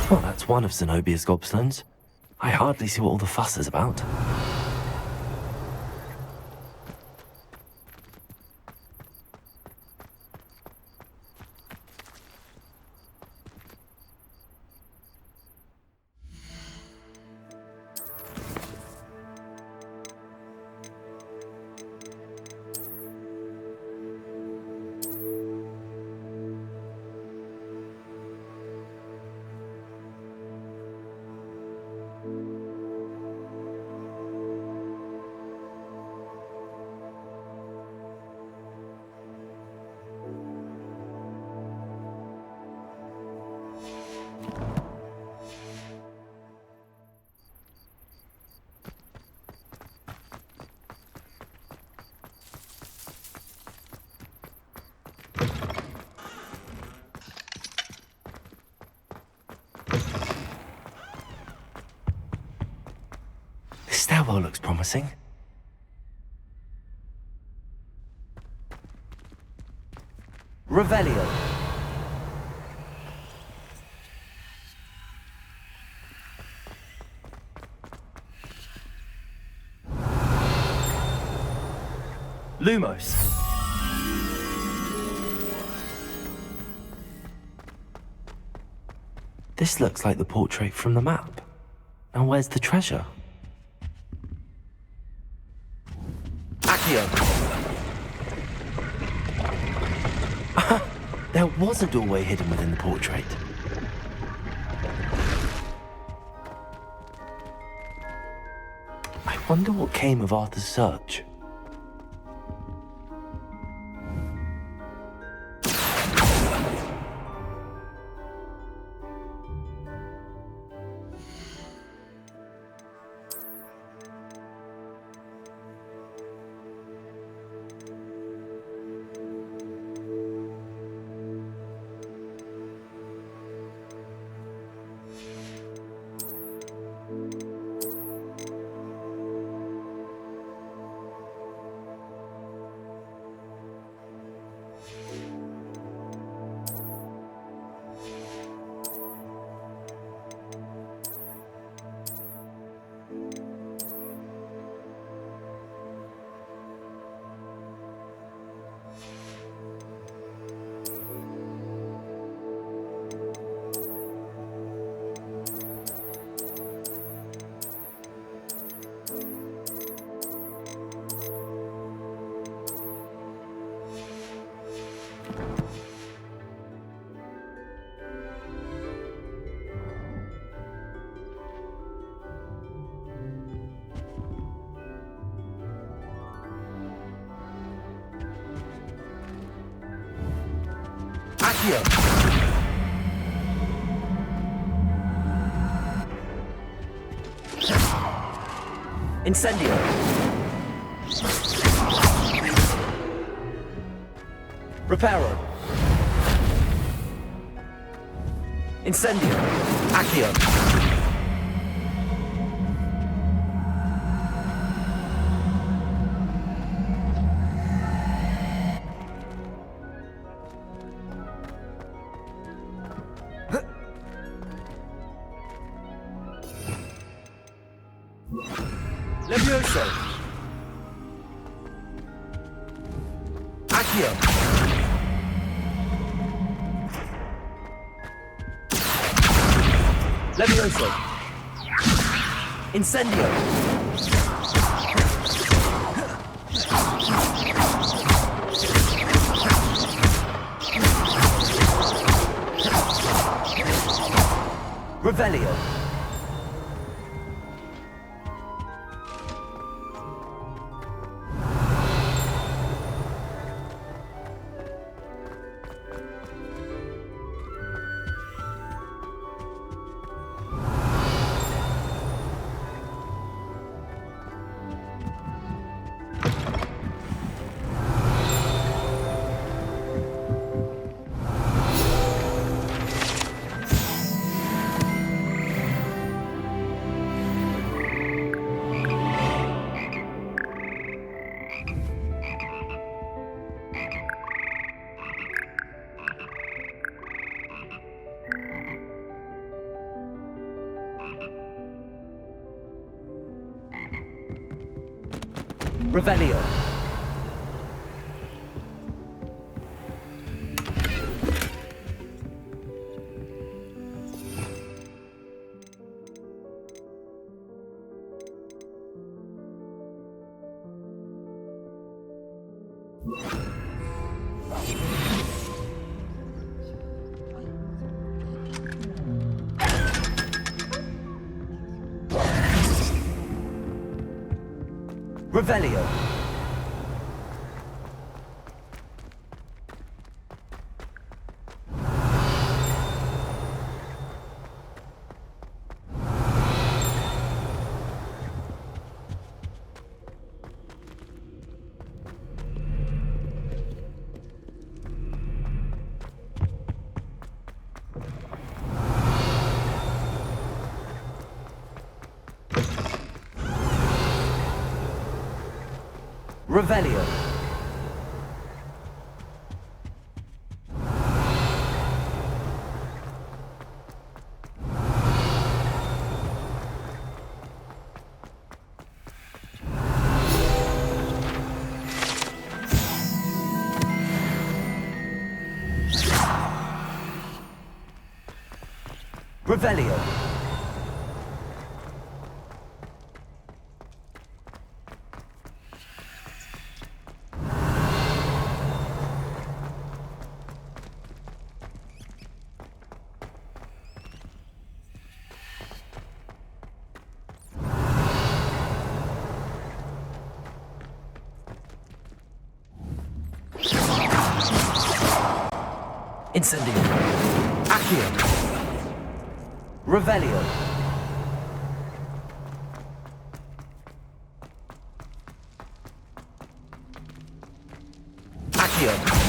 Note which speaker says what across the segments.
Speaker 1: Well, that's one of Zenobia's gobstones. I hardly see what all the fuss is about. This stairwell looks promising.
Speaker 2: Revelio. Lumos.
Speaker 1: This looks like the portrait from the map. Now where's the treasure?
Speaker 2: Accio.
Speaker 1: There was a doorway hidden within the portrait. I wonder what came of Arthur's search.
Speaker 2: Accio. Incendio. Reparo. Incendio. Accio. Levioso. Accio. Levioso. Incendio. Revelio. Revelio. Revelio. Revelio. Revelio. Incendio. Accio. Revelio. Accio.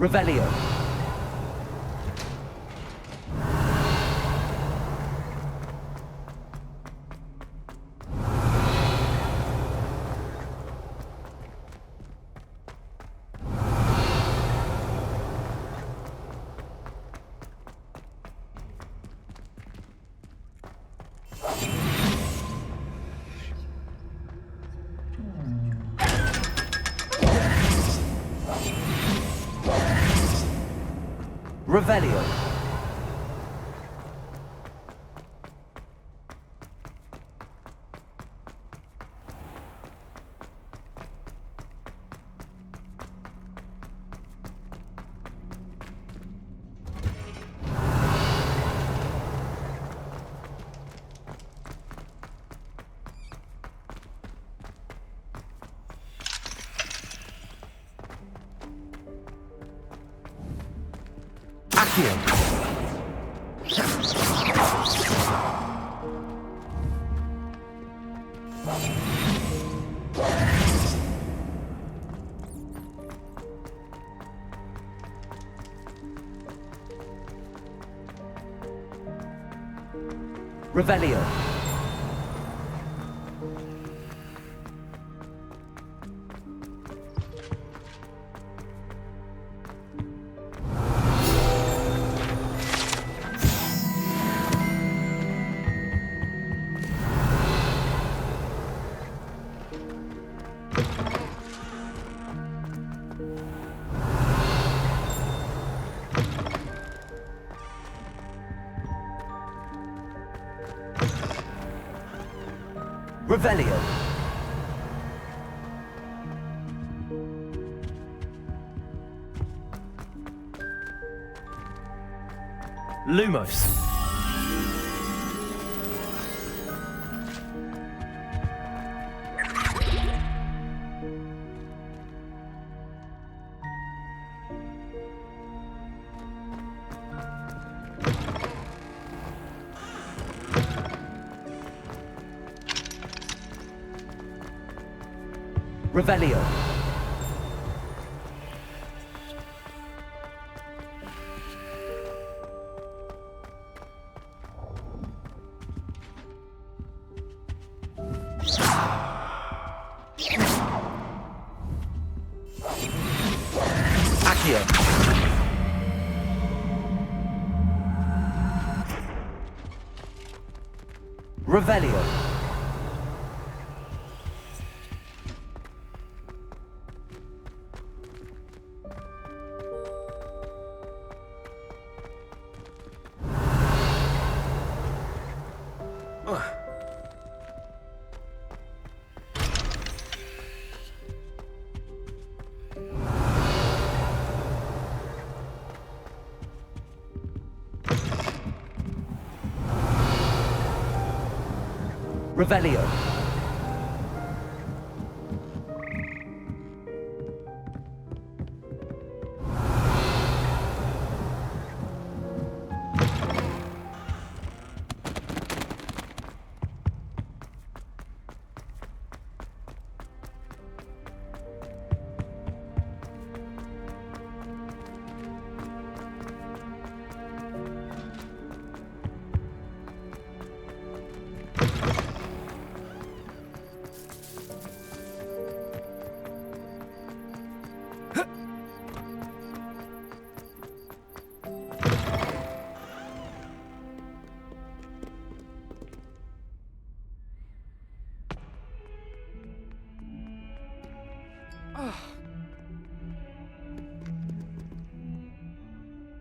Speaker 2: Revelio. Revelio. Accio. Revelio. Revelio. Lumos. Revelio. Accio. Revelio. Revelio.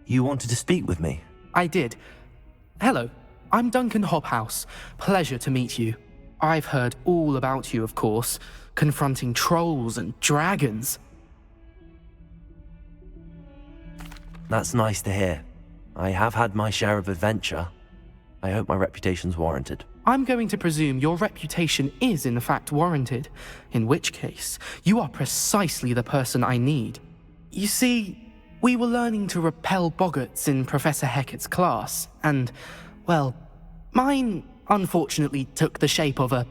Speaker 1: You wanted to speak with me?
Speaker 3: I did. Hello, I'm Duncan Hobhouse. Pleasure to meet you. I've heard all about you, of course, confronting trolls and dragons.
Speaker 1: That's nice to hear. I have had my share of adventure. I hope my reputation's warranted.
Speaker 3: I'm going to presume your reputation is in fact warranted, in which case, you are precisely the person I need. You see, we were learning to repel boggarts in Professor Hecat's class, and, well, mine unfortunately took the shape of a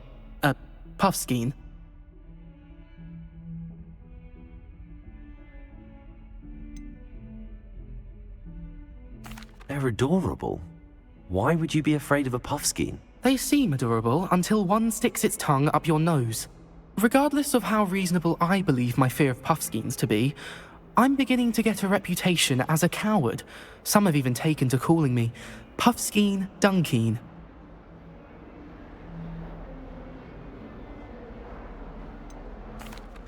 Speaker 3: puffskein.
Speaker 1: They're adorable. Why would you be afraid of a puffskein?
Speaker 3: They seem adorable until one sticks its tongue up your nose. Regardless of how reasonable I believe my fear of puffskeins to be, I'm beginning to get a reputation as a coward. Some have even taken to calling me Puffskein Dunkeen.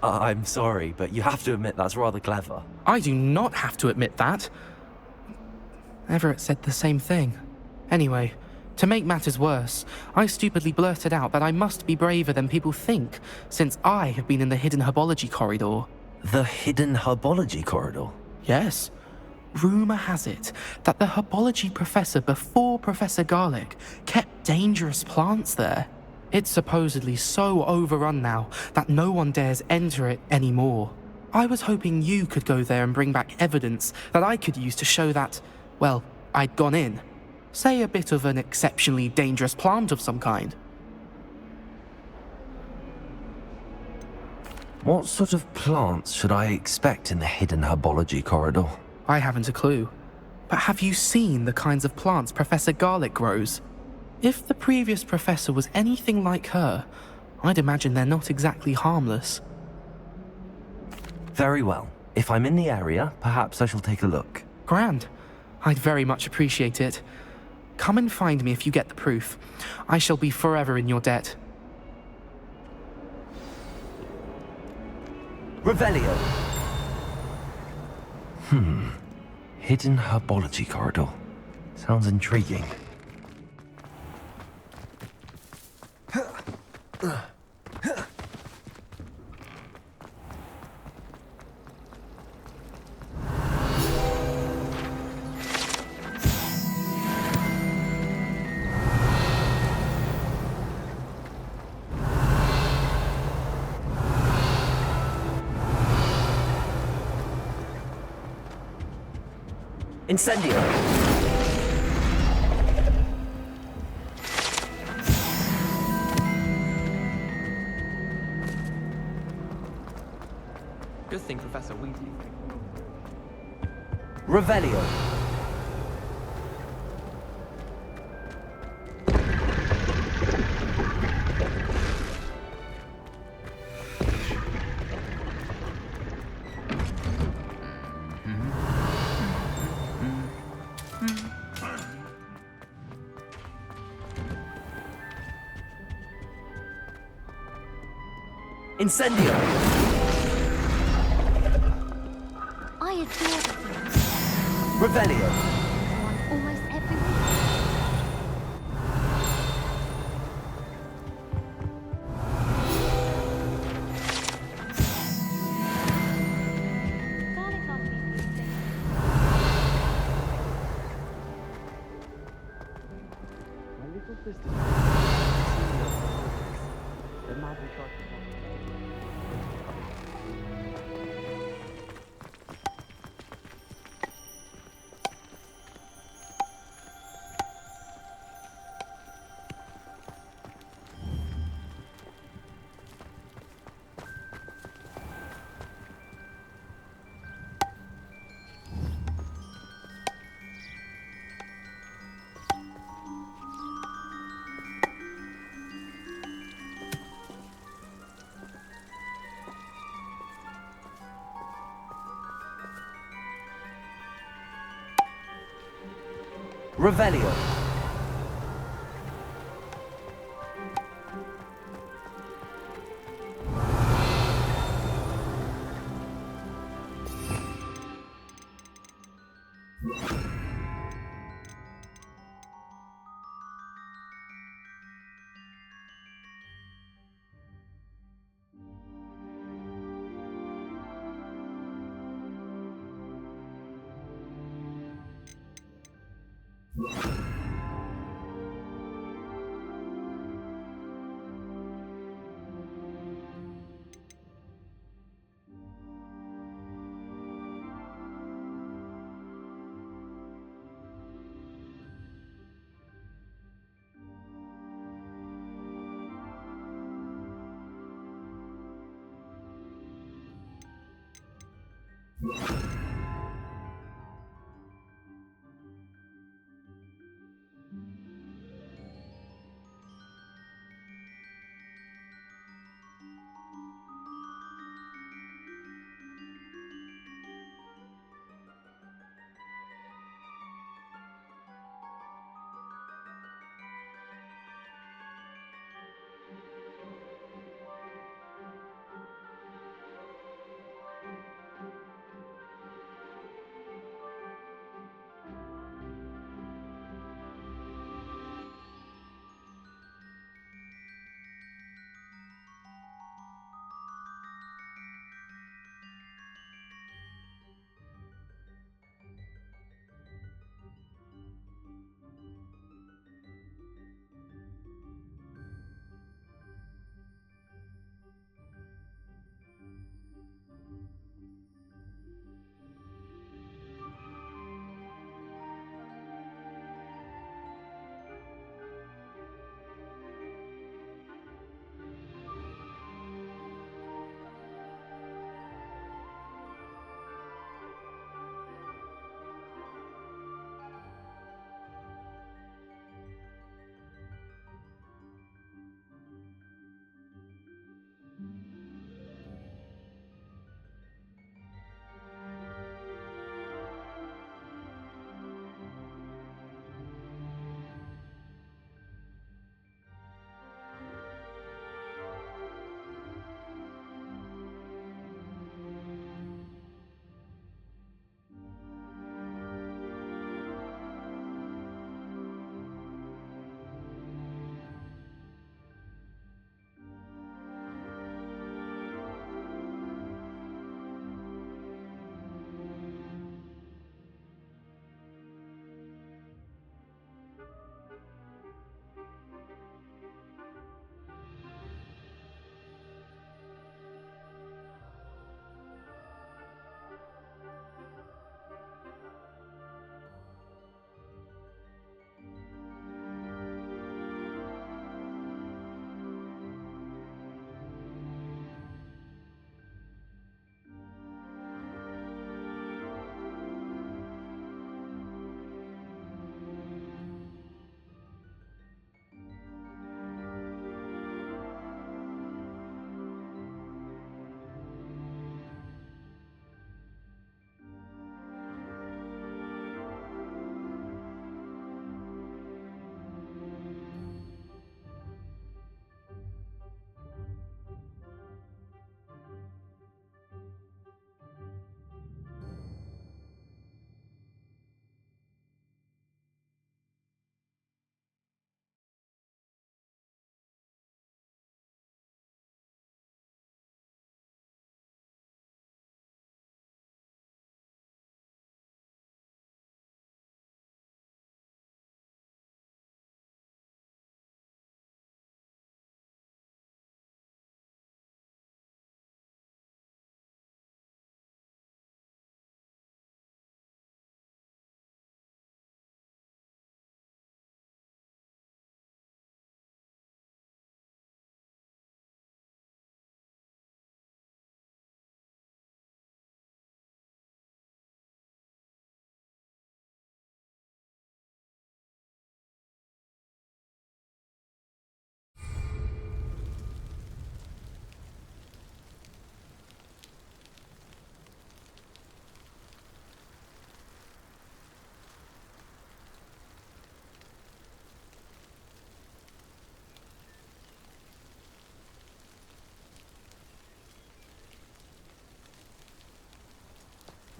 Speaker 1: I'm sorry, but you have to admit that's rather clever.
Speaker 3: I do not have to admit that. Everett said the same thing. Anyway, to make matters worse, I stupidly blurted out that I must be braver than people think, since I have been in the hidden herbology corridor.
Speaker 1: The hidden herbology corridor?
Speaker 3: Yes. Rumour has it that the herbology professor before Professor Garlic kept dangerous plants there. It's supposedly so overrun now that no one dares enter it anymore. I was hoping you could go there and bring back evidence that I could use to show that, well, I'd gone in. Say a bit of an exceptionally dangerous plant of some kind.
Speaker 1: What sort of plants should I expect in the hidden herbology corridor?
Speaker 3: I haven't a clue. But have you seen the kinds of plants Professor Garlic grows? If the previous professor was anything like her, I'd imagine they're not exactly harmless.
Speaker 1: Very well. If I'm in the area, perhaps I shall take a look.
Speaker 3: Grand. I'd very much appreciate it. Come and find me if you get the proof. I shall be forever in your debt.
Speaker 2: Revelio.
Speaker 1: Hidden herbology corridor. Sounds intriguing.
Speaker 2: Incendio.
Speaker 3: Good thing Professor Weasley.
Speaker 2: Revelio. Incendio.
Speaker 4: I adore the film.
Speaker 2: Revelio.
Speaker 4: One almost every week. Garlic asked me to use this.
Speaker 3: My little sister. The magic
Speaker 2: Revelio.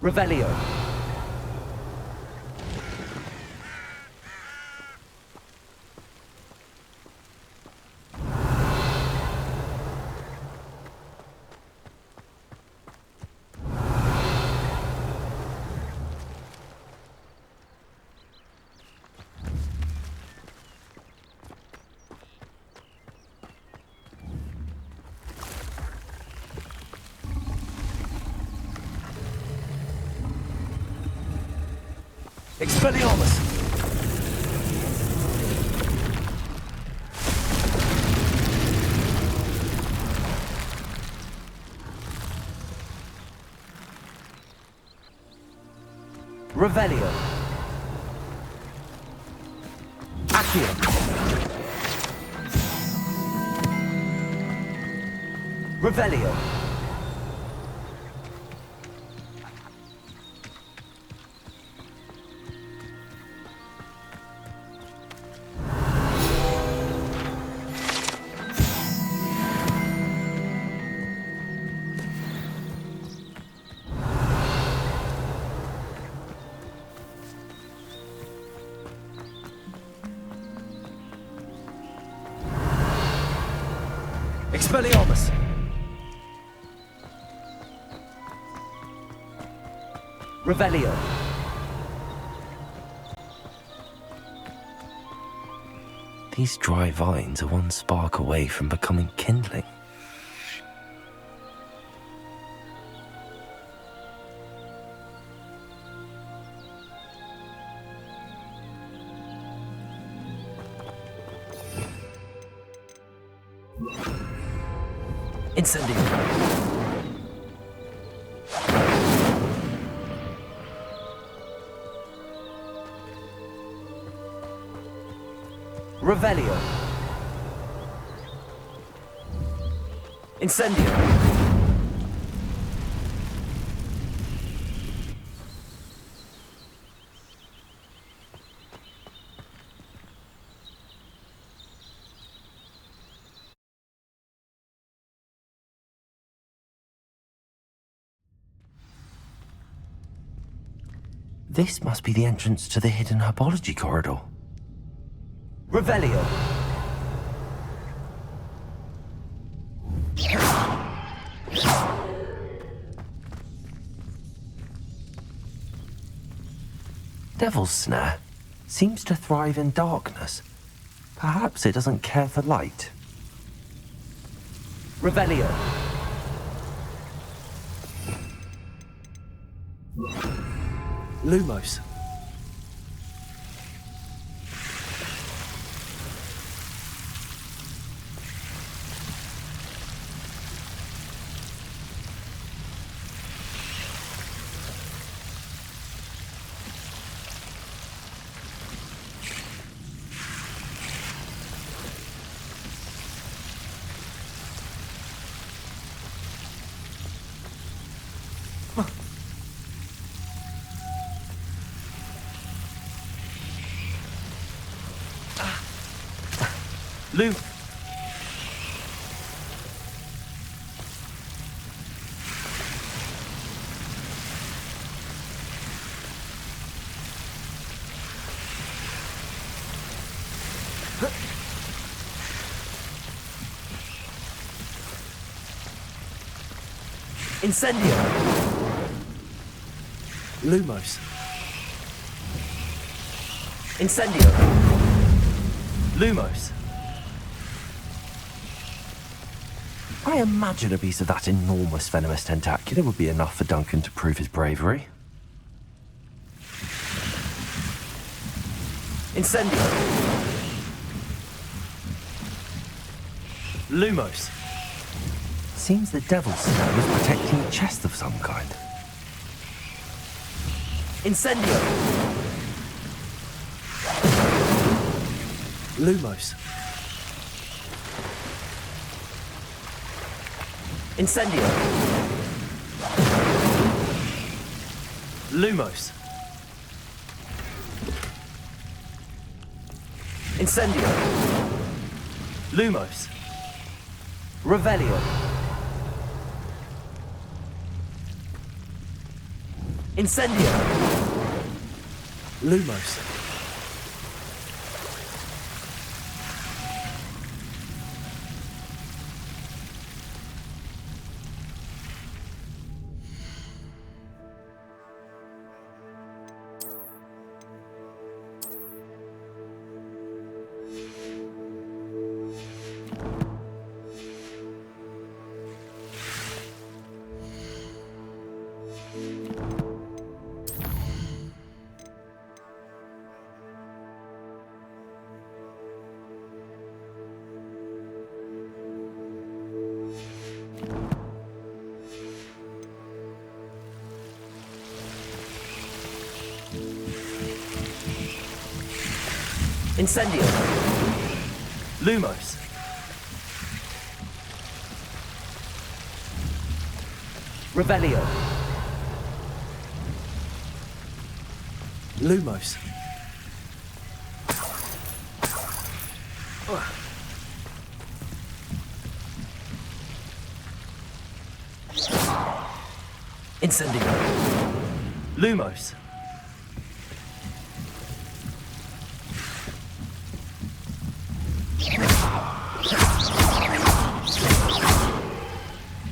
Speaker 2: Revelio. Expelliarmus! Revelio. Accio. Revelio. Expelliarmus! Revelio.
Speaker 1: These dry vines are one spark away from becoming kindling.
Speaker 2: Incendio. Revelio. Incendio.
Speaker 1: This must be the entrance to the hidden herbology corridor.
Speaker 2: Revelio.
Speaker 1: Devil's Snare seems to thrive in darkness. Perhaps it doesn't care for light.
Speaker 2: Revelio.
Speaker 3: Lumos.
Speaker 2: Lu. Incendio.
Speaker 3: Lumos.
Speaker 2: Incendio. Lumos.
Speaker 1: I imagine a piece of that enormous venomous tentacula would be enough for Duncan to prove his bravery.
Speaker 2: Incendio. Lumos.
Speaker 1: Seems the Devil's Snare was protecting a chest of some kind.
Speaker 2: Incendio.
Speaker 3: Lumos.
Speaker 2: Incendio. Lumos. Incendio. Lumos. Revelio. Incendio.
Speaker 1: Lumos.
Speaker 2: Incendio.
Speaker 1: Lumos.
Speaker 2: Revelio.
Speaker 1: Lumos.
Speaker 2: Incendio.
Speaker 1: Lumos.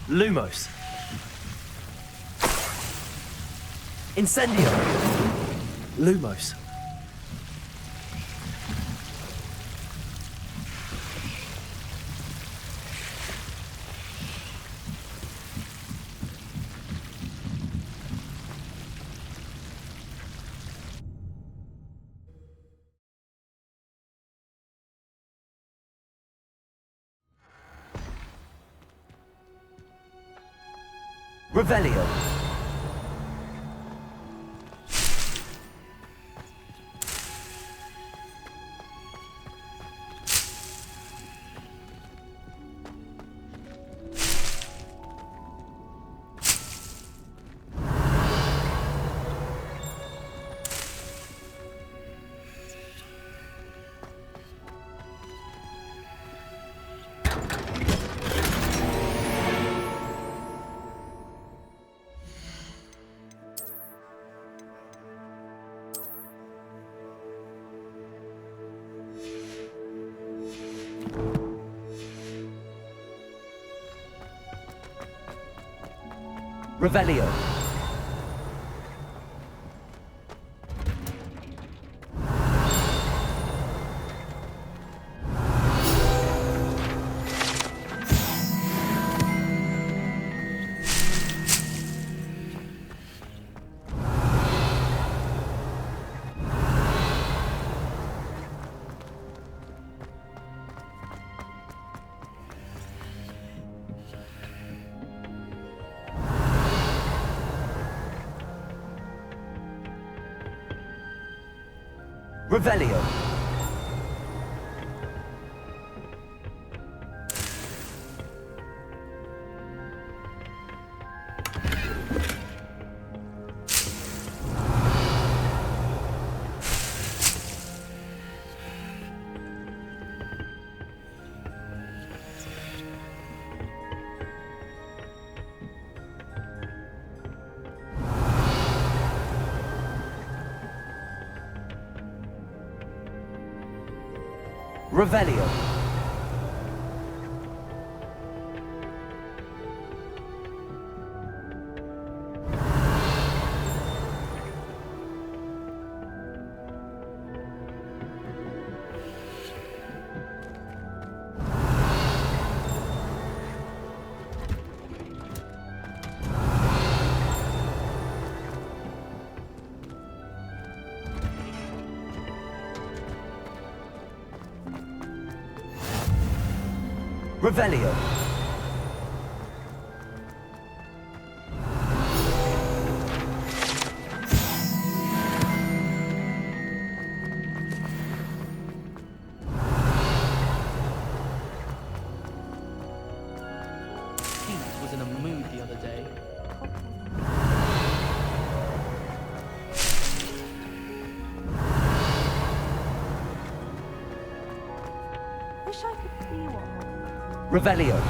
Speaker 1: Lumos.
Speaker 2: Incendio.
Speaker 1: Lumos.
Speaker 2: Revelio. Revelio. Revelio. Revelio. Revelio.
Speaker 3: Pete was in a mood the other day.
Speaker 4: Wish I could see what
Speaker 2: Revelio.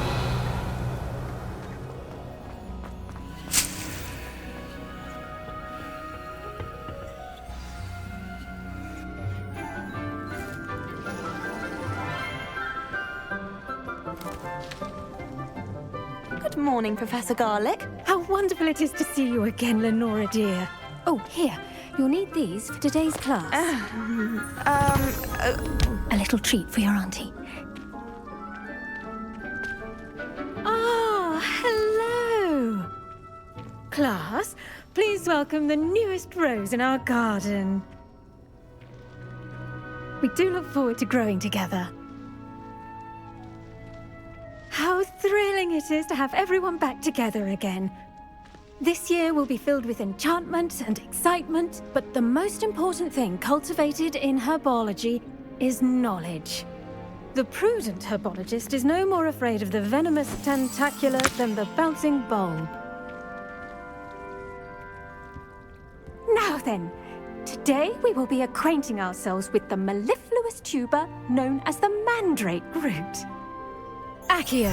Speaker 5: morning, Professor Garlick.
Speaker 6: How wonderful it is to see you again, Lenora dear. Oh, here. You'll need these for today's class. A little treat for your auntie. Ah, hello. Class, please welcome the newest rose in our garden. We do look forward to growing together. How thrilling it is to have everyone back together again. This year will be filled with enchantment and excitement, but the most important thing cultivated in herbology is knowledge. The prudent herbologist is no more afraid of the venomous tentacula than the bouncing bulb. Now then, today we will be acquainting ourselves with the mellifluous tuber known as the mandrake root. Accio.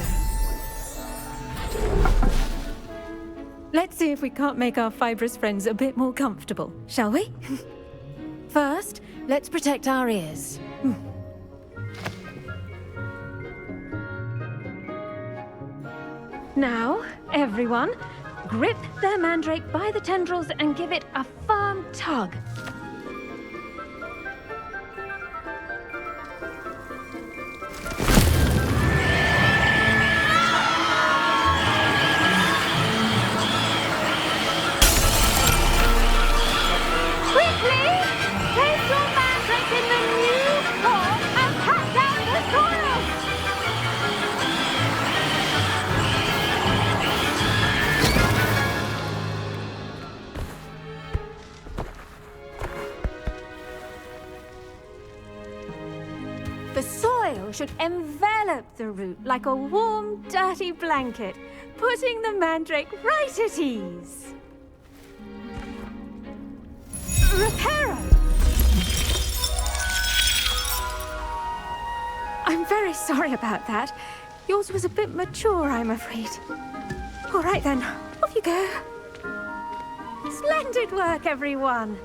Speaker 6: Let's see if we can't make our fibrous friends a bit more comfortable, shall we? First, let's protect our ears. Now, everyone, grip their mandrake by the tendrils and give it a firm tug. The soil should envelop the root like a warm, dirty blanket, putting the mandrake right at ease. Reparo! I'm very sorry about that. Yours was a bit mature, I'm afraid. All right then, off you go. Splendid work, everyone.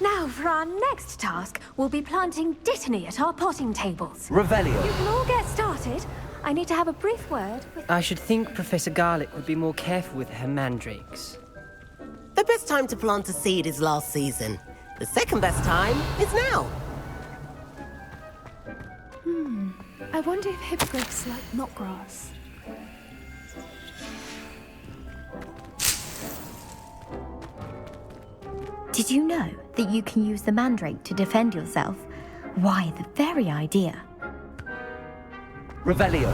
Speaker 6: Now, for our next task, we'll be planting dittany at our potting tables.
Speaker 2: Revelio.
Speaker 6: You can all get started. I need to have a brief word with...
Speaker 7: I should think Professor Garlick would be more careful with her mandrakes.
Speaker 8: The best time to plant a seed is last season. The second best time is now.
Speaker 4: I wonder if hippogriffs like knotgrass.
Speaker 5: Did you know that you can use the mandrake to defend yourself? Why, the very idea.
Speaker 2: Revelio.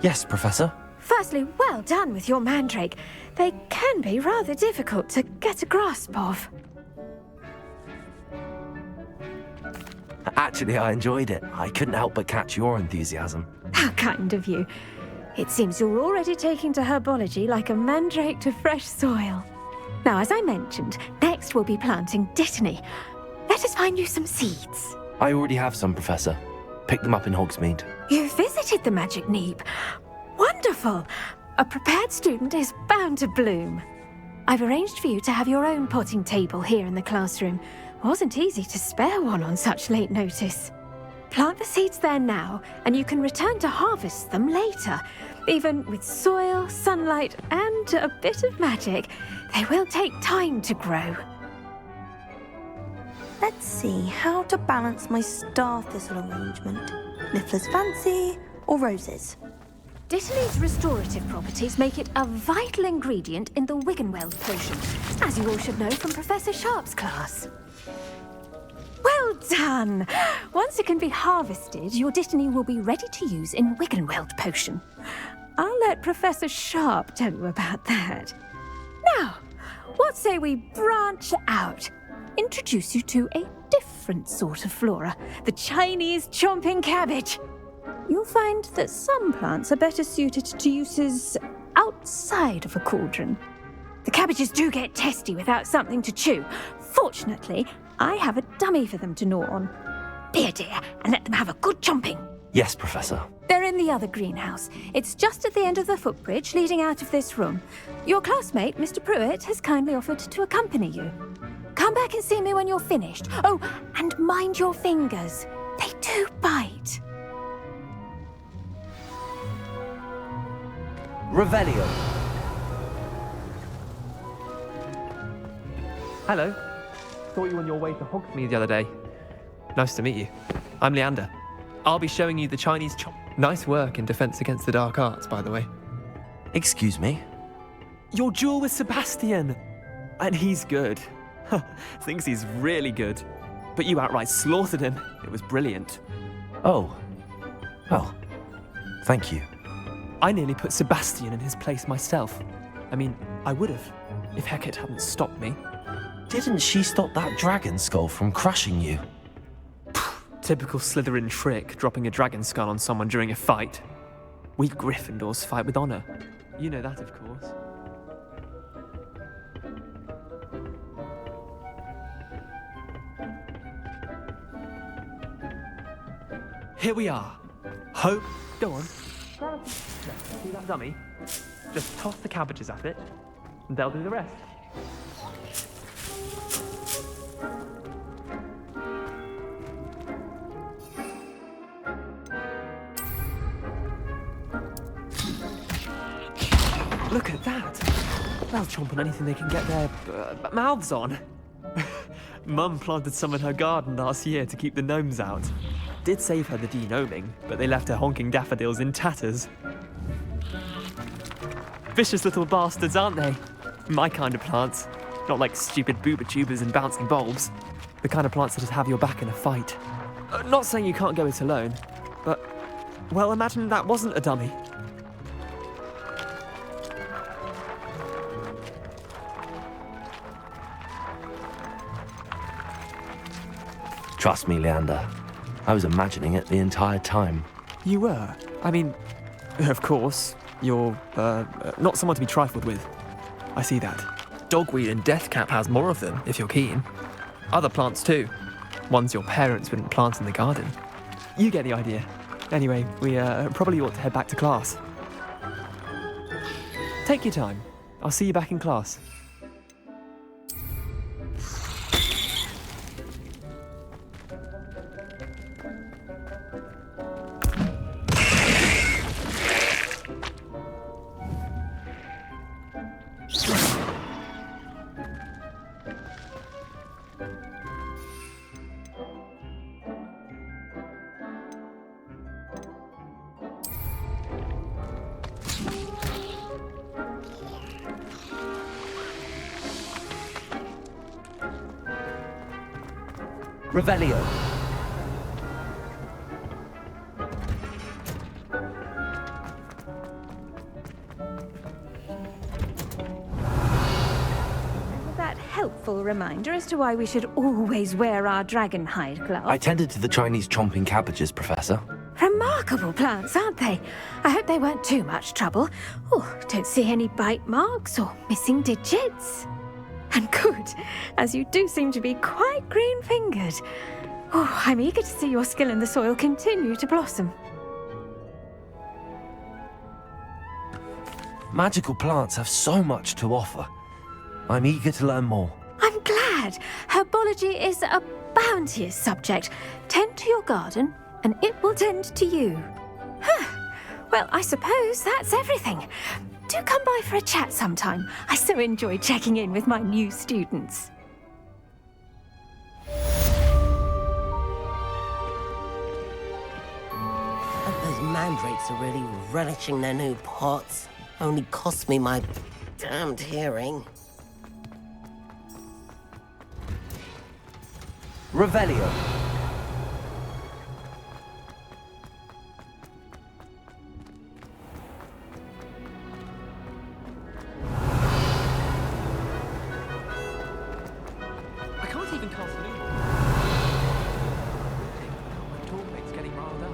Speaker 1: Yes, Professor.
Speaker 6: Firstly, well done with your mandrake. They can be rather difficult to get a grasp of.
Speaker 1: Actually, I enjoyed it. I couldn't help but catch your enthusiasm.
Speaker 6: How kind of you. It seems you're already taking to herbology like a mandrake to fresh soil. Now, as I mentioned, next we'll be planting dittany. Let us find you some seeds.
Speaker 1: I already have some, Professor. Picked them up in Hogsmeade.
Speaker 6: You visited the Magic Neep. Wonderful! A prepared student is bound to bloom. I've arranged for you to have your own potting table here in the classroom. Wasn't easy to spare one on such late notice. Plant the seeds there now, and you can return to harvest them later. Even with soil, sunlight, and a bit of magic, they will take time to grow.
Speaker 5: Let's see how to balance my star thistle arrangement. Niffler's fancy or roses?
Speaker 6: Dittany's restorative properties make it a vital ingredient in the Wiggenweld potion, as you all should know from Professor Sharp's class. Well done! Once it can be harvested, your dittany will be ready to use in Wiggenweld potion. I'll let Professor Sharp tell you about that. Now, what say we branch out? Introduce you to a different sort of flora, the Chinese chomping cabbage. You'll find that some plants are better suited to uses outside of a cauldron. The cabbages do get testy without something to chew. Fortunately, I have a dummy for them to gnaw on. Be a dear and let them have a good chomping.
Speaker 1: Yes, Professor.
Speaker 6: They're in the other greenhouse. It's just at the end of the footbridge leading out of this room. Your classmate, Mr. Pruitt, has kindly offered to accompany you. Come Come back and see me when you're finished. Oh, and mind your fingers. They do bite.
Speaker 2: Revelio.
Speaker 9: Hello. Saw you on your way to Hogsmeade the other day. Nice to meet you. I'm Leander. I'll be showing you the Chinese chop. Nice work in Defense Against the Dark Arts, by the way.
Speaker 1: Excuse me?
Speaker 9: Your duel with Sebastian! And he's good. Thinks he's really good. But you outright slaughtered him. It was brilliant.
Speaker 1: Oh. Well, thank you.
Speaker 9: I nearly put Sebastian in his place myself. I mean, I would have, if Hecate hadn't stopped me.
Speaker 1: Didn't she stop that dragon skull from crushing you?
Speaker 9: Typical Slytherin trick, dropping a dragon skull on someone during a fight. We Gryffindors fight with honor. You know that, of course. Here we are. Hope. Go on. See that dummy? Just toss the cabbages at it, and they'll do the rest. Look at that! They'll chomp on anything they can get their mouths on. Mum planted some in her garden last year to keep the gnomes out. Did save her the de-gnoming, but they left her honking daffodils in tatters. Vicious little bastards, aren't they? My kind of plants. Not like stupid booba tubers and bouncing bulbs. The kind of plants that just have your back in a fight. Not saying you can't go it alone, but, well, imagine that wasn't a dummy.
Speaker 1: Trust me, Leander. I was imagining it the entire time.
Speaker 9: You were? I mean, of course, you're, not someone to be trifled with. I see that. Dogweed and deathcap has more of them, if you're keen. Other plants too. Ones your parents wouldn't plant in the garden. You get the idea. Anyway, we, probably ought to head back to class. Take your time. I'll see you back in class.
Speaker 2: Revelio.
Speaker 6: That helpful reminder as to why we should always wear our dragon hide gloves.
Speaker 1: I tended to the Chinese chomping cabbages, Professor.
Speaker 6: Remarkable plants, aren't they? I hope they weren't too much trouble. Oh, don't see any bite marks or missing digits. And good, as you do seem to be quite green-fingered. Oh, I'm eager to see your skill in the soil continue to blossom.
Speaker 1: Magical plants have so much to offer. I'm eager to learn more.
Speaker 6: I'm glad. Herbology is a bounteous subject. Tend to your garden, and it will tend to you. Well, I suppose that's everything. Do come by for a chat sometime. I so enjoy checking in with my new students.
Speaker 8: Those mandrakes are really relishing their new pots. Only cost me my damned hearing.
Speaker 2: Revelio.
Speaker 9: I can't even cast an Uber. My talkmate's getting riled up.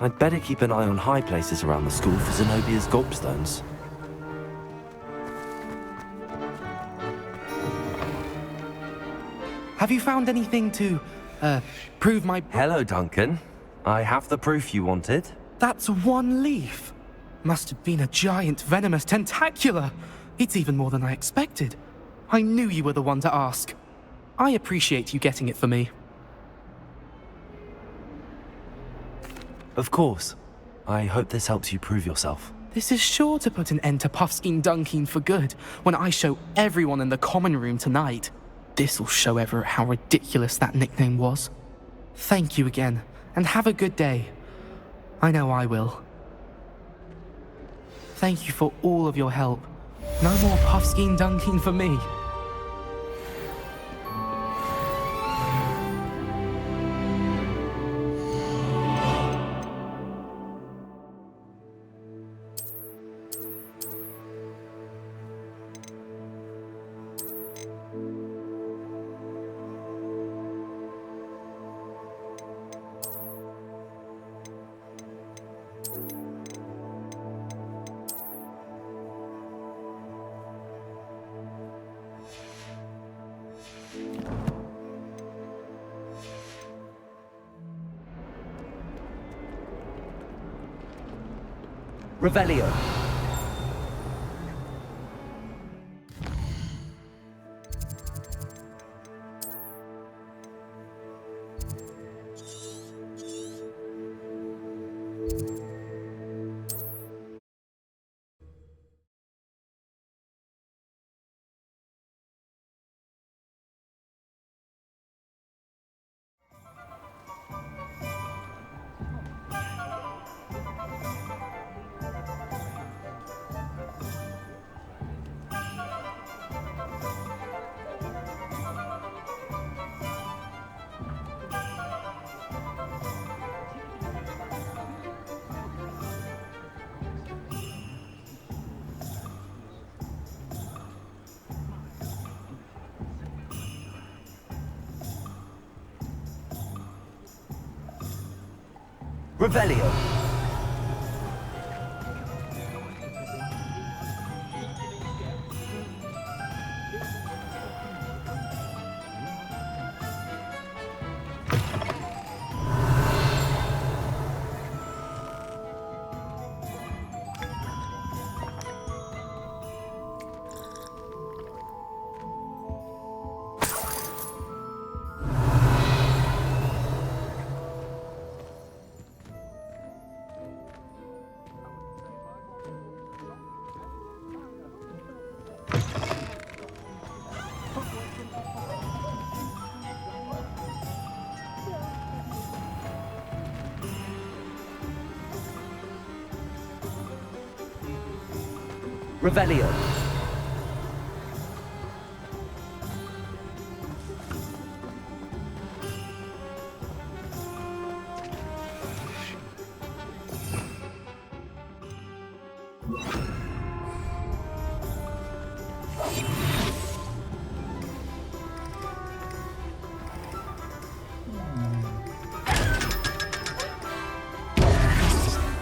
Speaker 1: I'd better keep an eye on high places around the school for Zenobia's gobstones.
Speaker 3: Have you found anything to, prove my...
Speaker 1: Hello, Duncan. I have the proof you wanted.
Speaker 3: That's one leaf. Must have been a giant venomous tentacula. It's even more than I expected. I knew you were the one to ask. I appreciate you getting it for me.
Speaker 1: Of course. I hope this helps you prove yourself.
Speaker 3: This is sure to put an end to Puffskein Dunkeen for good when I show everyone in the common room tonight. This'll show Everett how ridiculous that nickname was. Thank you again, and have a good day. I know I will. Thank you for all of your help. No more Puffskein Dunkeen for me.
Speaker 2: Revelio. Revelio. Revelio.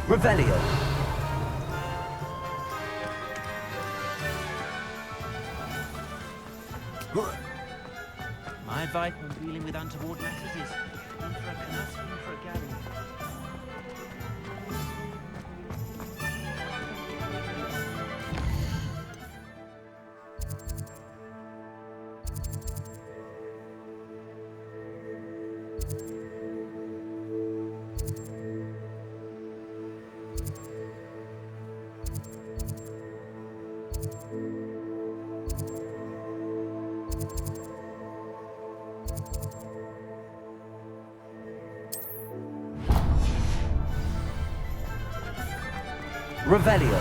Speaker 2: Revelio.
Speaker 10: My advice when dealing with untoward matters is in for a canut, in for a galley. Revelio.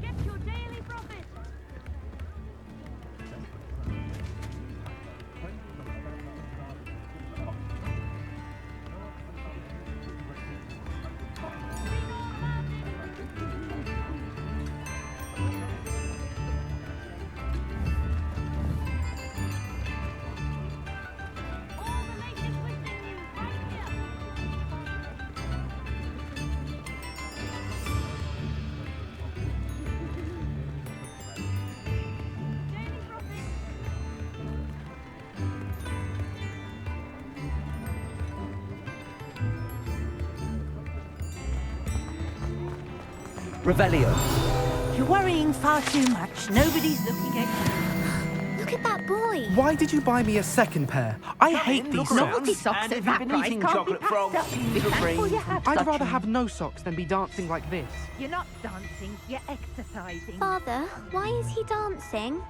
Speaker 6: Get your daily profit.
Speaker 2: Revelio.
Speaker 10: You're worrying far too much. Nobody's looking at you.
Speaker 6: Look at that boy.
Speaker 3: Why did you buy me a second pair? I hate these socks.
Speaker 10: Naughty socks at that price can't be
Speaker 2: frogs,
Speaker 10: passed up. Be thankful you have
Speaker 3: I'd
Speaker 10: such
Speaker 3: rather have no socks than be dancing like this.
Speaker 10: You're not dancing, you're exercising.
Speaker 6: Father, why is he dancing?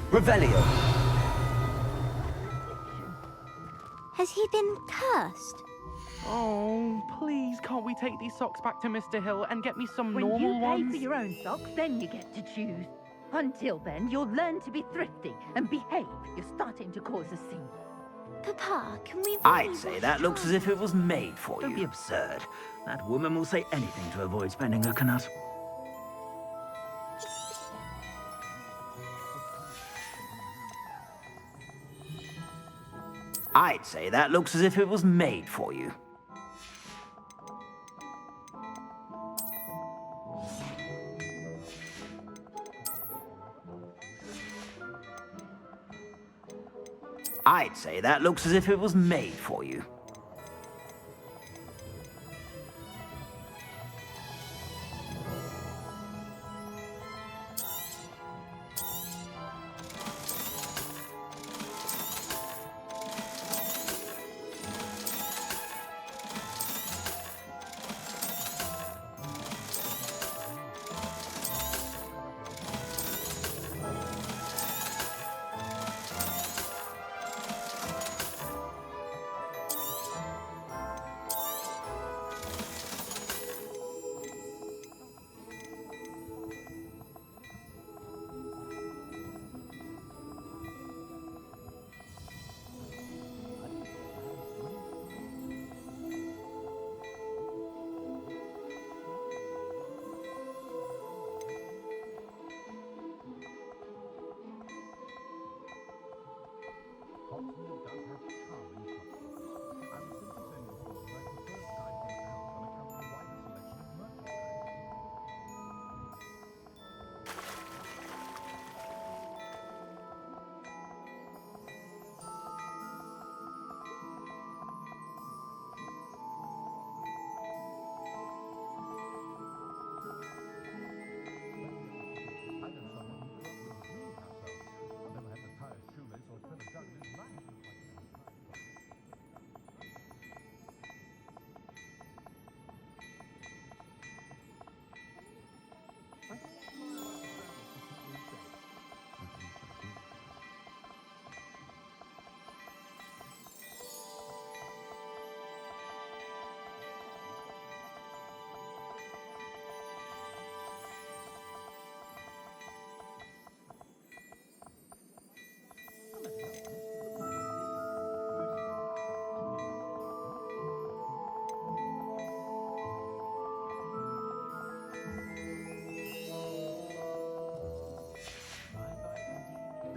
Speaker 2: Revelio.
Speaker 6: Has he been cursed?
Speaker 3: Oh, please, can't we take these socks back to Mr. Hill and get me some
Speaker 10: When
Speaker 3: normal
Speaker 10: you pay
Speaker 3: ones?
Speaker 10: for your own socks, then you get to choose. Until then, you'll learn to be thrifty and behave. You're starting to cause a scene.
Speaker 6: Papa, can we really
Speaker 10: I'd say
Speaker 6: wash
Speaker 10: that looks
Speaker 6: our
Speaker 10: as if it was made for you.
Speaker 11: Don't be absurd. That woman will say anything to avoid spending her canut.
Speaker 10: I'd say that looks as if it was made for you. I'd say that looks as if it was made for you.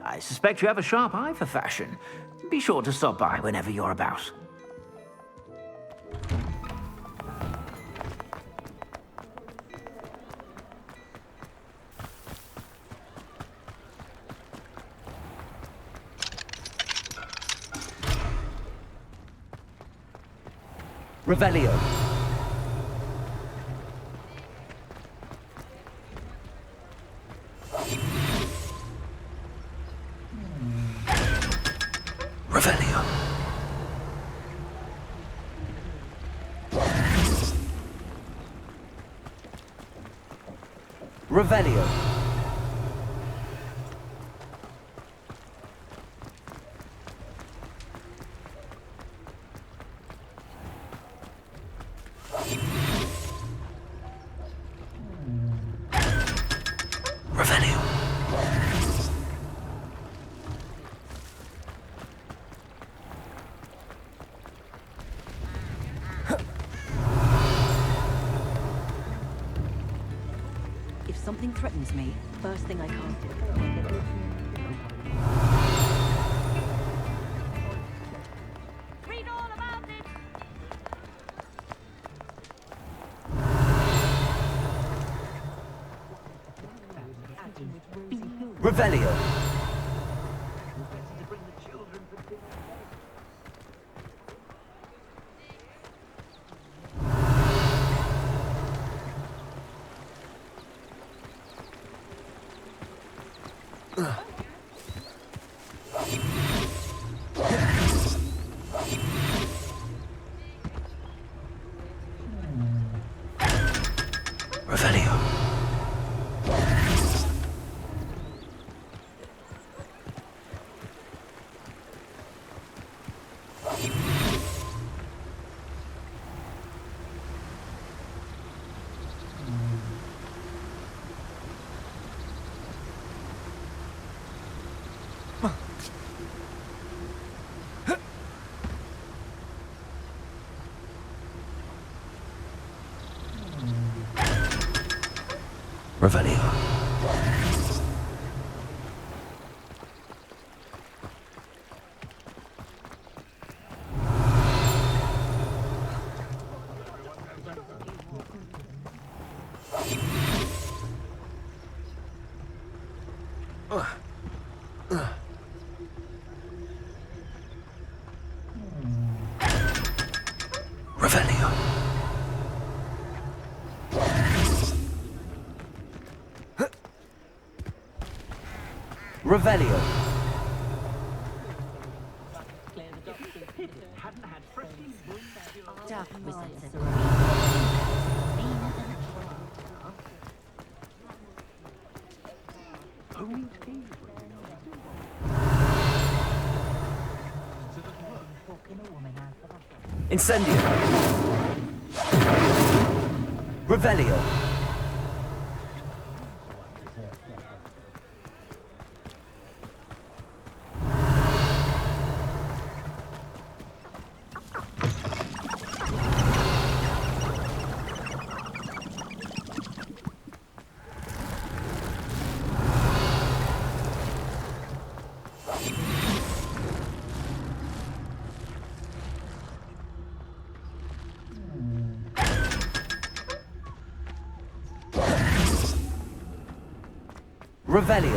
Speaker 10: I suspect you have a sharp eye for fashion. Be sure to stop by whenever you're about.
Speaker 2: Revelio.
Speaker 1: Revelio.
Speaker 2: Revelio.
Speaker 1: Revelio.
Speaker 12: If something threatens me, first thing I can't do.
Speaker 10: Read all about it!
Speaker 2: Revelio.
Speaker 1: Revelio. Revelio.
Speaker 2: Revelio.
Speaker 12: Dark wizards.
Speaker 2: Incendio. Revelio. Revelio.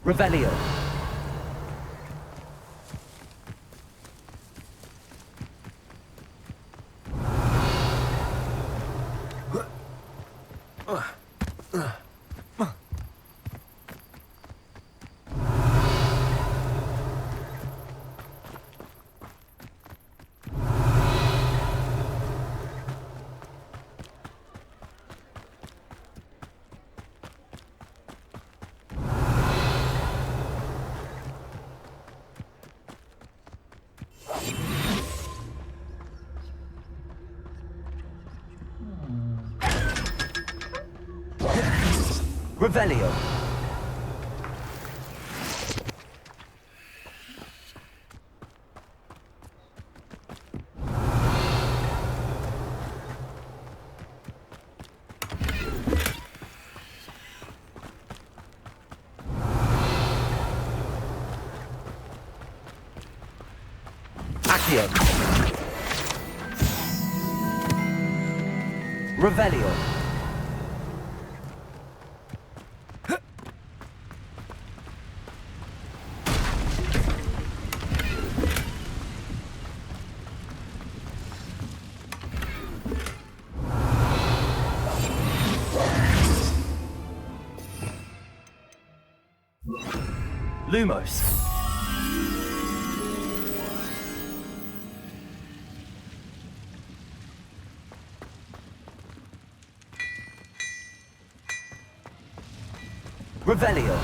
Speaker 2: Revelio. Revelio. Accio. Revelio. Lumos. Revelio.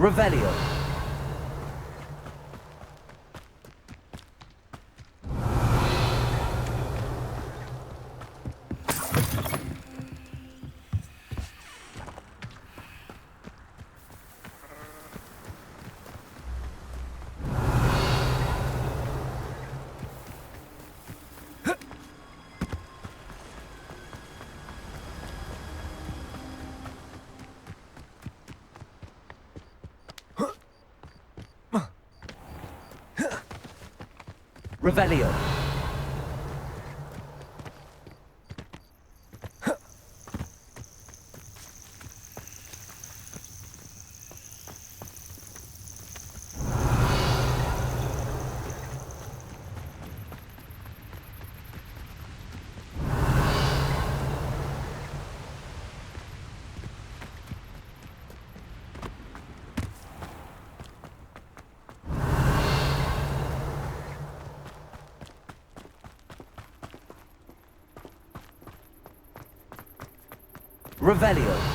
Speaker 2: Revelio. Revelio. Revelio.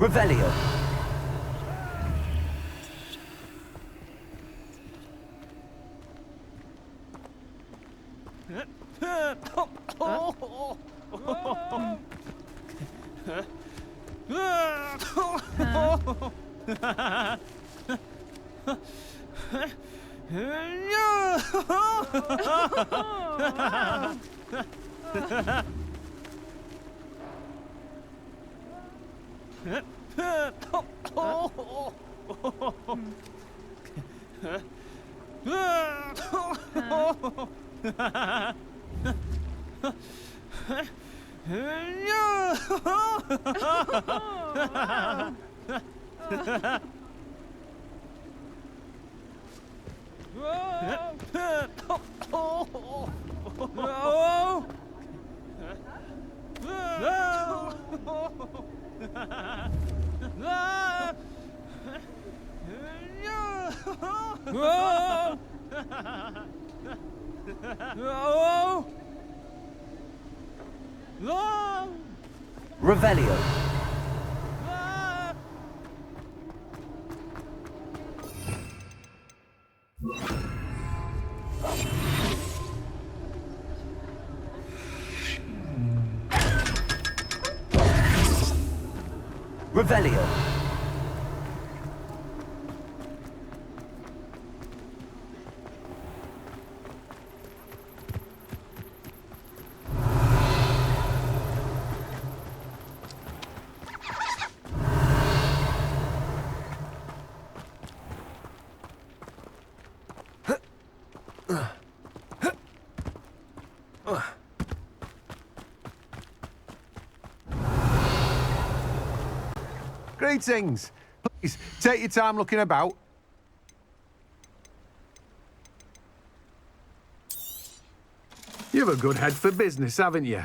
Speaker 2: Revelio. Revelio. Revelio.
Speaker 13: Greetings. Please, take your time looking about. You've a good head for business, haven't you?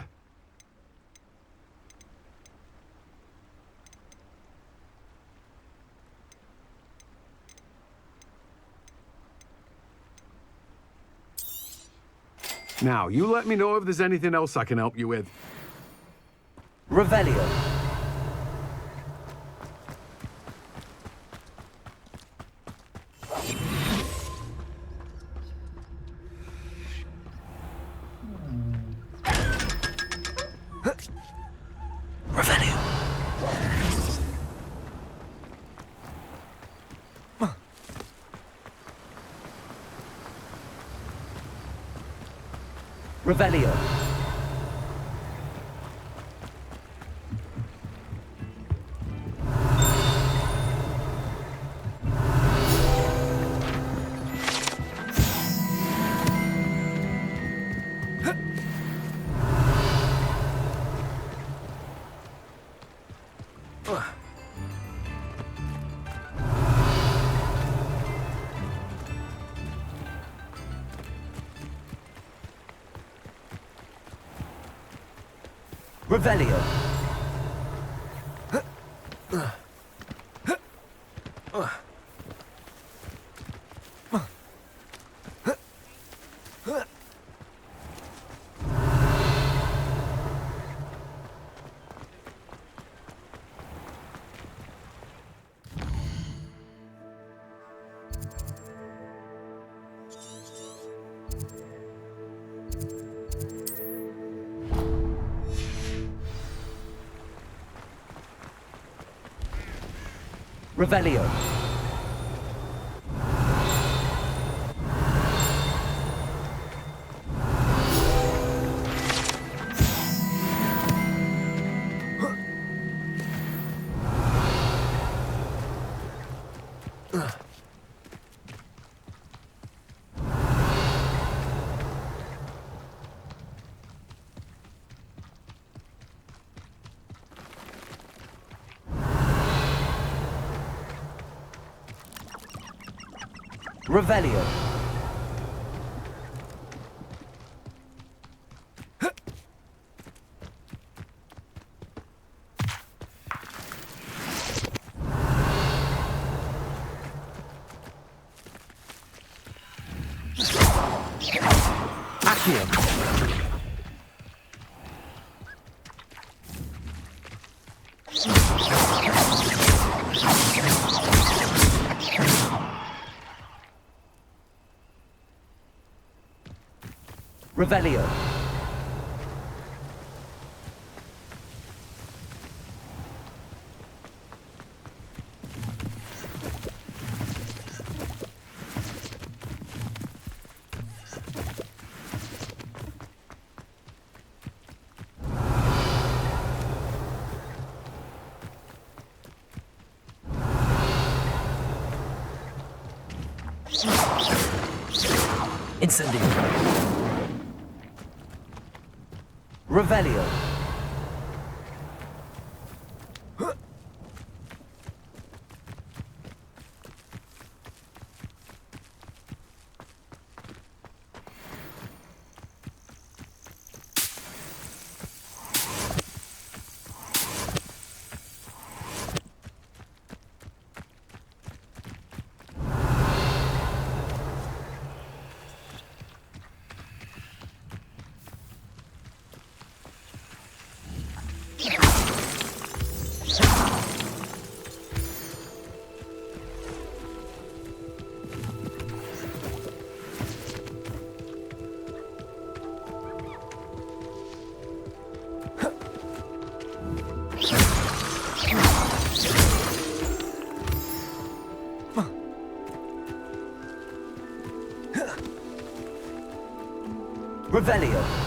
Speaker 13: Now, you let me know if there's anything else I can help you with.
Speaker 2: Revelio. Revelio. Revelio. Revelio. Revelio.
Speaker 1: Accio.
Speaker 2: Revelio.
Speaker 1: Incendio.
Speaker 2: Revelio. Revelio.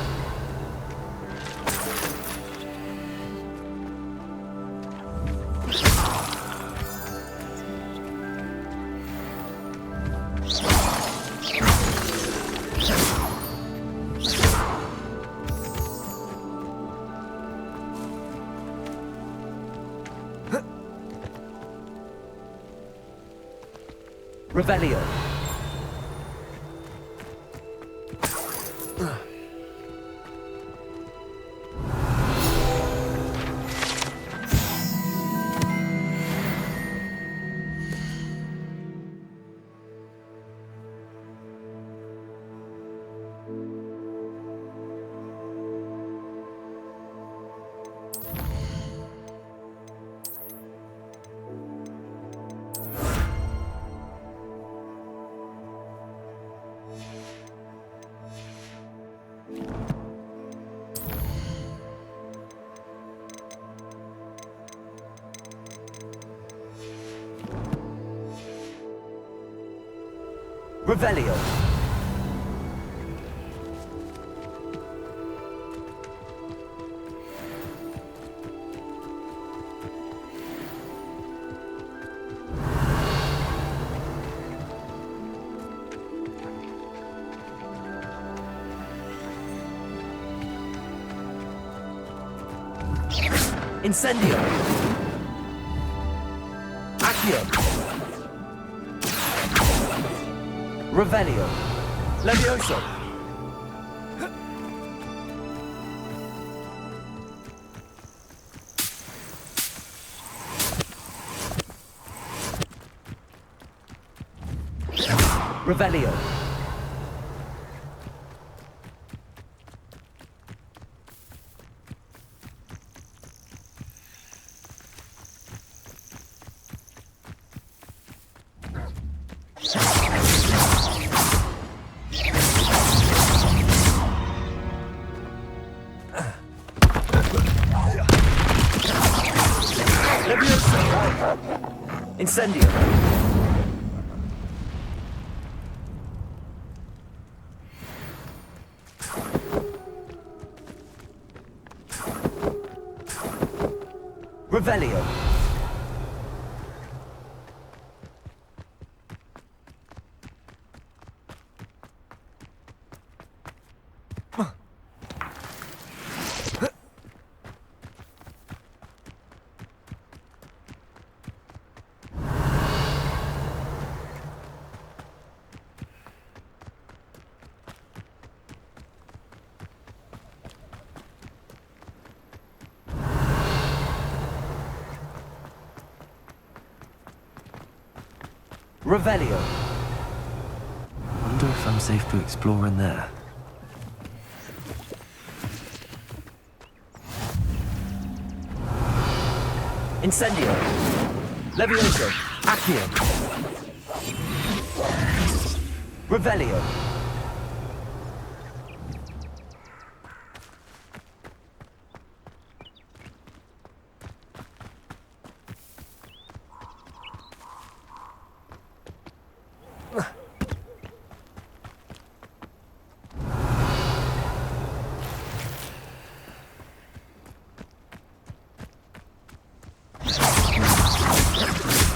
Speaker 2: Revelio. Revelio.
Speaker 1: Incendio. Accio.
Speaker 2: Revelio.
Speaker 1: Levioso.
Speaker 2: Revelio.
Speaker 1: Incendio.
Speaker 2: Revelio. Revelio.
Speaker 1: Wonder if I'm safe to explore in there.
Speaker 2: Incendio. Levioso. Accio. Revelio.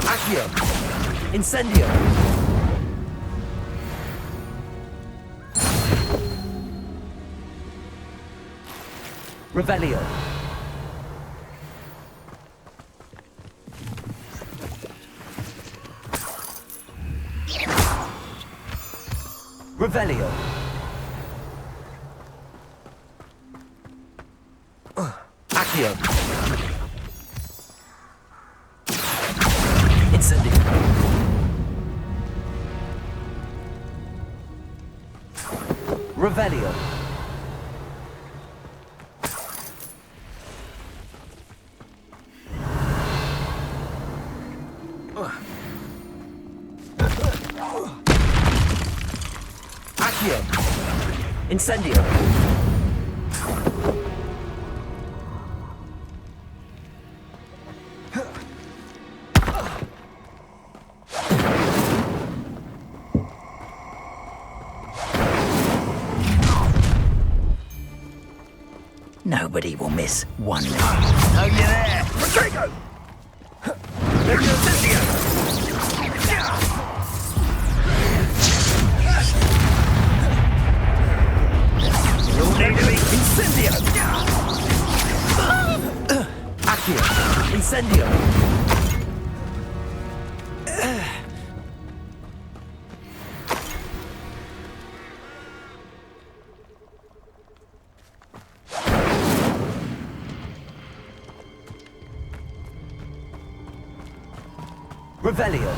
Speaker 2: Accio. Incendio. Revelio. Revelio. Accio. Incendio. Revelio. Accio. Incendio.
Speaker 11: Nobody will miss one minute. Oh, you're there! Rodrigo! Incendio! You'll need to be Incendio!
Speaker 2: Accio. Incendio. Revelio.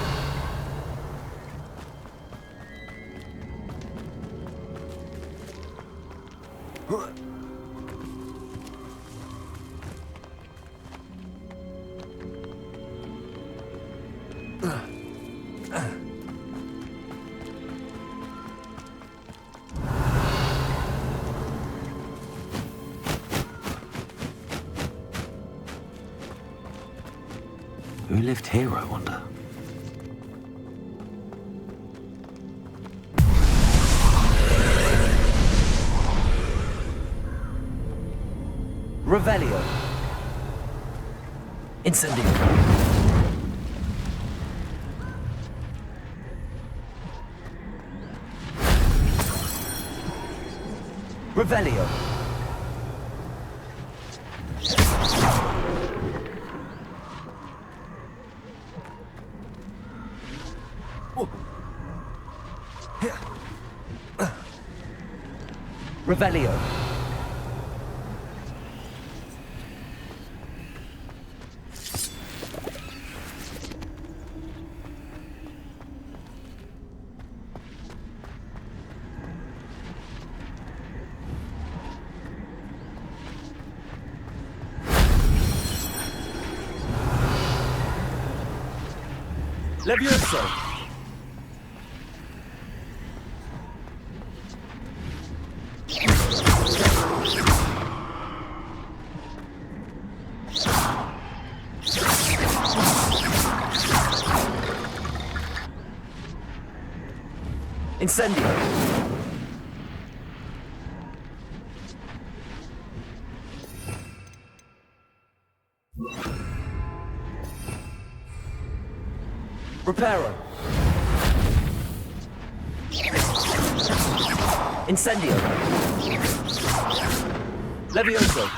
Speaker 1: Who lived here, I wonder?
Speaker 2: Revelio. Incendio. Revelio. Revelio. Levioso. Incendio. Reparo. Incendio. Levioso.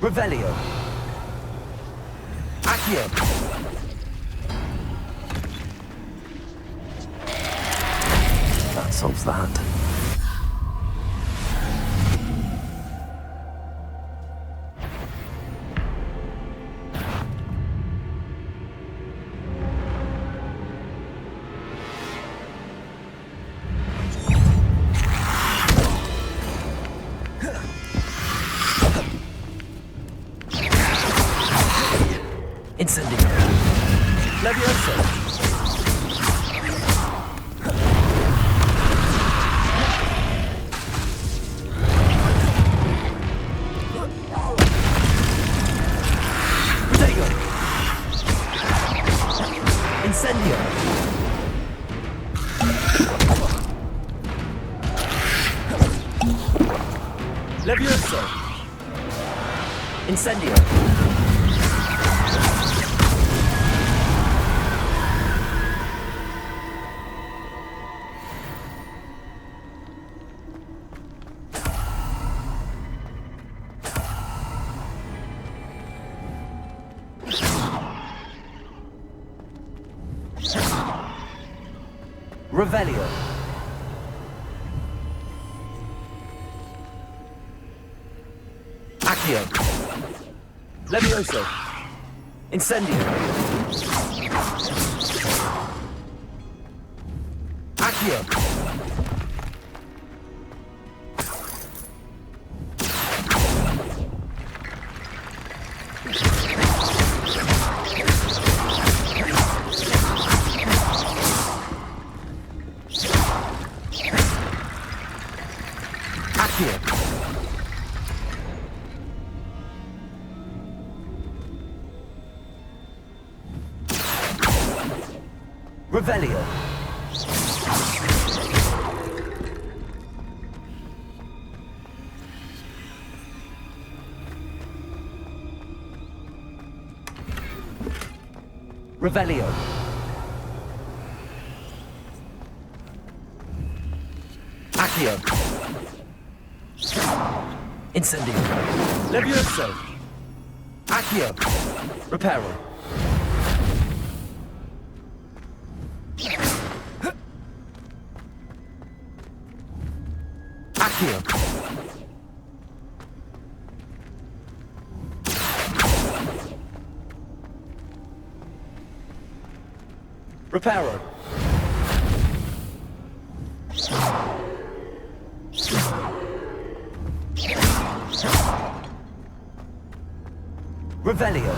Speaker 2: Revelio. Accio.
Speaker 1: That solves that.
Speaker 2: Levioso! Incendio! Revelio! Accio! Levioso! Incendio! Accio! Accio! Revelio! Revelio! Accio! Incendio! Levioso! Accio! Reparo! Accio! Reparo! Revelio!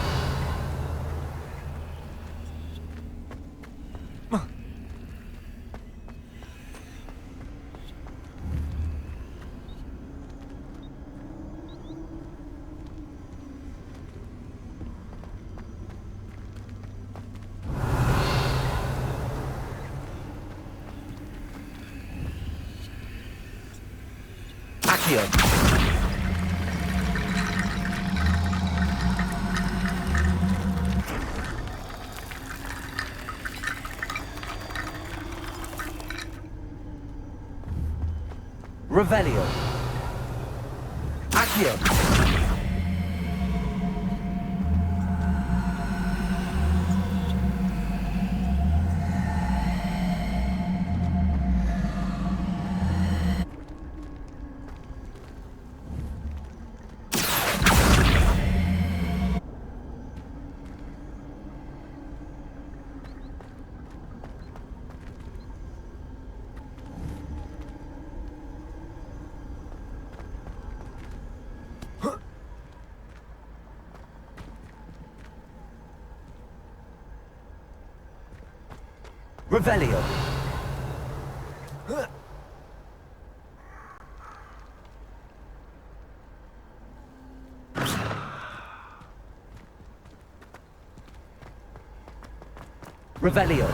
Speaker 2: Accio! Revelio! Accio! Revelio! Revelio!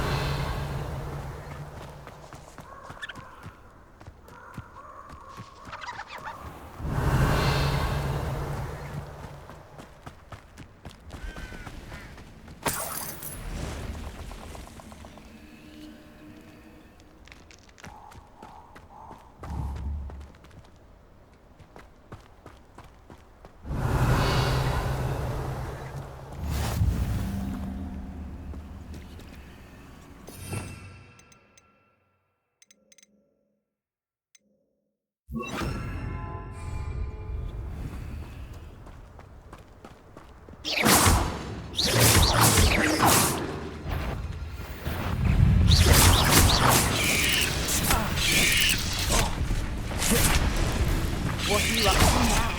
Speaker 10: What are you up to now?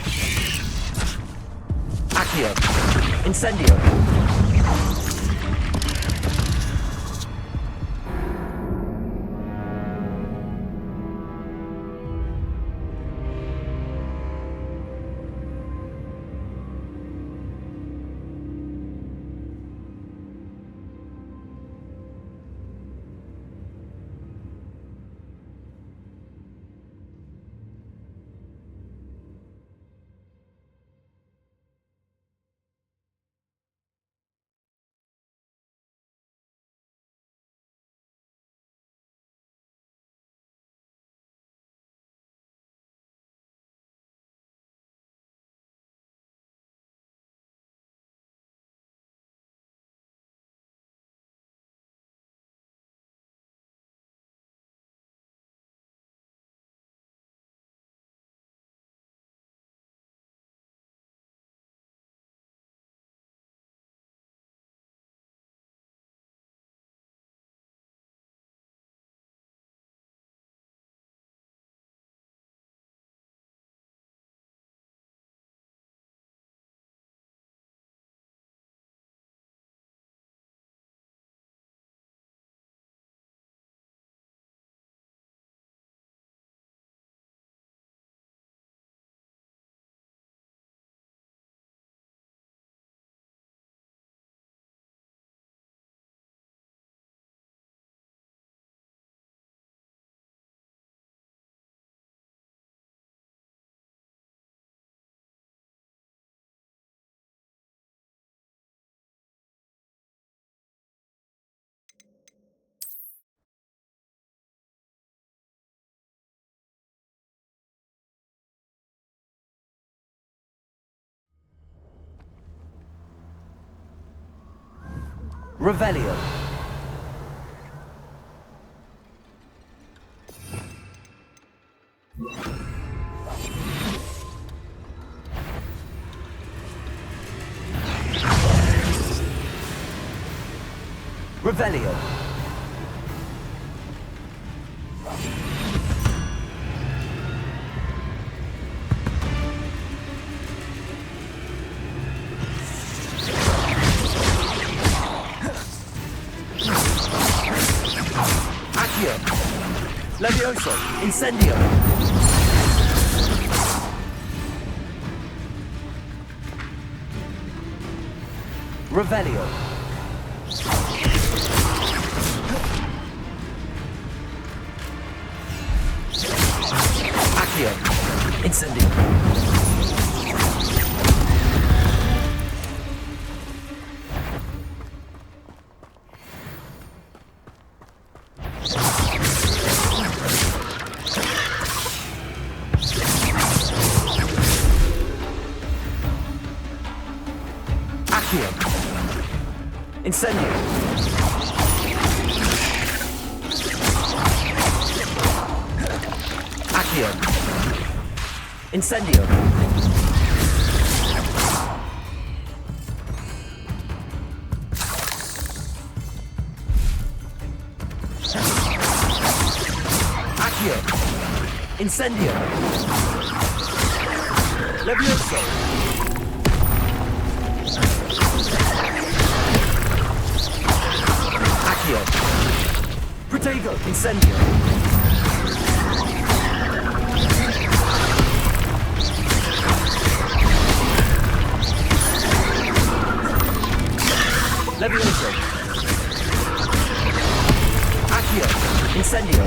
Speaker 2: Accio! Incendio! Revelio. Revelio. Accio. Levioso. Incendio. Revelio. Accio. Incendio. Accio. Incendio. Accio. Incendio. Accio. Incendio. Levioso. Accio. Protego. Incendio. Levioso. Accio. Incendio.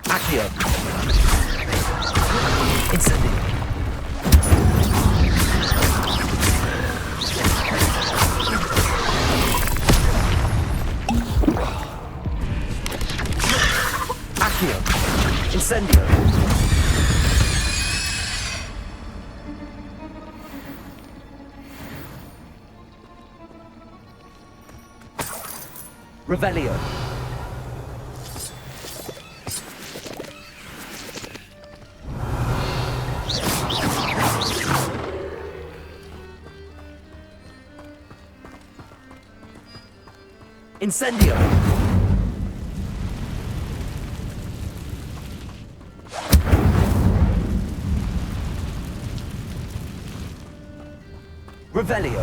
Speaker 2: Accio. Incendio. Accio. Incendio. Revelio. Incendio. Revelio.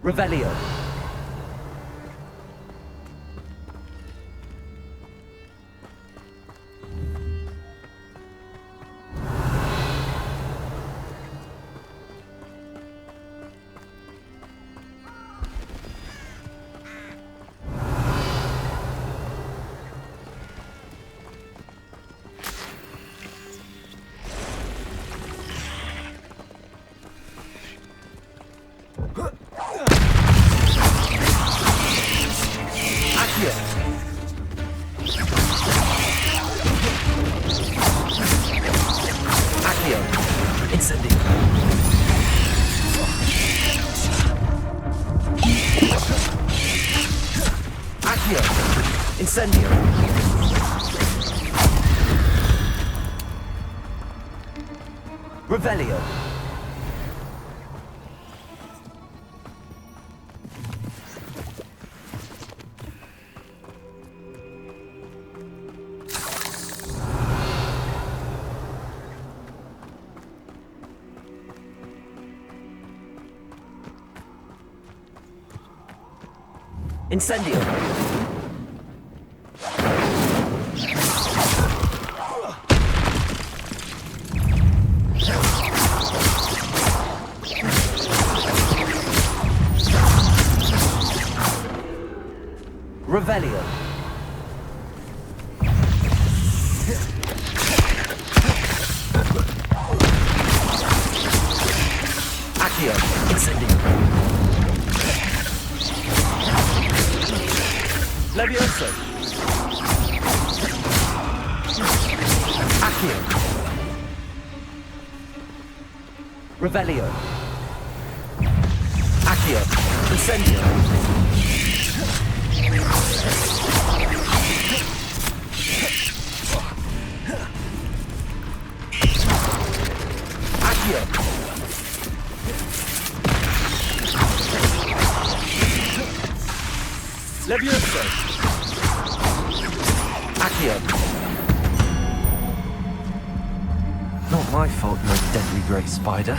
Speaker 2: Revelio. Accio. Accio. Incendio. Accio. Incendio. Revelio. Incendio. Revelio. Accio. Incendio. Levioso. Accio. Revelio. Accio. Incendio. Accio. Levioso. Accio.
Speaker 1: Not my fault you're a deadly grey spider.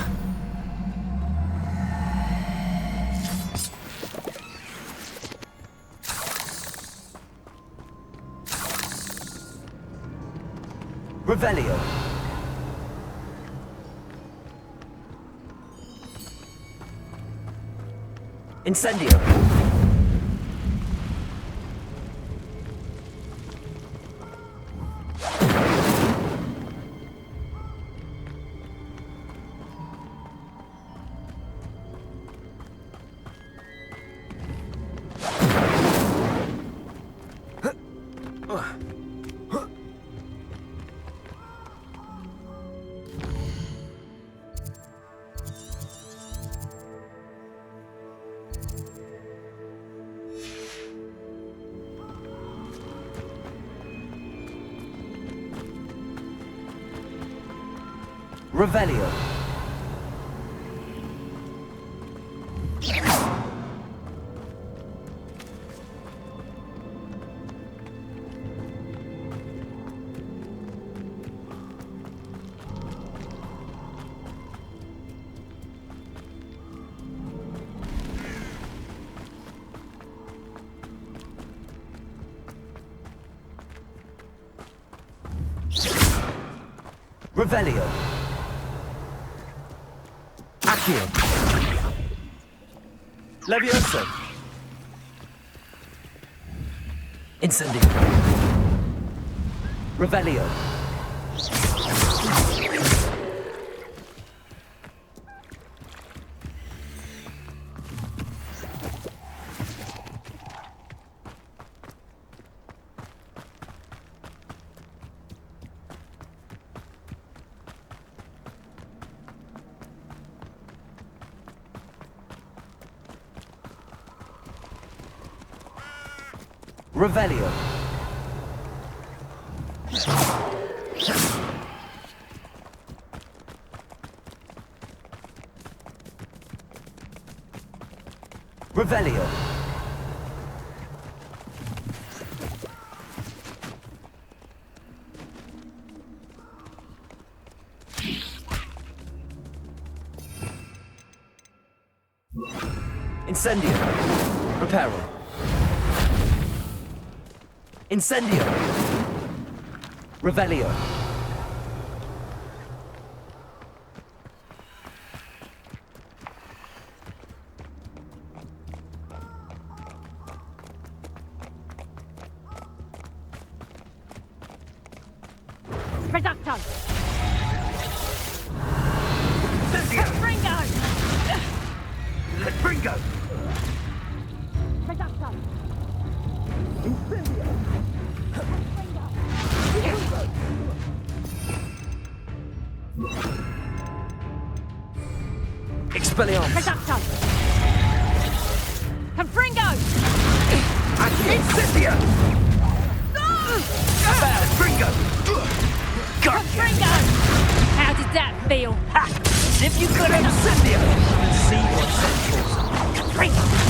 Speaker 2: Revelio. Incendio. Revelio. Revelio. Accio. Levioso. Incendio. Revelio. Revelio. Revelio. Incendio. Reparo. Incendio. Revelio.
Speaker 10: Reducto.
Speaker 2: Bringo.
Speaker 10: Reducto.
Speaker 2: Expelliarmus.
Speaker 10: Reducto. Confringo.
Speaker 2: Incendio. Bringo.
Speaker 10: Confringo. How did that feel?
Speaker 2: Ha! If you could incendio. See what's
Speaker 10: Confringo.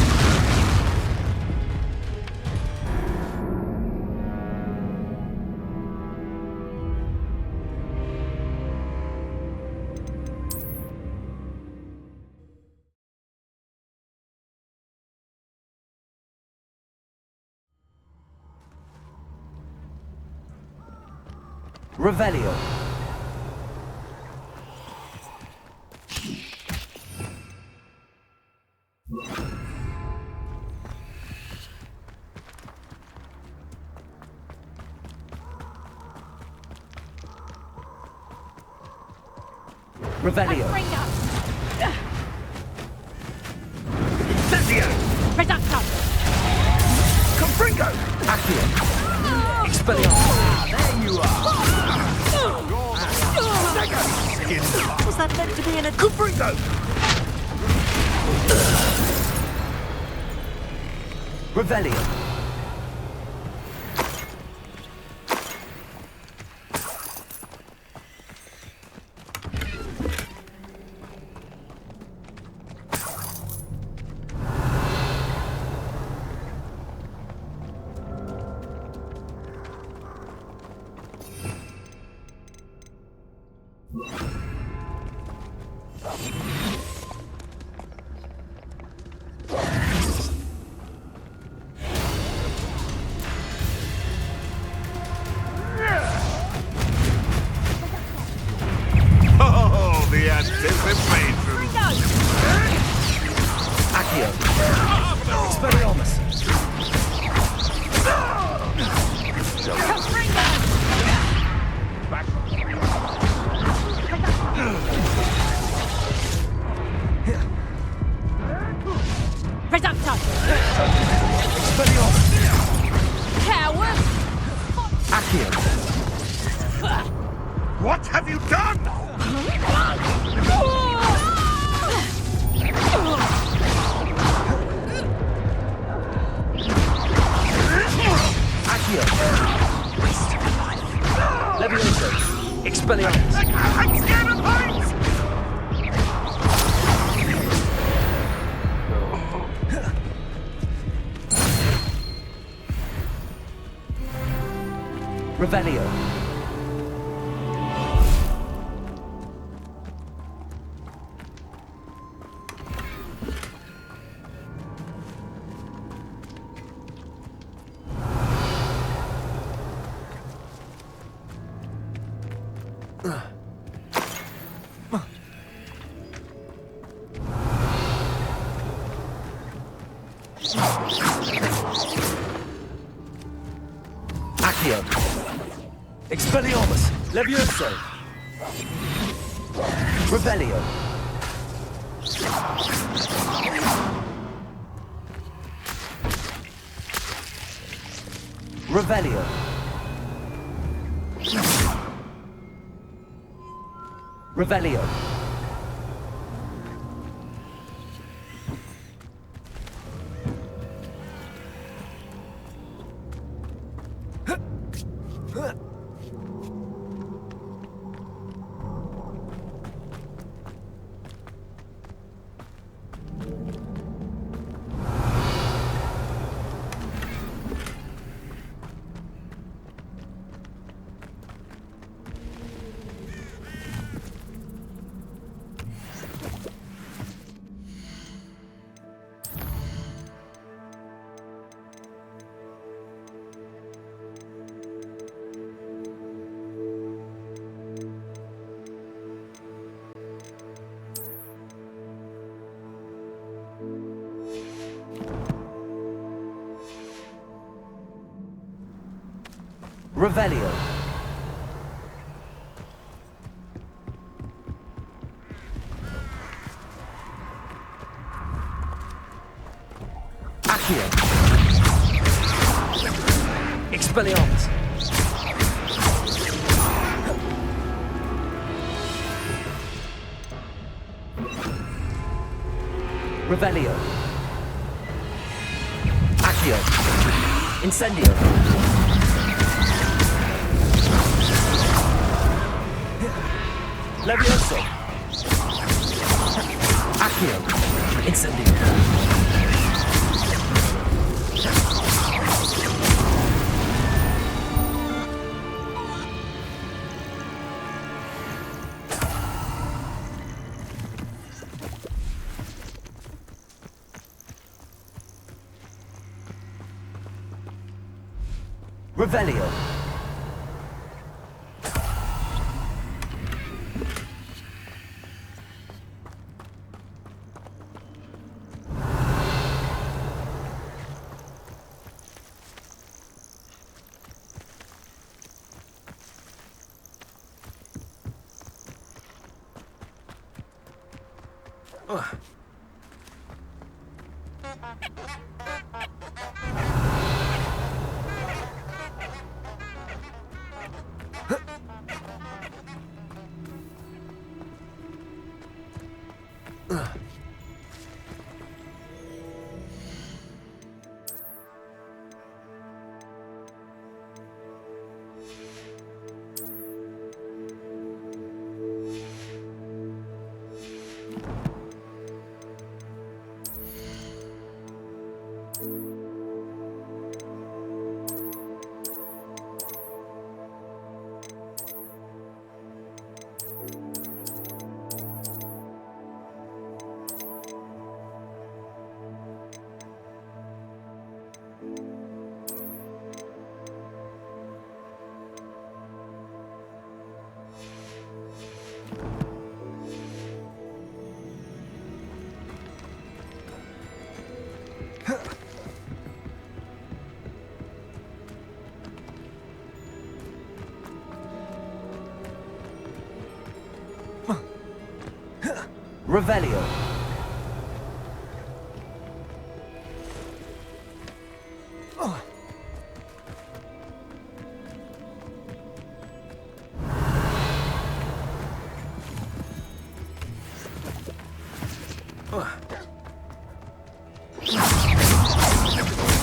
Speaker 1: Revelio. Revelio.
Speaker 2: Incendio!
Speaker 10: Reducto!
Speaker 2: Confringo!
Speaker 1: Accio. Expelliarmus.
Speaker 2: There you are! Was that meant to be in a Confringo?
Speaker 1: Revelio.
Speaker 2: Oh, the anticipation!
Speaker 1: Accio. Expelliarmus.
Speaker 10: Reducto!
Speaker 1: Expelliarmus.
Speaker 10: Coward!
Speaker 1: Accio.
Speaker 2: What have you done?
Speaker 1: Accio. Waste of life. Levioso. Expelliarmus.
Speaker 2: I'm scared of heights!
Speaker 1: Revelio. Accio. Expelliarmus. Levioso. Revelio. Revelio. Revelio. Revelio. Accio. Expelliarmus. Revelio. Accio. Incendio. Levioso. Accio. Incendio. Revelio. Revelio.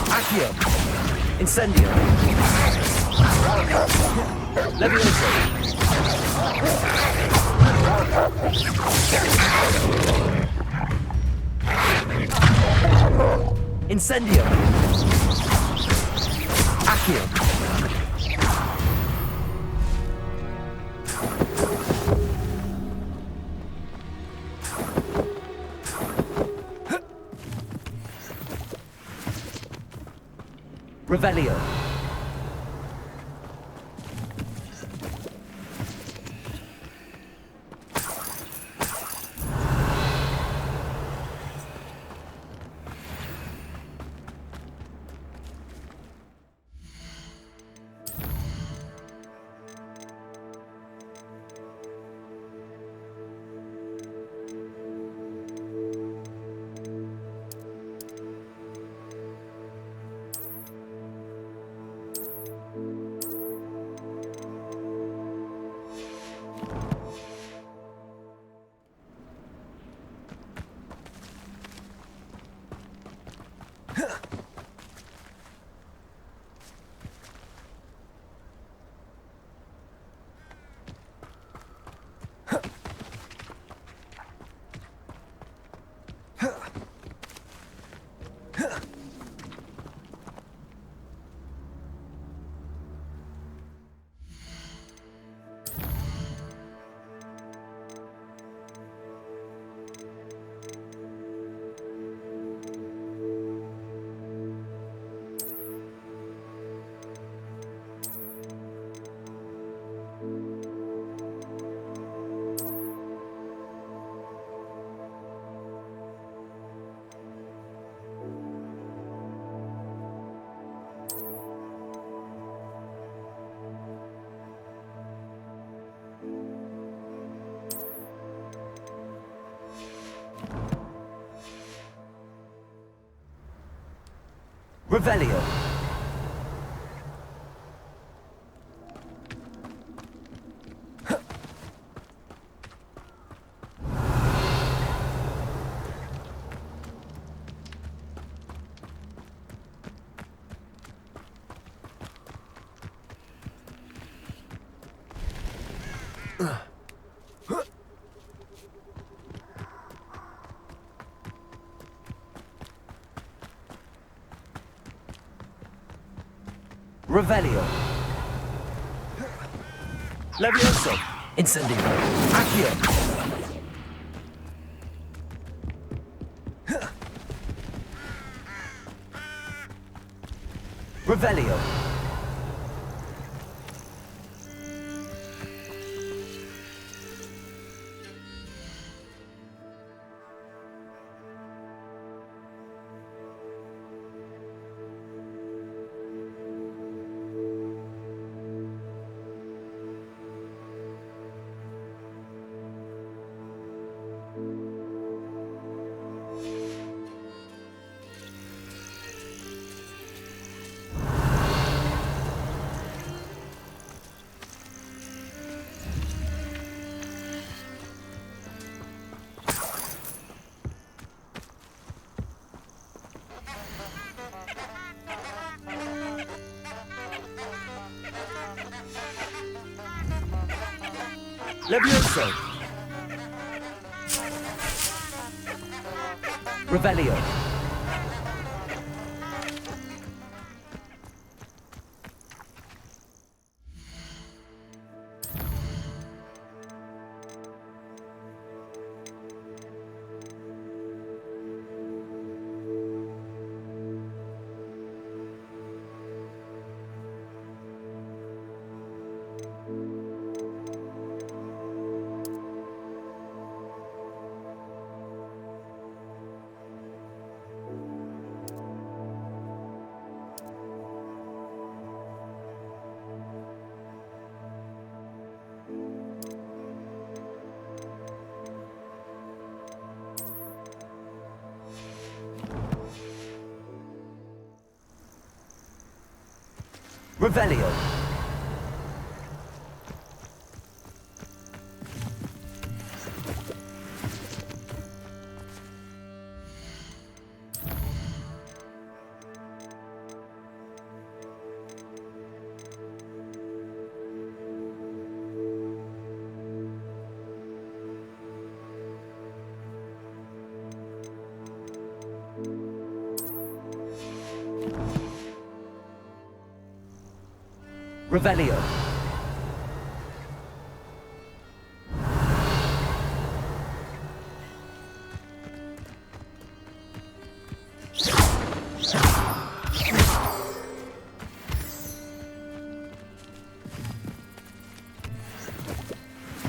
Speaker 1: Accio. Incendio. Levioso. Incendio. Accio. Revelio. Revelio. Revelio. Levioso. Incendio. Accio. Revelio. Levioso! Revelio! Revelio! Revelio!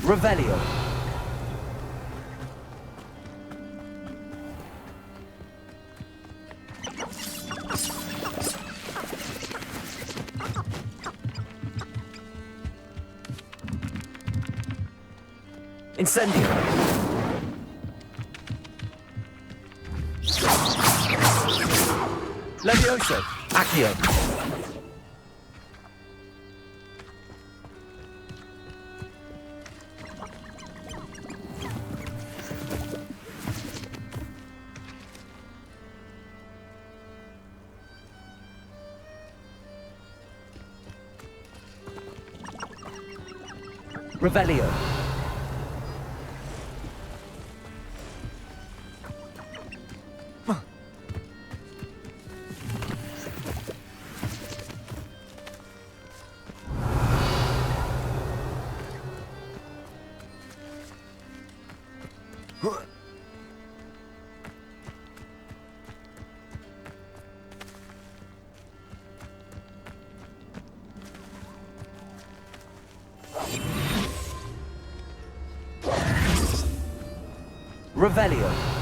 Speaker 1: Revelio! Incendio! Levioso! Accio! Revelio! Revelio!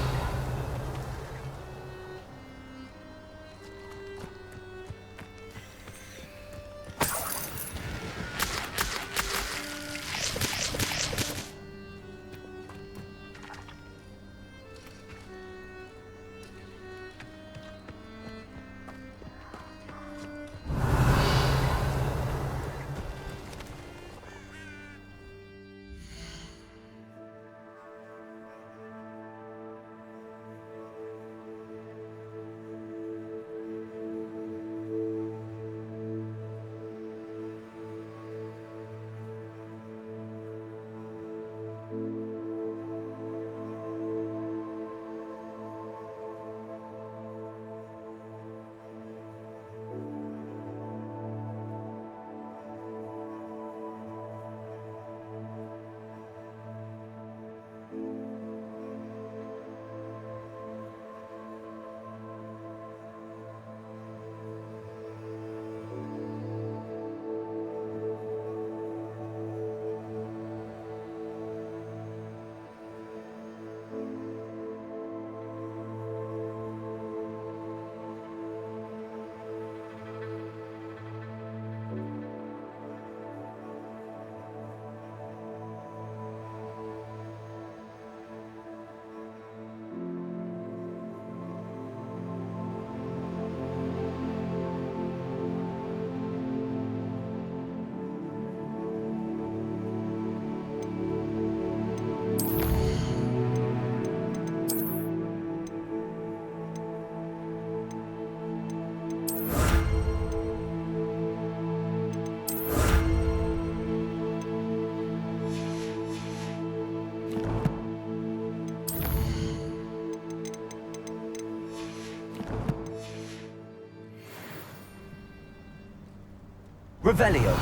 Speaker 1: Revelio.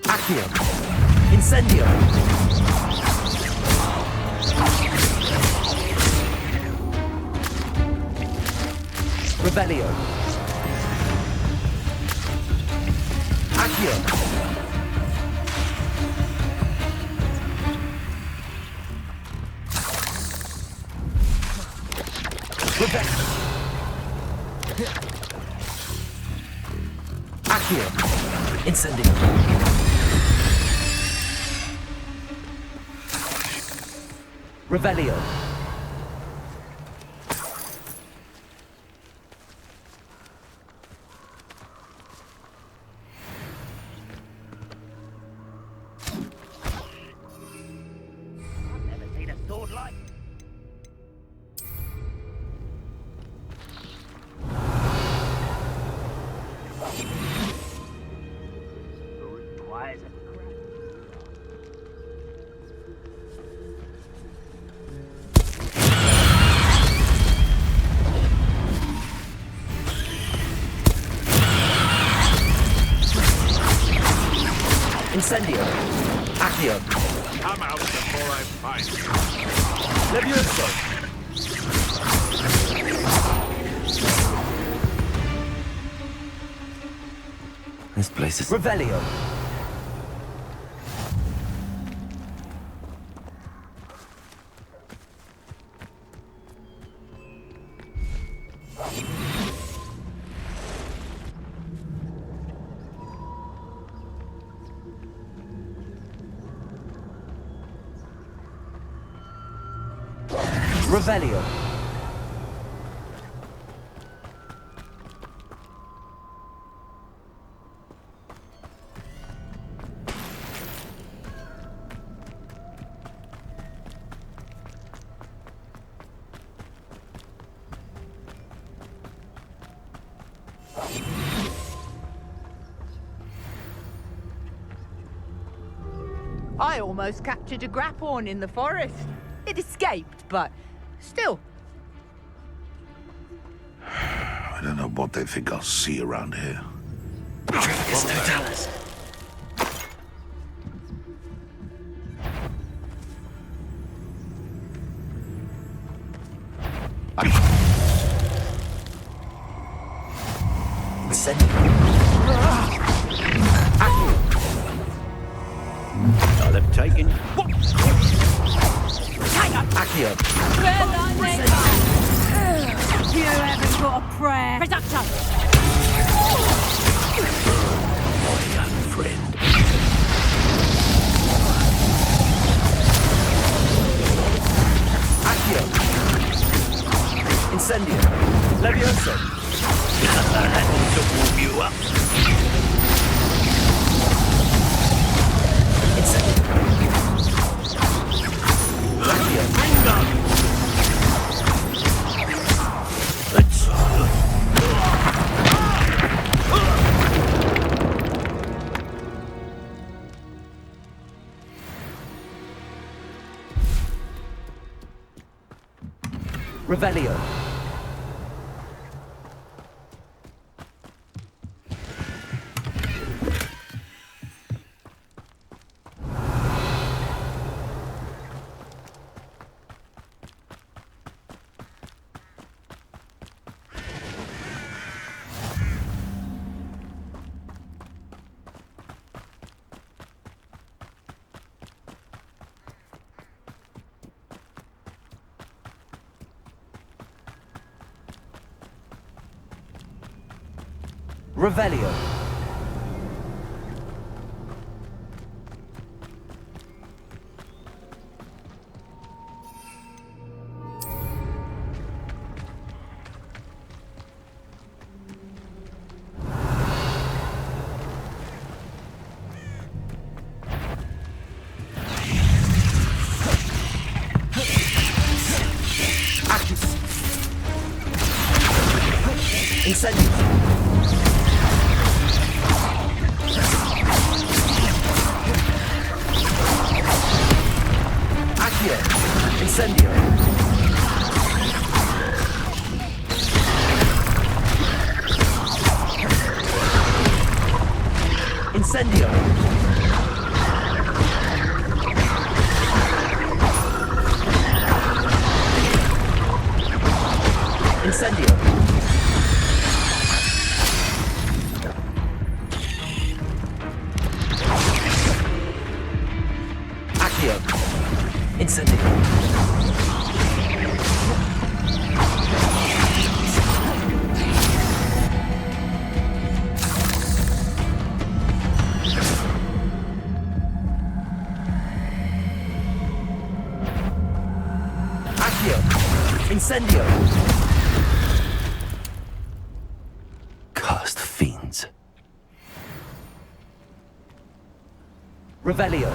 Speaker 1: Accio. Incendio. Revelio. Accio. Revelio. Accio. Incendio. Revelio.
Speaker 10: I've never seen a sword like. Requires a crack.
Speaker 1: Incendio. Accio.
Speaker 13: Come out before I find you.
Speaker 1: Levioso. This place is... Revelio. Revelio.
Speaker 10: I almost captured a grapphorn in the forest. It escaped, but still.
Speaker 14: I don't know what they think I'll see around here.
Speaker 11: It's Totalis. I'll have taken.
Speaker 1: Accio.
Speaker 6: You haven't got a prayer. Reducto.
Speaker 11: My young friend.
Speaker 1: Accio. Incendio. Levioso.
Speaker 11: That ought to warm you up.
Speaker 1: Incendio. Accio.
Speaker 11: Let's
Speaker 1: Revelio. Revelio. Incendio. Accio. Incendio. Incendio! Cursed fiends. Revelio.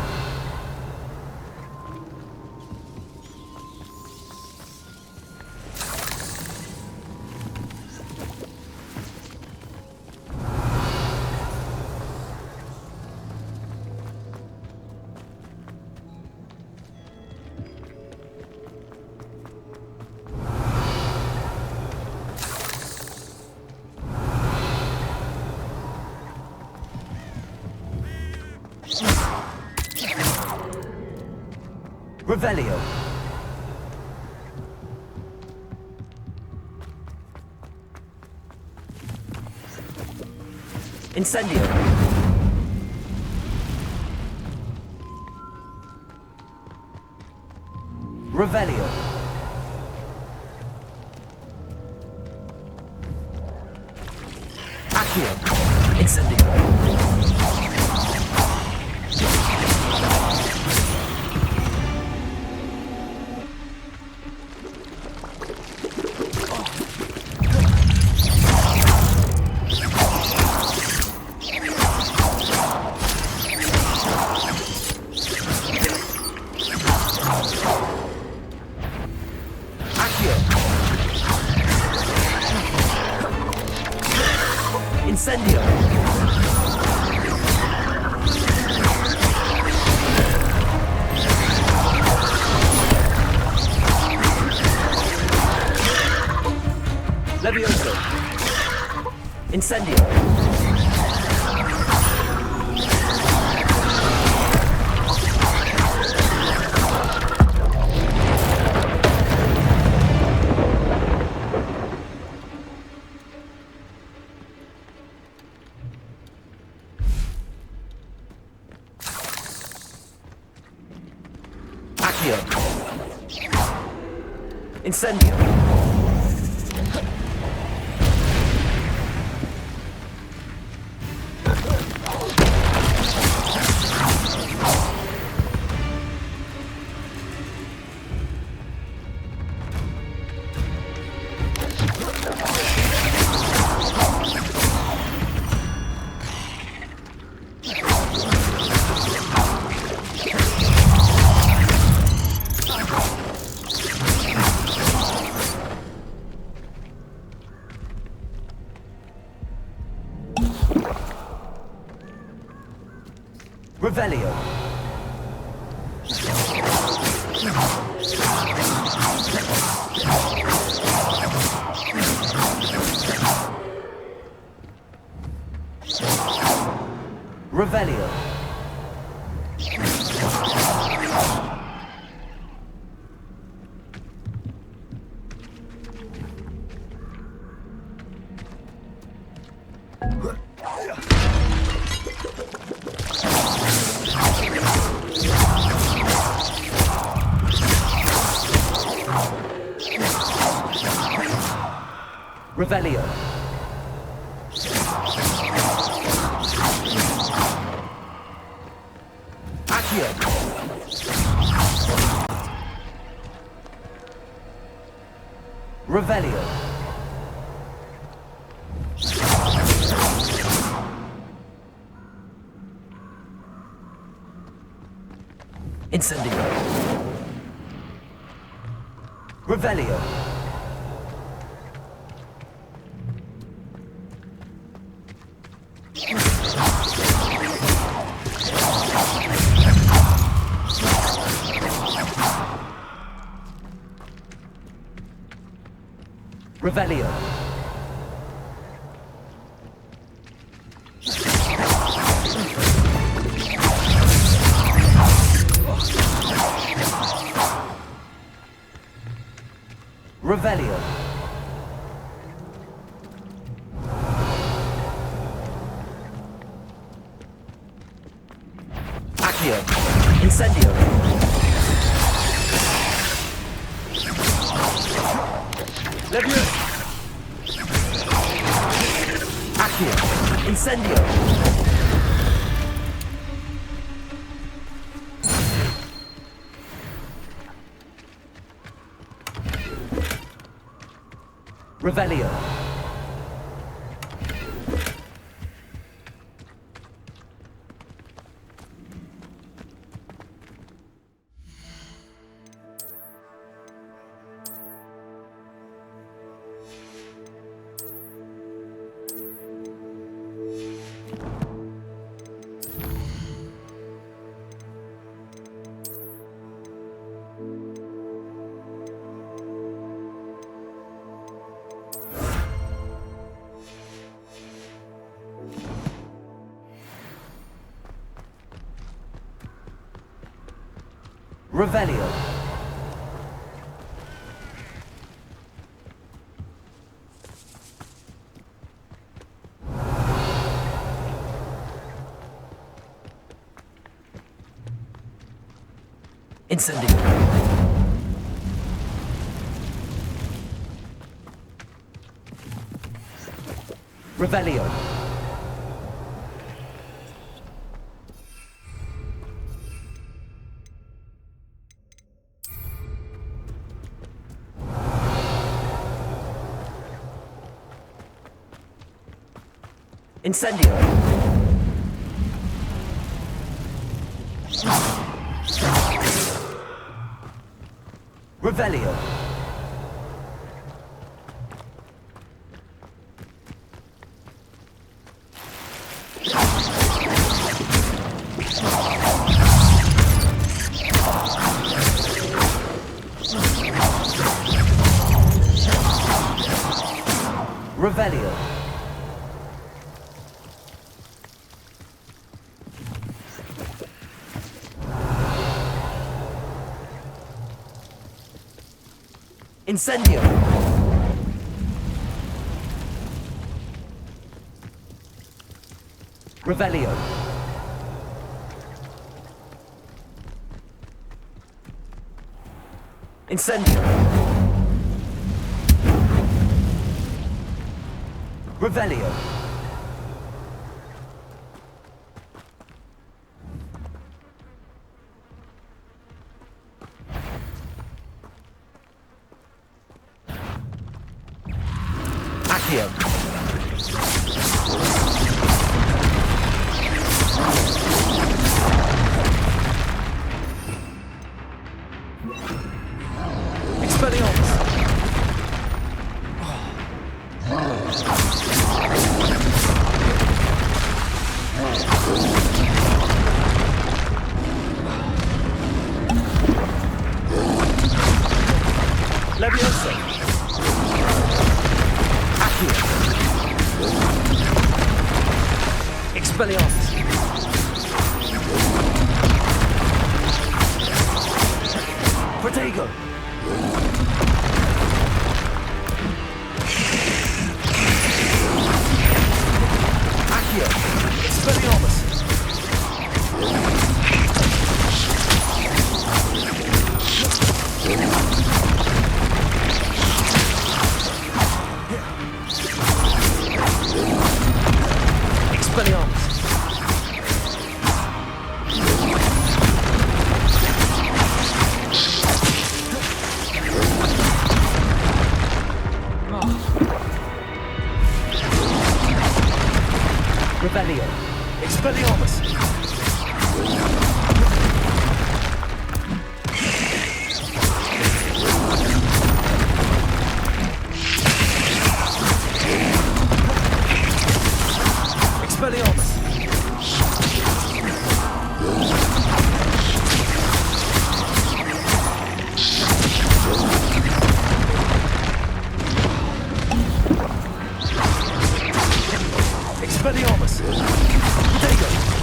Speaker 1: Revelio. Incendio. Revelio. Accio. Incendio. Incendio! Levioso! Incendio! Incendio! Revelio. Revelio. Revelio. Accio. Revelio. Incendio. Revelio. Revelio. Revelio. Accio. Incendio. Leviosa! Accio! Incendio! Revelio! Revelio. Incendio. Revelio. Incendio. Revelio. Revelio. Incendio. Revelio. Incendio. Revelio. Accio. Expelliarmus. Leviosa. Accio. Expelliarmus. Protego. Accio. Expelliarmus. Expelliarmus. Revelio. Expelliarmus. Expelliarmus. Expelliarmus. Protego.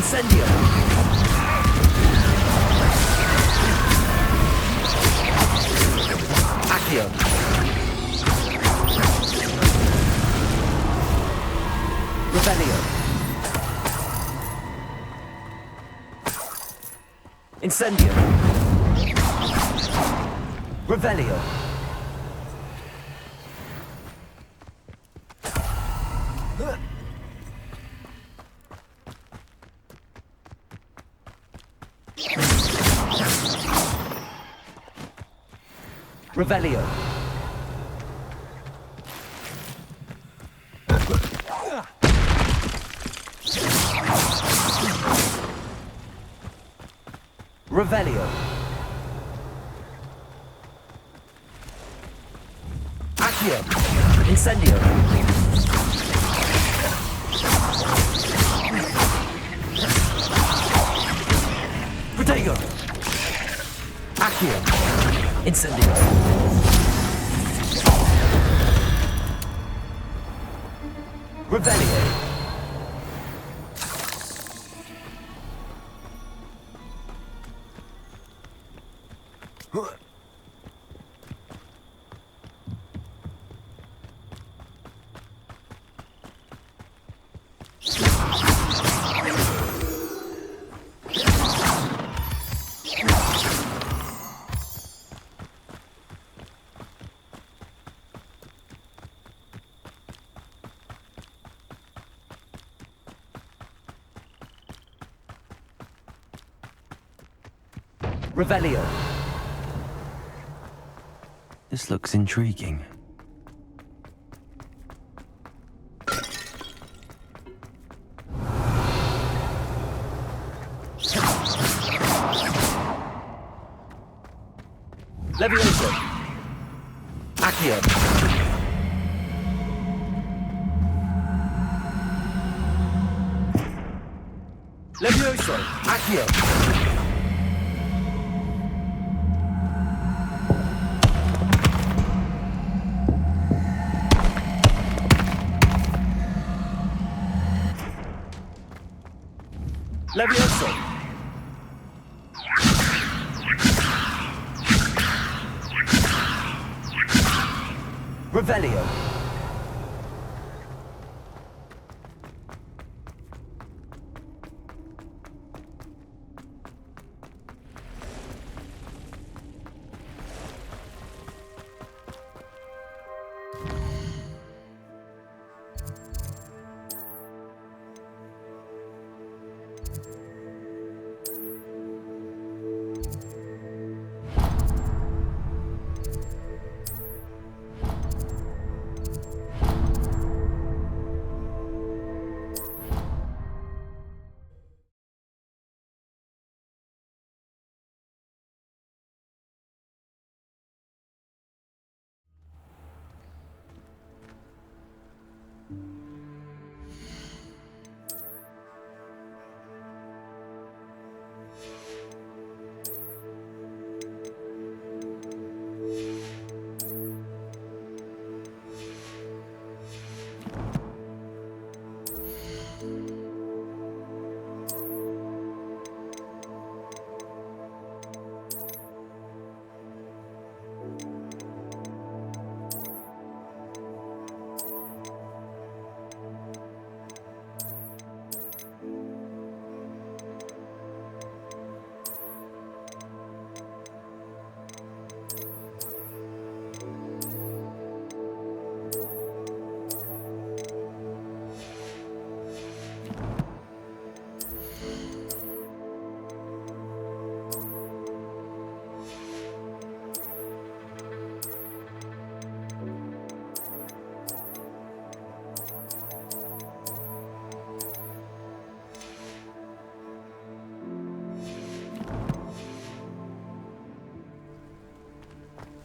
Speaker 2: Incendio! Accio! Revelio! Incendio! Revelio! Revelio. Revelio. Accio. Incendio. Protego. Accio. Incendio. Revelio. Revelio.
Speaker 1: This looks intriguing.
Speaker 2: Levioso. Accio. Levioso. Accio. Levioso. Revelio.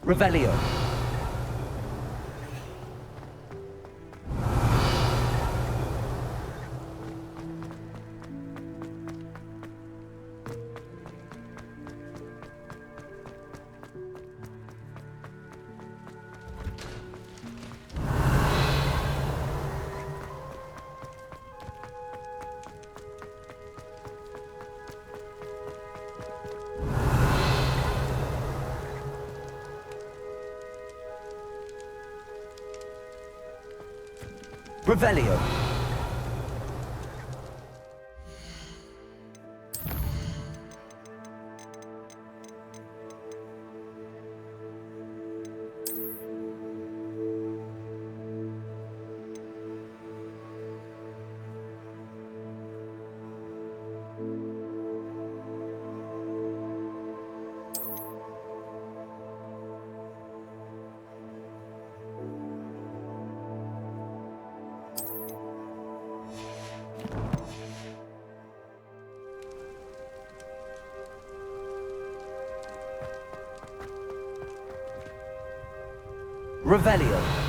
Speaker 2: Revelio.
Speaker 1: Revelio. Revelio.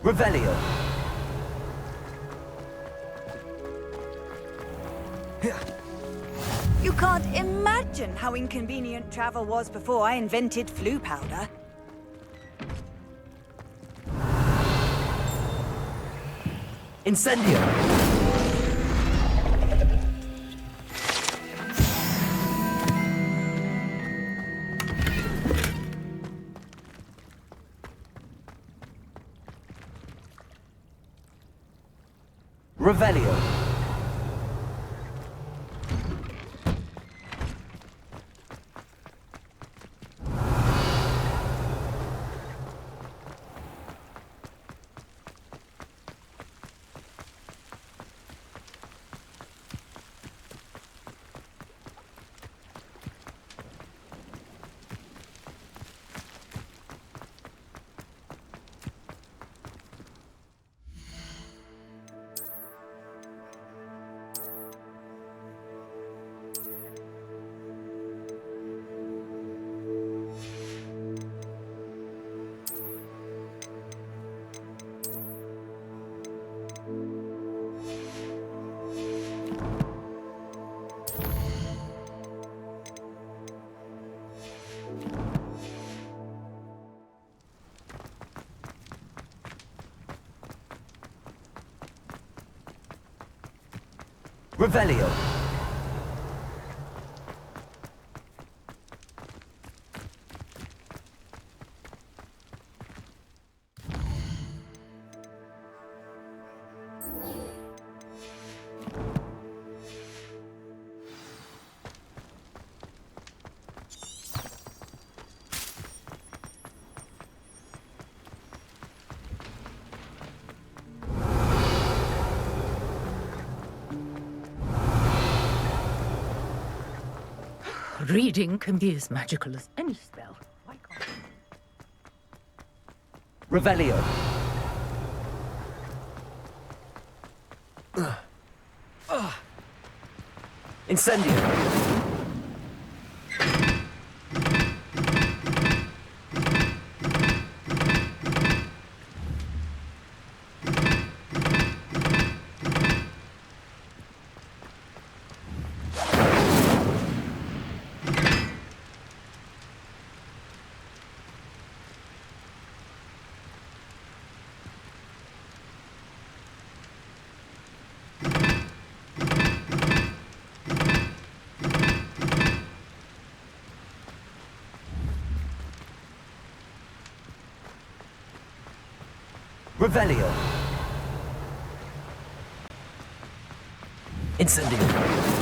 Speaker 1: Revelio.
Speaker 12: You can't imagine how inconvenient travel was before I invented flu powder.
Speaker 1: Incendio. Revelio. Revelio.
Speaker 10: Reading can be as magical as any spell. Why can't
Speaker 1: Revelio. Incendio. Revelio. Incendio.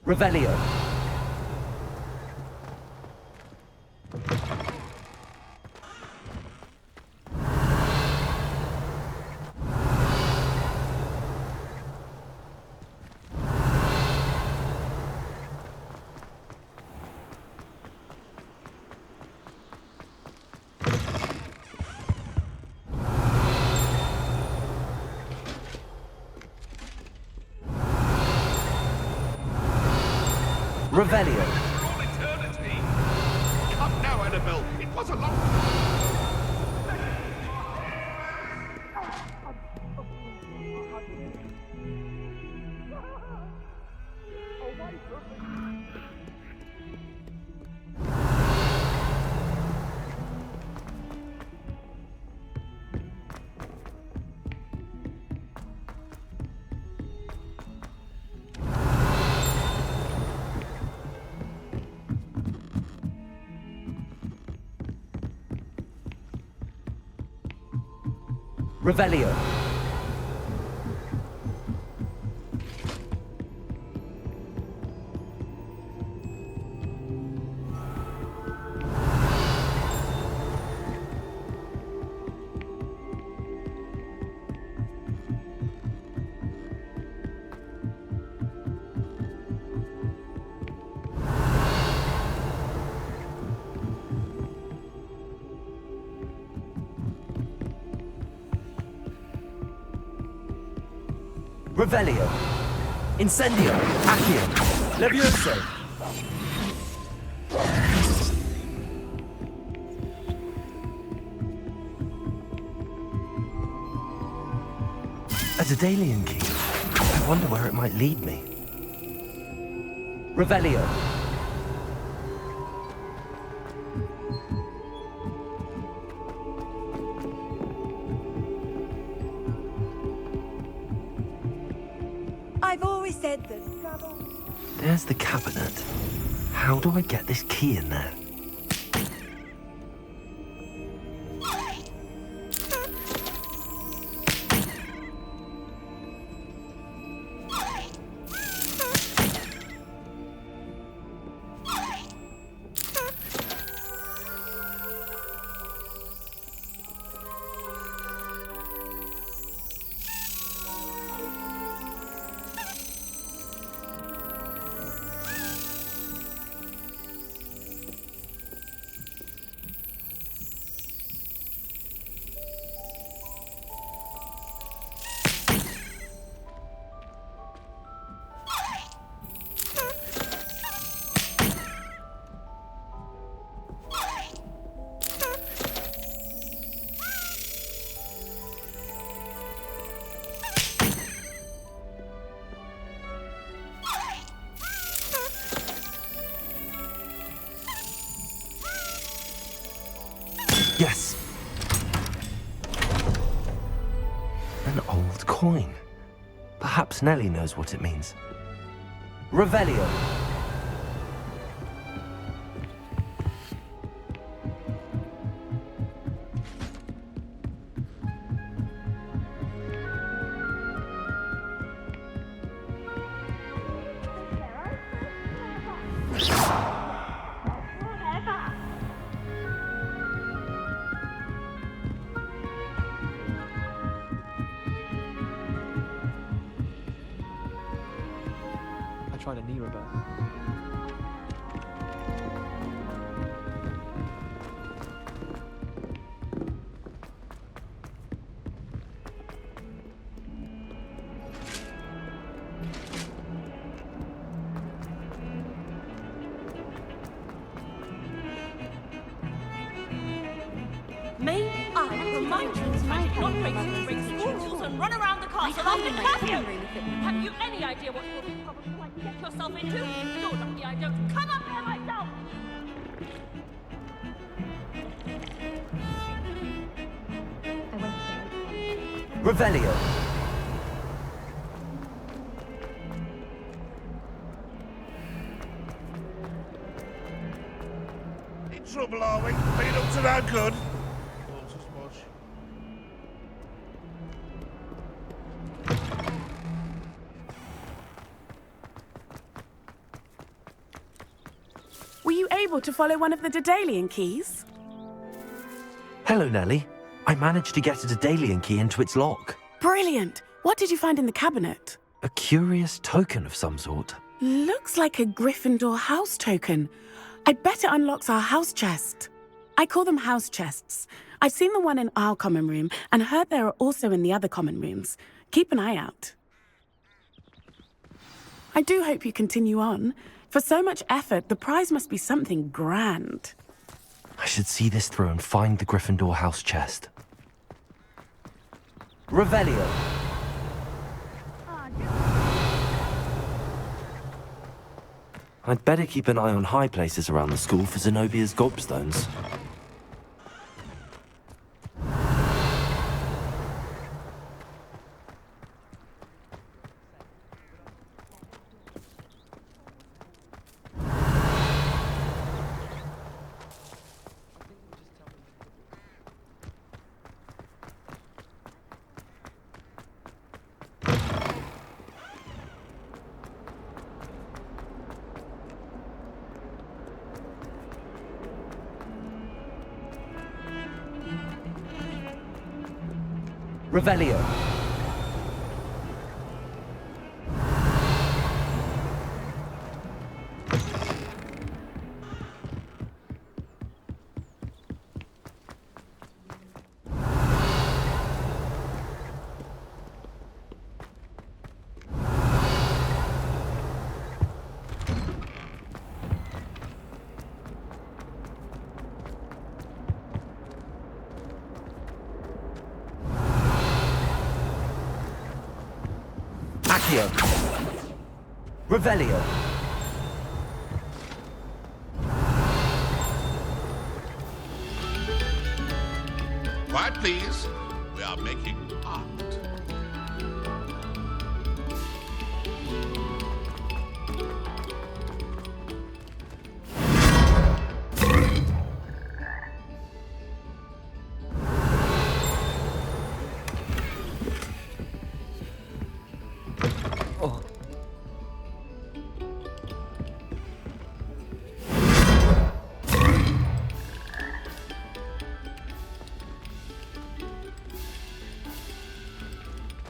Speaker 1: Revelio. Revelio.
Speaker 15: For all eternity. Come now, Annabelle. It was a long...
Speaker 1: Revelio. Revelio. Incendio. Accio. Levioso. A Daedalian key. I wonder where it might lead me. Revelio.
Speaker 12: I've always said that travel...
Speaker 1: There's the cabinet. How do I get this key in there? Yes. An old coin. Perhaps Nellie knows what it means. Revelio.
Speaker 9: I tried a knee reverse.
Speaker 16: May I remind you that I did not break school rules and run around the castle after curfew? Have you any idea what sort of trouble you might get yourself into? You're lucky I don't come up here myself!
Speaker 1: Revelio.
Speaker 15: In trouble, are we? Been up to no good? Thought as much.
Speaker 17: able to follow one of the Daedalian keys?
Speaker 1: Hello, Nellie. I managed to get a Daedalian key into its lock.
Speaker 17: Brilliant! What did you find in the cabinet?
Speaker 1: A curious token of some sort.
Speaker 17: Looks like a Gryffindor house token. I bet it unlocks our house chest. I call them house chests. I've seen the one in our common room and heard there are also in the other common rooms. Keep an eye out. I do hope you continue on. For so much effort, the prize must be something grand.
Speaker 1: I should see this through and find the Gryffindor house chest. Revelio. I'd better keep an eye on high places around the school for Zenobia's gobstones. Revelio. Accio. Revelio.
Speaker 15: Quiet, please. We are making art.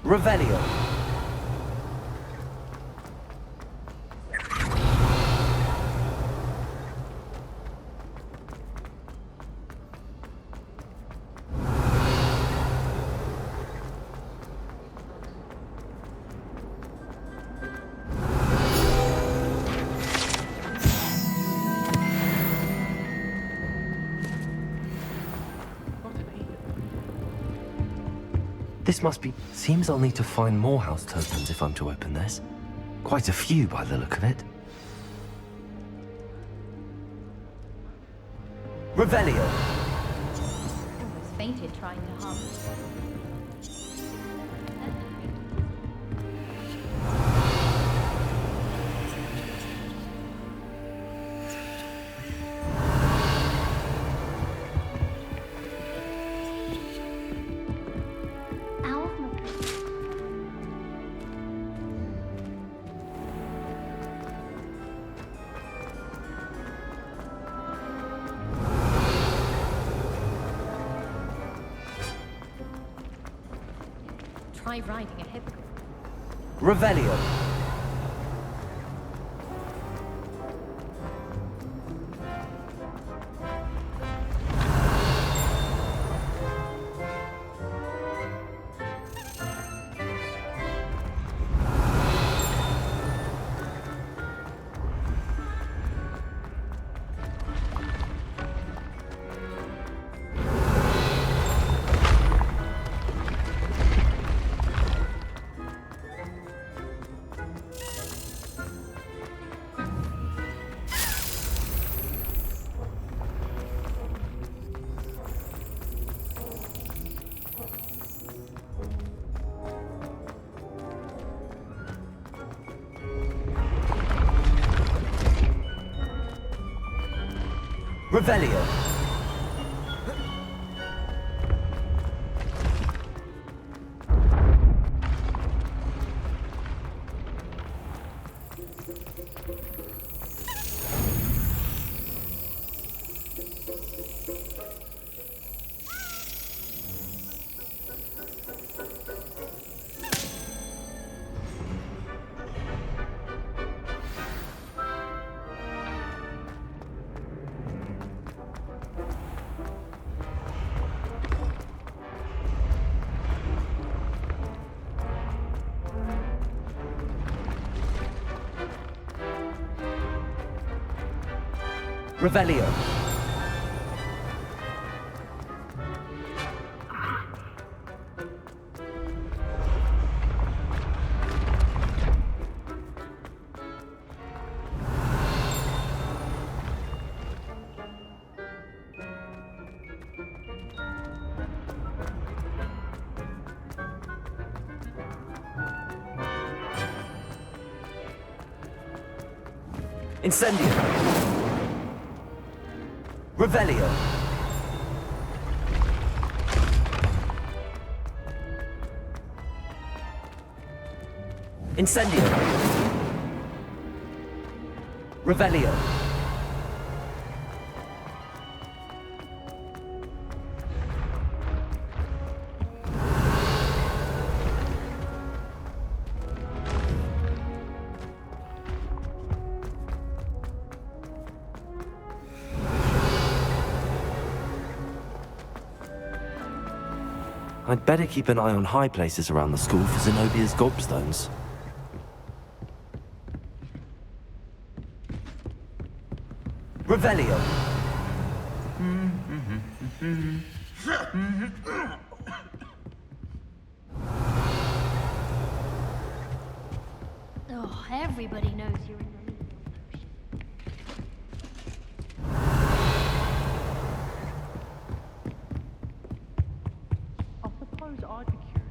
Speaker 1: Revelio. This must be... Seems I'll need to find more house tokens if I'm to open this. Quite a few by the look of it. Revelio.
Speaker 10: Almost fainted trying to hum. Try riding a hippogriff.
Speaker 1: Revelio. Revelio. Revelio. Incendio. Revelio. Incendio. Revelio. I'd better keep an eye on high places around the school for Zenobia's gobstones. Revelio.
Speaker 18: Oh, everybody knows you're in the lead.
Speaker 3: I suppose I'd be curious.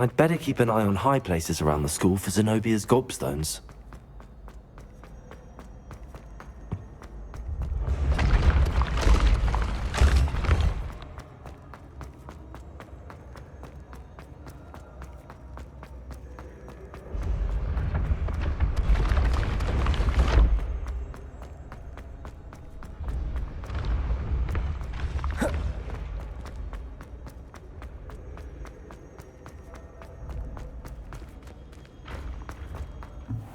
Speaker 1: I'd better keep an eye on high places around the school for Zenobia's gobstones.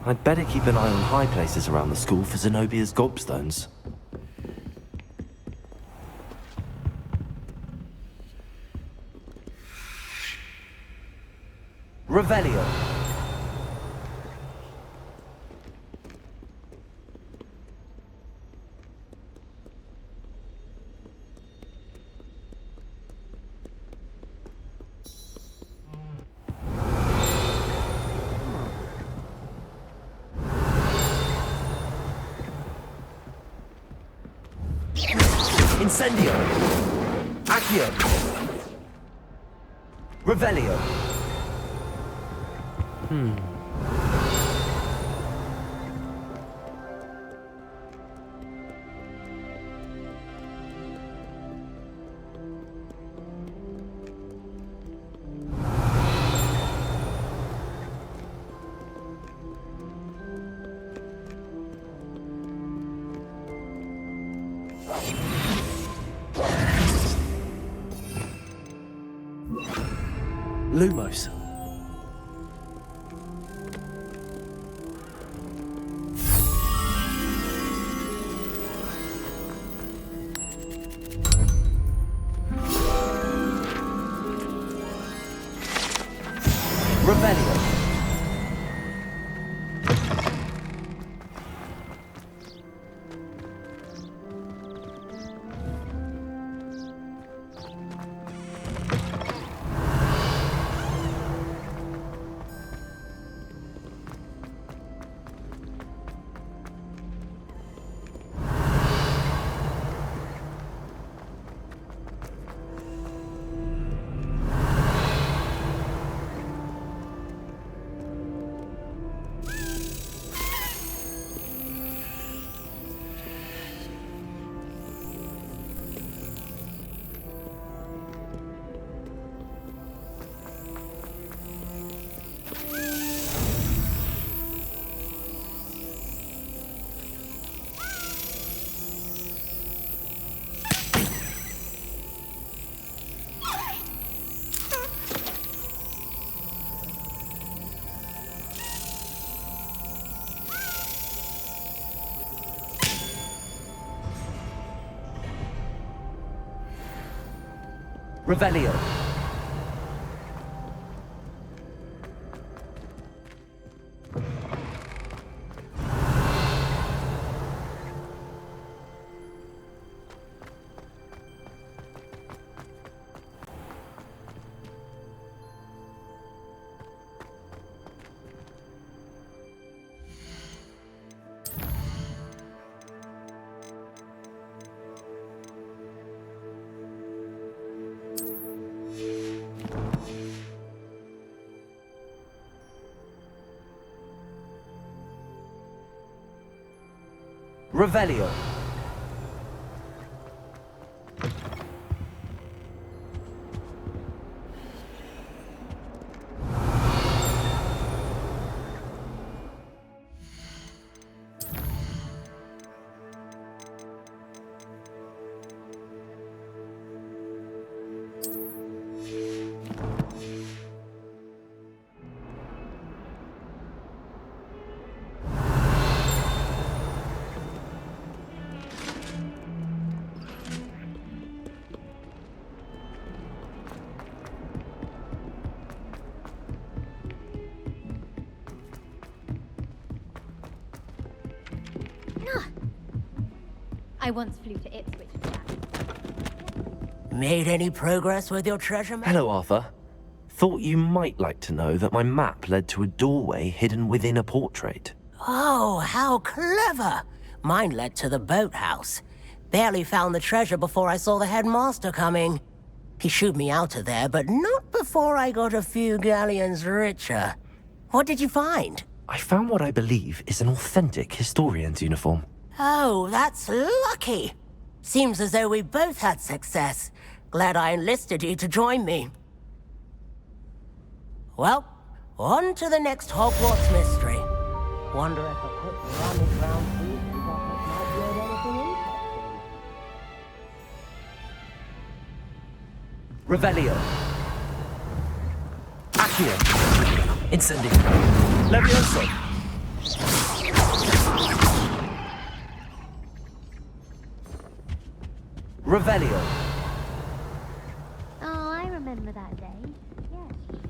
Speaker 1: I'd better keep an eye on high places around the school for Zenobia's gobstones. Revelio. Incendio. Accio. Revelio. Lumos. Revelio. Revelio. Revelio.
Speaker 18: I once flew to Ipswich for that.
Speaker 8: Made any progress with your treasure map?
Speaker 1: Hello, Arthur. Thought you might like to know that my map led to a doorway hidden within a portrait.
Speaker 8: Oh, how clever! Mine led to the boathouse. Barely found the treasure before I saw the headmaster coming. He shooed me out of there, but not before I got a few galleons richer. What did you find?
Speaker 1: I found what I believe is an authentic historian's uniform.
Speaker 8: Oh, that's lucky. Seems as though we both had success. Glad I enlisted you to join me. Well, on to the next Hogwarts mystery. Wonder if a quick rummage round these pockets might yield anything interesting.
Speaker 1: Revelio. Accio. Incendio. Levioso. Revelio.
Speaker 18: Oh, I remember that day. Yes.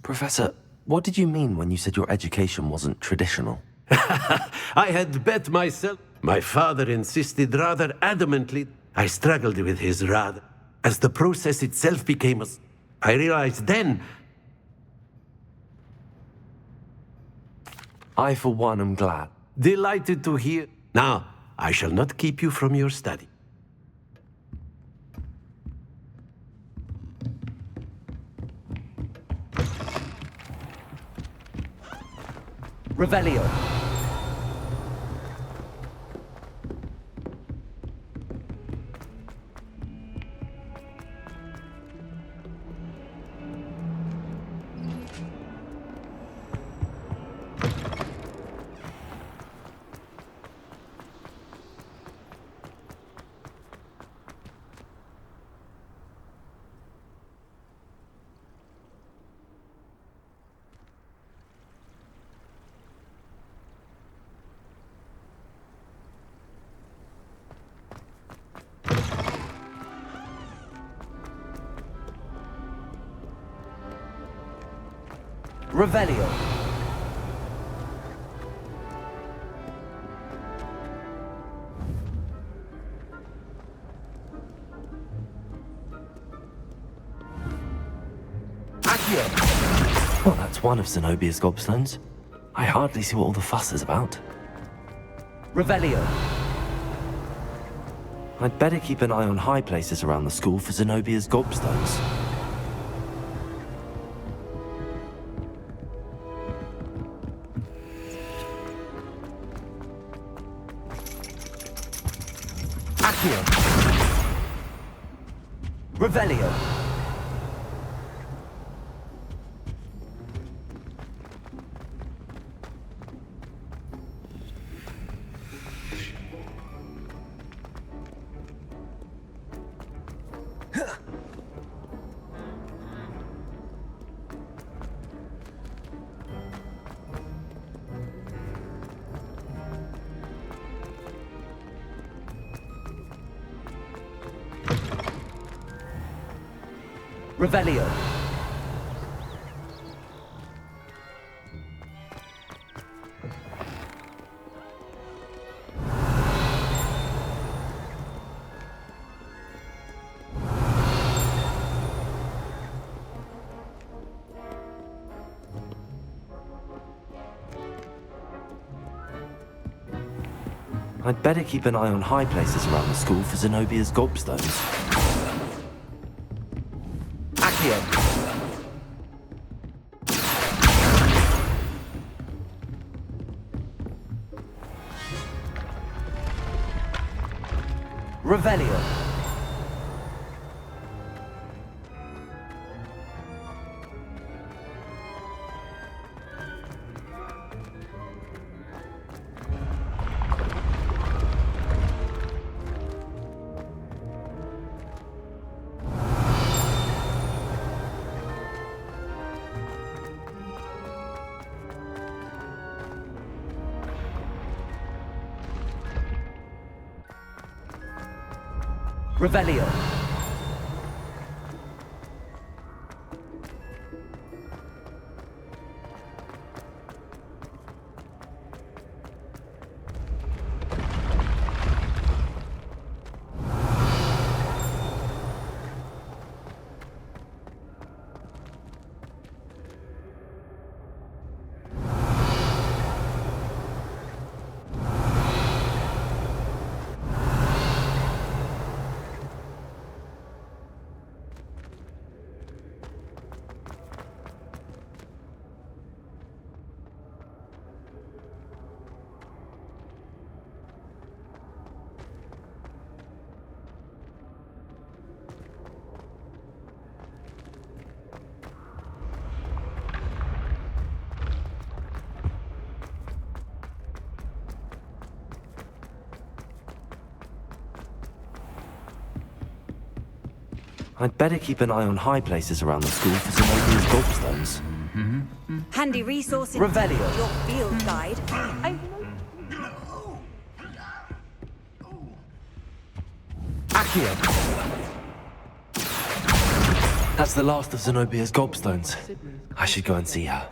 Speaker 1: Professor, what did you mean when you said your education wasn't traditional?
Speaker 19: I had bet myself. My father insisted rather adamantly. I struggled with his wrath. As the process itself became I realized then.
Speaker 1: I, for one, am glad.
Speaker 19: Delighted to hear. Now, I shall not keep you from your study.
Speaker 1: Revelio. Revelio. Accio. Well, that's one of Zenobia's gobstones. I hardly see what all the fuss is about. Revelio. I'd better keep an eye on high places around the school for Zenobia's gobstones. Revelio.
Speaker 2: Revelio.
Speaker 1: I'd better keep an eye on high places around the school for Zenobia's gobstones.
Speaker 2: Accio. Revelio. Revelio.
Speaker 1: I'd better keep an eye on high places around the school for Zenobia's gobstones.
Speaker 12: Handy resource in
Speaker 2: Revelio.
Speaker 12: your field guide.
Speaker 2: Accio.
Speaker 1: That's the last of Zenobia's gobstones. I should go and see her.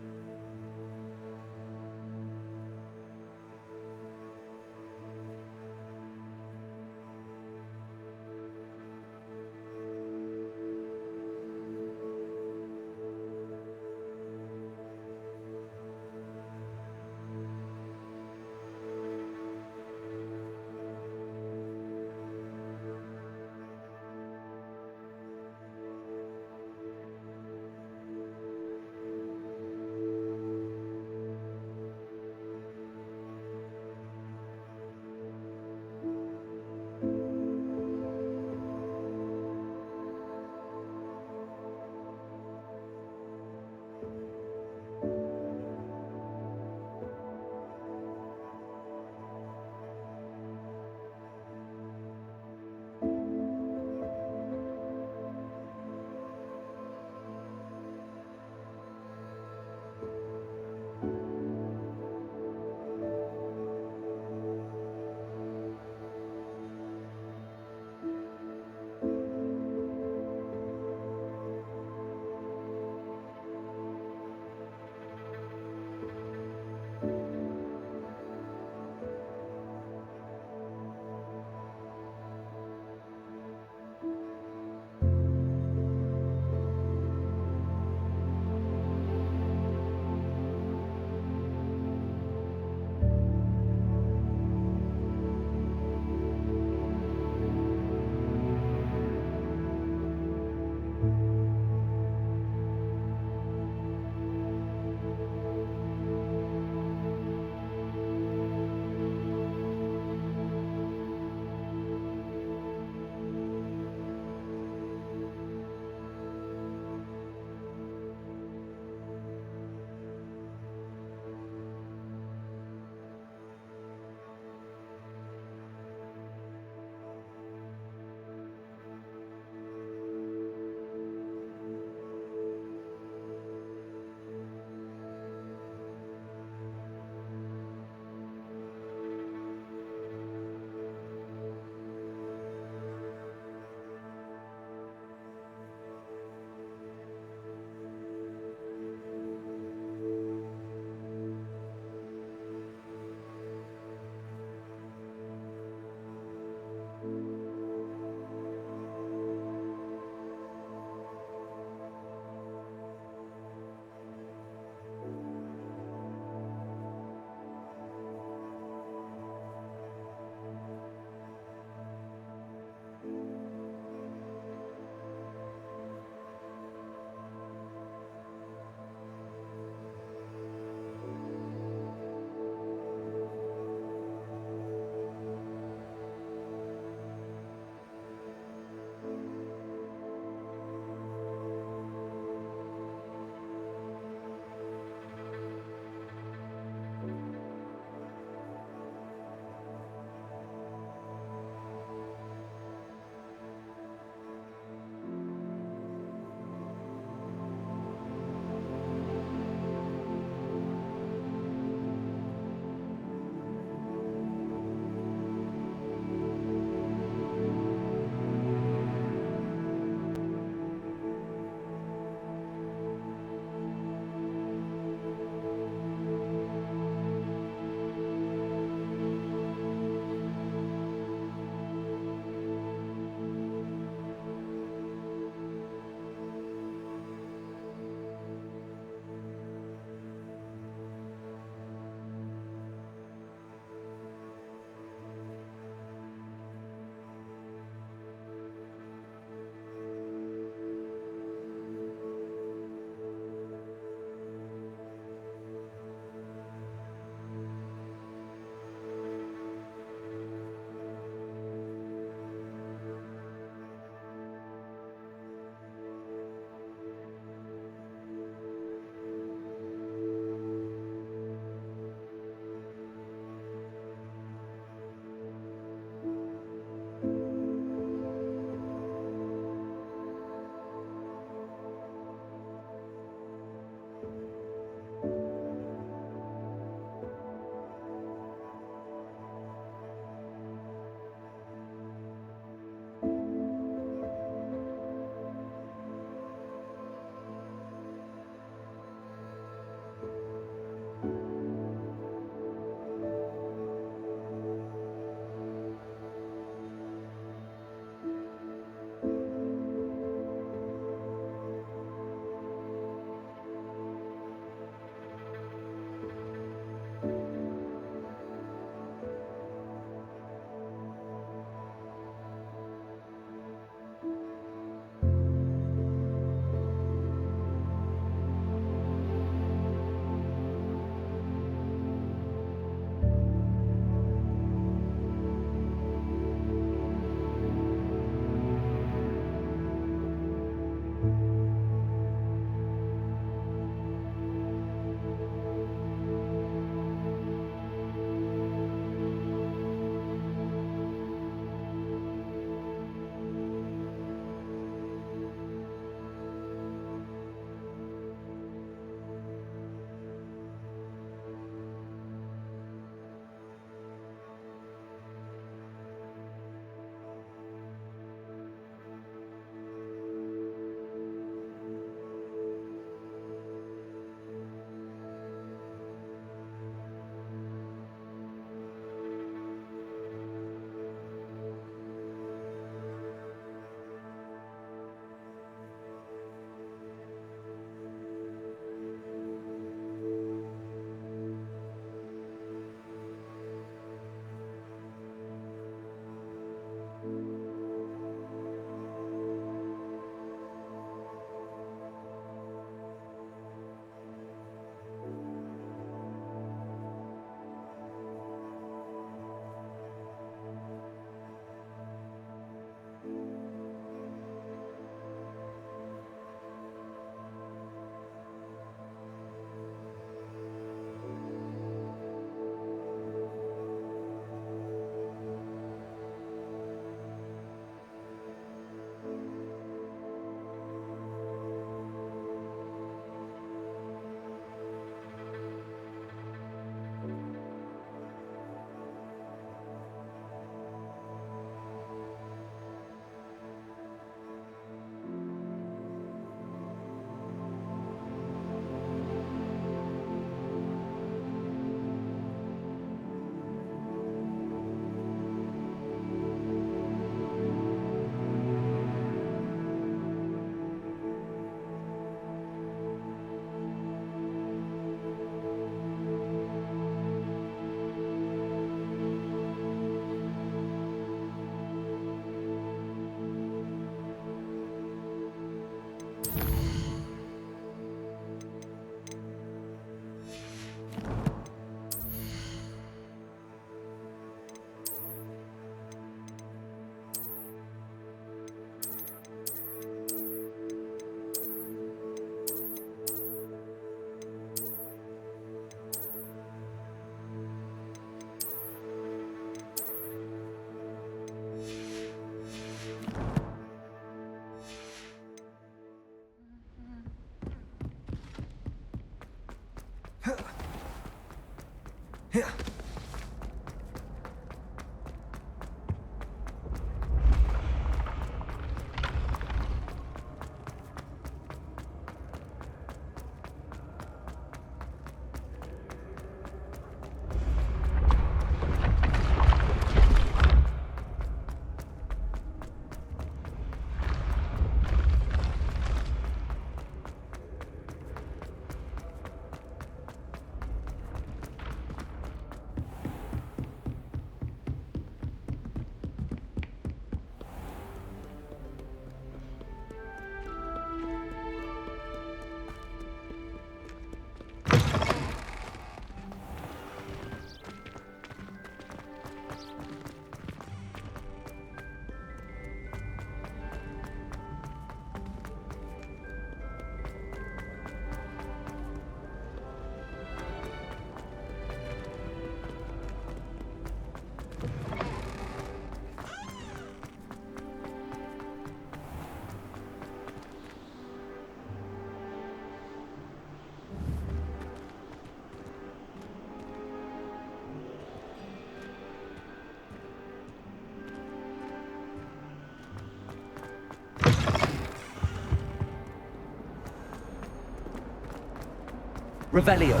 Speaker 2: Revelio.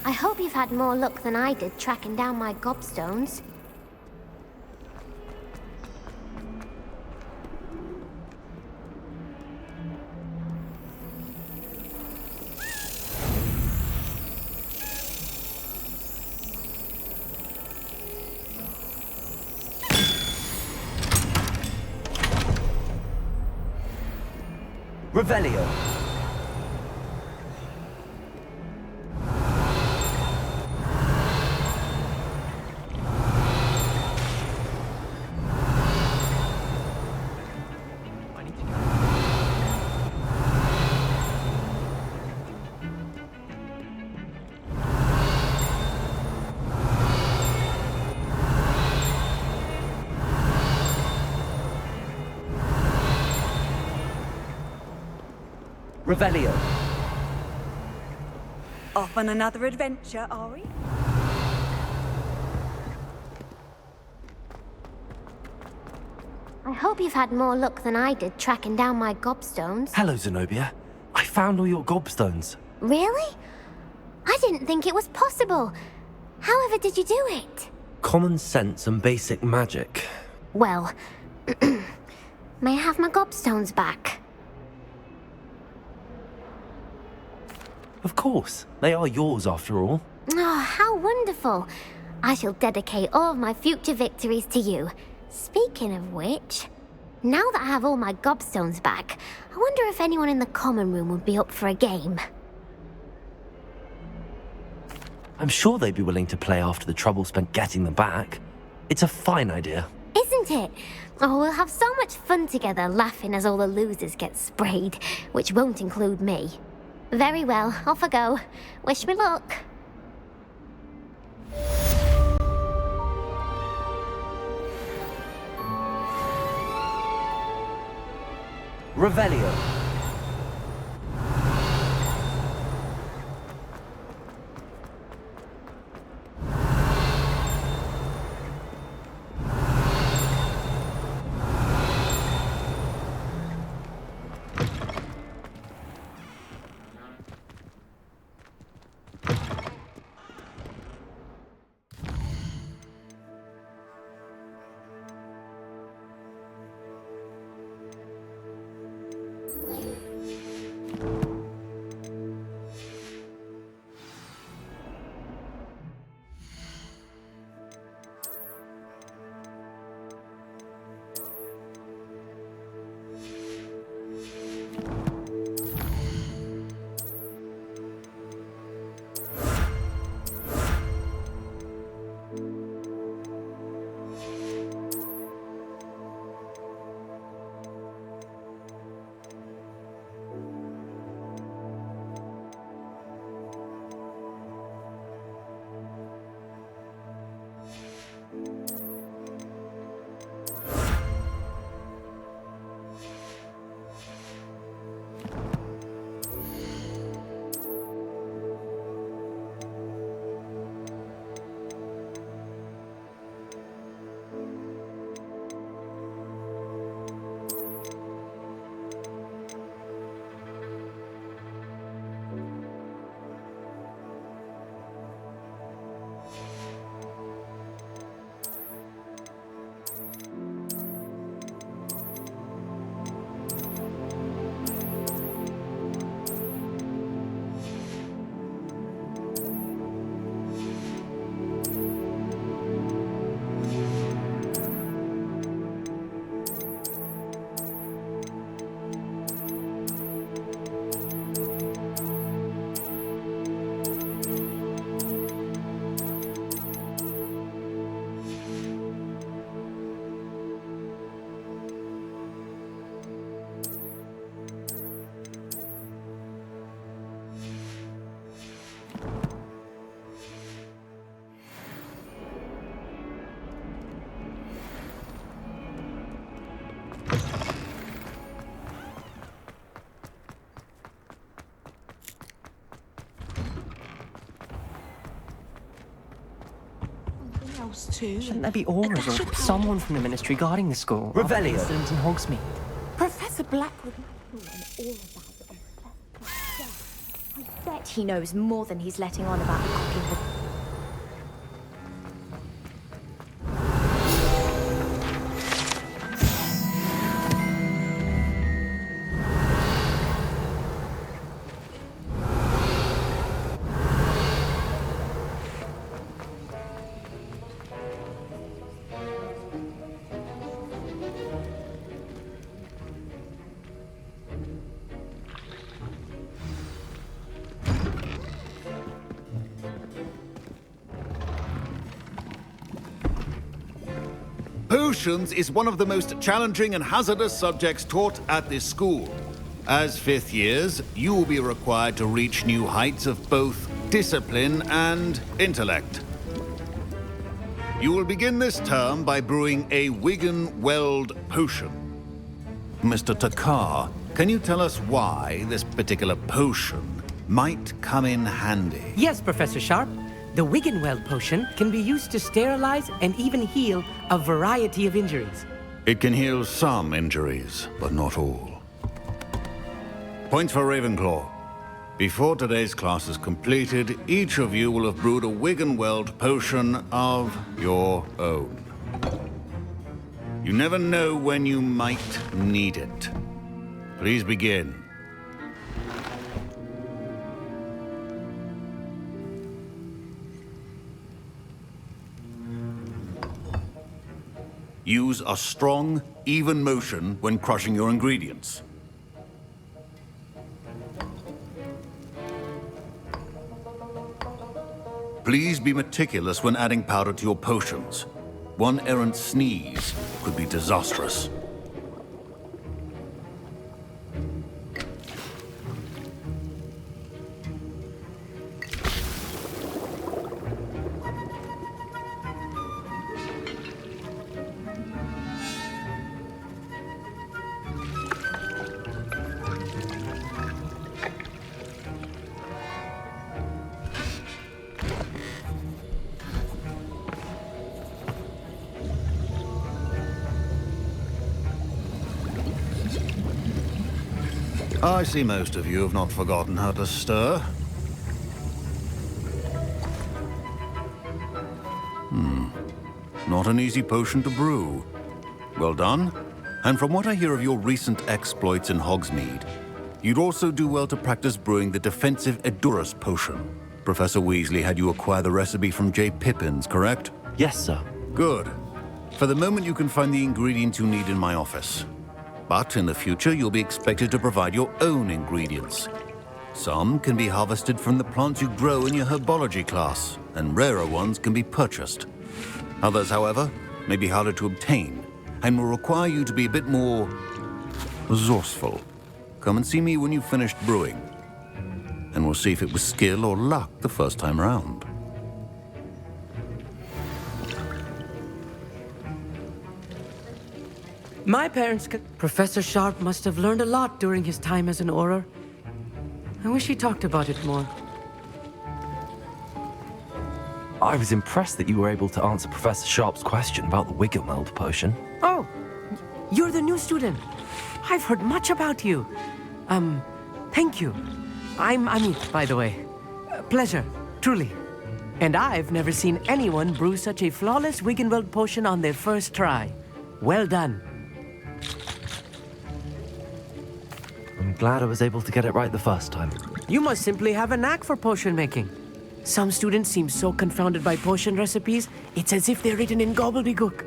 Speaker 20: I hope you've had more luck than I did tracking down my gobstones.
Speaker 2: Revelio. Revelio.
Speaker 12: Off on another adventure, are we?
Speaker 20: I hope you've had more luck than I did tracking down my gobstones.
Speaker 1: Hello, Zenobia. I found all your gobstones.
Speaker 20: Really? I didn't think it was possible. However did you do it?
Speaker 1: Common sense and basic magic.
Speaker 20: Well, may I have my gobstones back?
Speaker 1: Of course. They are yours after all.
Speaker 20: Oh, how wonderful. I shall dedicate all of my future victories to you. Speaking of which, now that I have all my gobstones back, I wonder if anyone in the common room would be up for a game.
Speaker 1: I'm sure they'd be willing to play after the trouble spent getting them back. It's a fine idea.
Speaker 20: Isn't it? Oh, we'll have so much fun together laughing as all the losers get sprayed, which won't include me. Very well, off I go. Wish me luck.
Speaker 2: Revelio.
Speaker 17: house too.
Speaker 7: Shouldn't there be aurors or someone from the ministry guarding the school?
Speaker 2: Revelio.
Speaker 7: Incident in Hogsmeade.
Speaker 17: Professor Blackwood.
Speaker 6: I bet he knows more than he's letting on about the copy of the...
Speaker 21: Potions is one of the most challenging and hazardous subjects taught at this school. As fifth years, you will be required to reach new heights of both discipline and intellect. You will begin this term by brewing a Wigan-Weld potion. Mr. Takar, can you tell us why this particular potion might come in handy?
Speaker 2: Yes, Professor Sharp. The Wigan-Weld potion can be used to sterilize and even heal a variety of injuries.
Speaker 21: It can heal some injuries, but not all. Points for Ravenclaw. Before today's class is completed, each of you will have brewed a Wigan-Weld potion of your own. You never know when you might need it. Please begin. Use a strong, even motion when crushing your ingredients. Please be meticulous when adding powder to your potions. One errant sneeze could be disastrous. I see most of you have not forgotten how to stir. Not an easy potion to brew. Well done. And from what I hear of your recent exploits in Hogsmeade, you'd also do well to practice brewing the defensive Edurus potion. Professor Weasley had you acquire the recipe from J. Pippins, correct?
Speaker 1: Yes, sir.
Speaker 21: Good. For the moment, you can find the ingredients you need in my office. But in the future, you'll be expected to provide your own ingredients. Some can be harvested from the plants you grow in your herbology class, and rarer ones can be purchased. Others, however, may be harder to obtain, and will require you to be a bit more resourceful. Come and see me when you've finished brewing, and we'll see if it was skill or luck the first time around.
Speaker 2: My parents Professor Sharp must have learned a lot during his time as an Auror. I wish he talked about it more.
Speaker 1: I was impressed that you were able to answer Professor Sharp's question about the Wigan-Weld potion.
Speaker 2: Oh, you're the new student. I've heard much about you. Thank you. I'm Amit, by the way. Pleasure, truly. And I've never seen anyone brew such a flawless Wigan-Weld potion on their first try. Well done.
Speaker 1: I'm glad I was able to get it right the first time.
Speaker 2: You must simply have a knack for potion making. Some students seem so confounded by potion recipes, it's as if they're written in gobbledygook.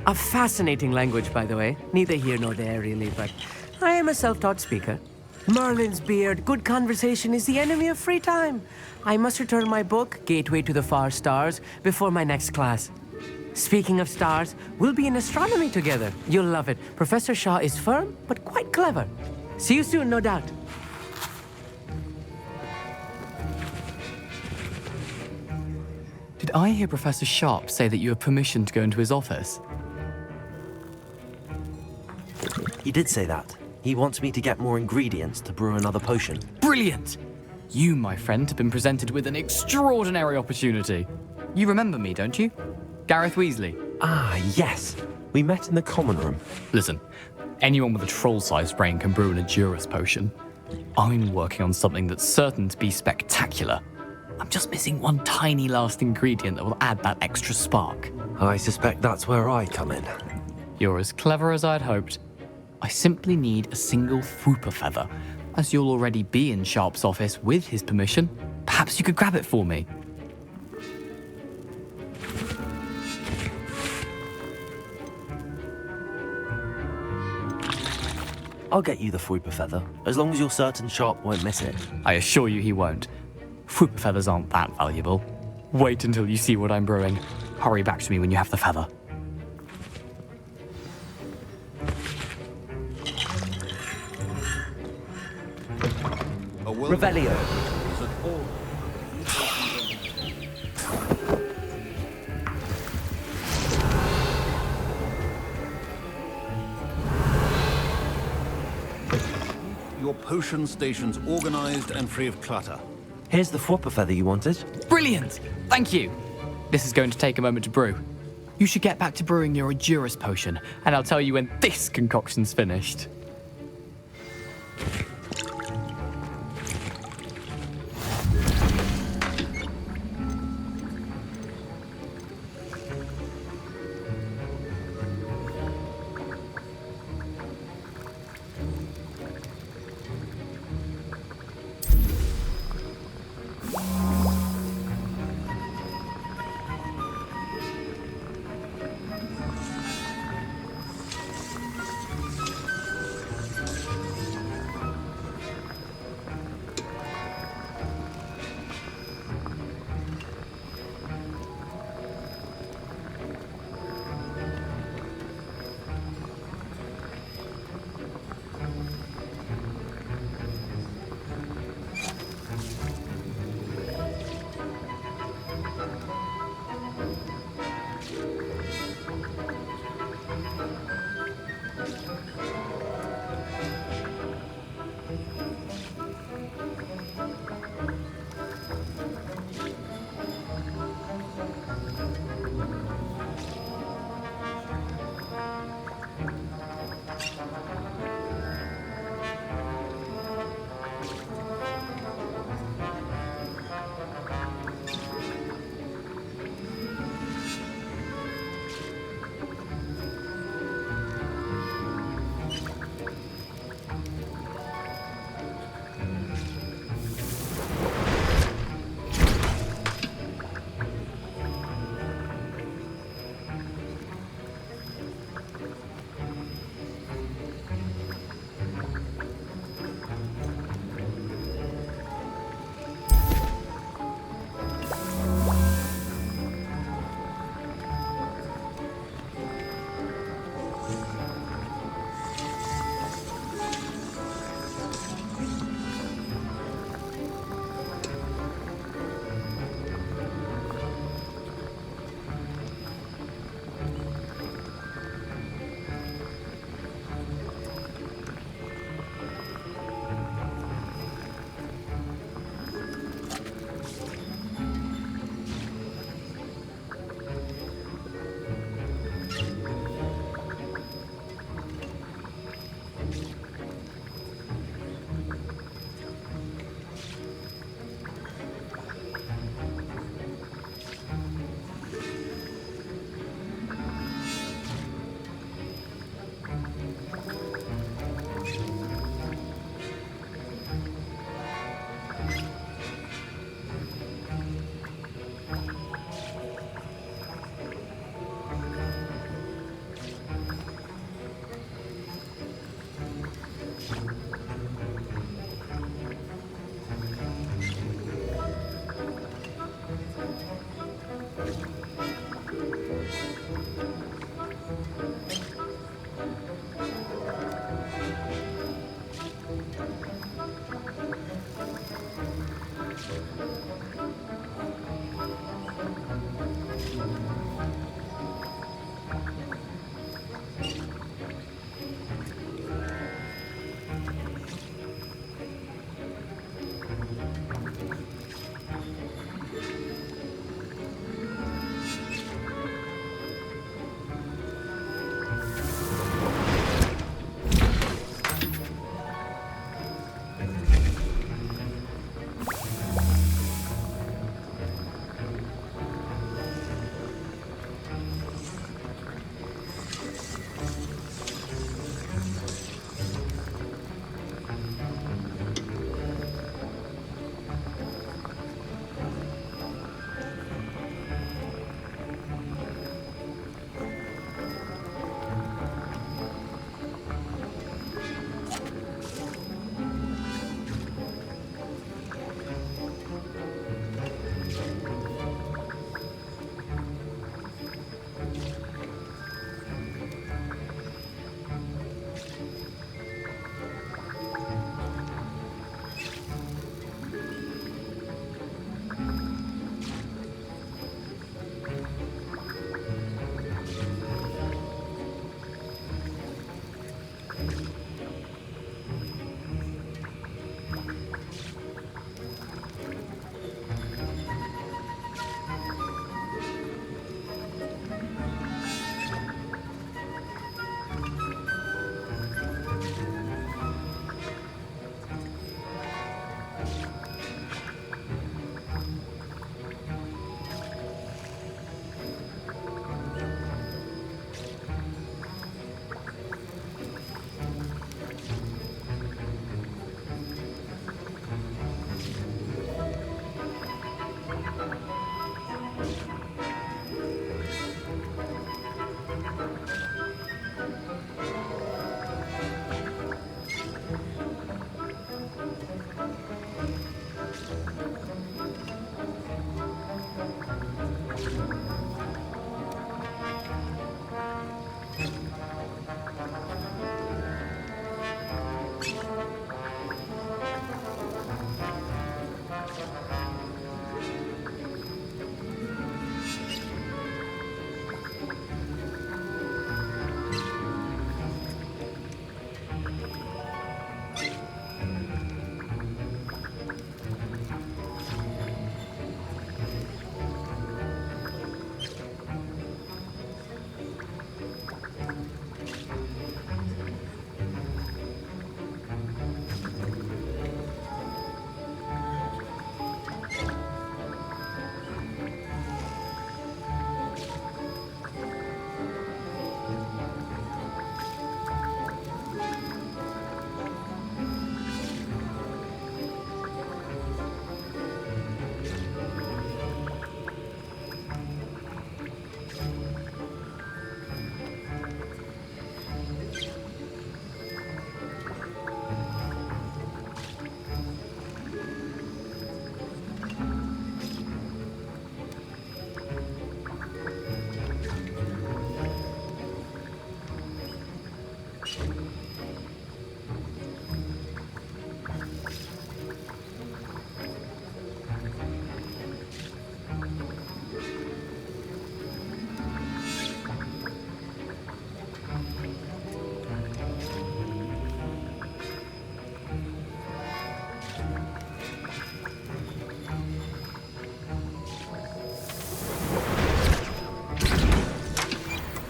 Speaker 2: A fascinating language, by the way. Neither here nor there, really, but I am a self-taught speaker. Merlin's beard, good conversation is the enemy of free time. I must return my book, Gateway to the Far Stars, before my next class. Speaking of stars, we'll be in astronomy together. You'll love it. Professor Shaw is firm, but quite clever. See you soon, no doubt.
Speaker 22: Did I hear Professor Sharp say that you have permission to go into his office?
Speaker 1: He did say that. He wants me to get more ingredients to brew another potion.
Speaker 22: Brilliant! You, my friend, have been presented with an extraordinary opportunity. You remember me, don't you? Gareth Weasley.
Speaker 1: Ah, yes. We met in the common room.
Speaker 22: Listen, anyone with a troll-sized brain can brew an Edurus potion. I'm working on something that's certain to be spectacular. I'm just missing one tiny last ingredient that will add that extra spark.
Speaker 1: I suspect that's where I come in.
Speaker 22: You're as clever as I'd hoped. I simply need a single Fwooper feather. As you'll already be in Sharp's office with his permission, perhaps you could grab it for me.
Speaker 1: I'll get you the Fwooper feather, as long as you're certain Sharp won't miss it.
Speaker 22: I assure you he won't. Fwooper feathers aren't that valuable. Wait until you see what I'm brewing. Hurry back to me when you have the feather.
Speaker 1: Revelio.
Speaker 21: Your potion station's organized and free of clutter.
Speaker 1: Here's the Fwooper feather you wanted.
Speaker 22: Brilliant! Thank you. This is going to take a moment to brew. You should get back to brewing your Edurus potion, and I'll tell you when this concoction's finished.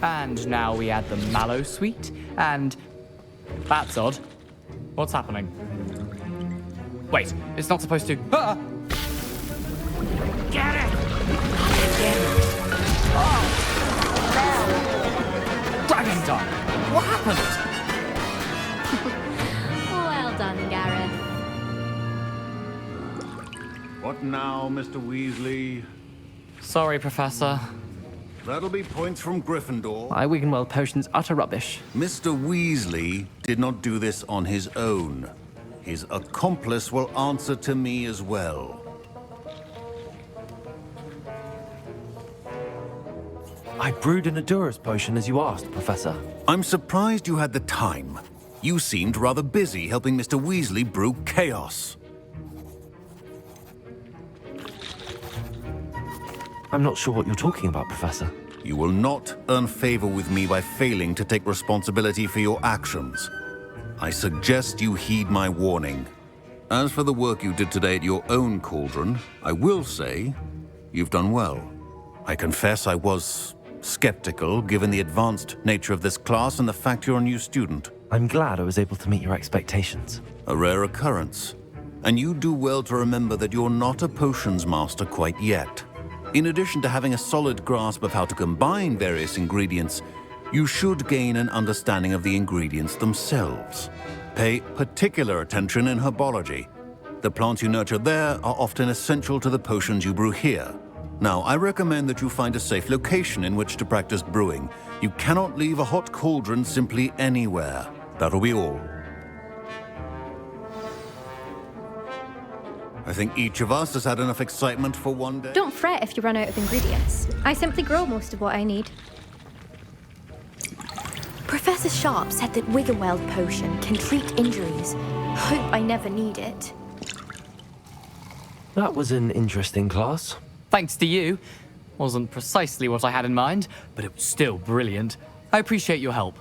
Speaker 22: And now we add the mallow sweet, and... That's odd. What's happening? Wait, it's not supposed to... Ah!
Speaker 2: Get it!
Speaker 22: Dragon time! What happened?
Speaker 20: Well done, Gareth.
Speaker 21: What now, Mr. Weasley?
Speaker 22: Sorry, Professor.
Speaker 21: That'll be points from Gryffindor.
Speaker 7: My Wiggenweld potion's utter rubbish.
Speaker 21: Mr. Weasley did not do this on his own. His accomplice will answer to me as well.
Speaker 1: I brewed an Adura's potion as you asked, Professor.
Speaker 21: I'm surprised you had the time. You seemed rather busy helping Mr. Weasley brew chaos.
Speaker 1: I'm not sure what you're talking about, Professor.
Speaker 21: You will not earn favor with me by failing to take responsibility for your actions. I suggest you heed my warning. As for the work you did today at your own cauldron, I will say you've done well. I confess I was skeptical, given the advanced nature of this class and the fact you're a new student.
Speaker 1: I'm glad I was able to meet your expectations.
Speaker 21: A rare occurrence. And you do well to remember that you're not a potions master quite yet. In addition to having a solid grasp of how to combine various ingredients, you should gain an understanding of the ingredients themselves. Pay particular attention in herbology. The plants you nurture there are often essential to the potions you brew here. Now, I recommend that you find a safe location in which to practice brewing. You cannot leave a hot cauldron simply anywhere. That'll be all. I think each of us has had enough excitement for one day.
Speaker 6: Don't fret if you run out of ingredients. I simply grow most of what I need. Professor Sharp said that Wiggenweld potion can treat injuries. Hope I never need it.
Speaker 1: That was an interesting class.
Speaker 22: Thanks to you. Wasn't precisely what I had in mind, but it was still brilliant. I appreciate your help.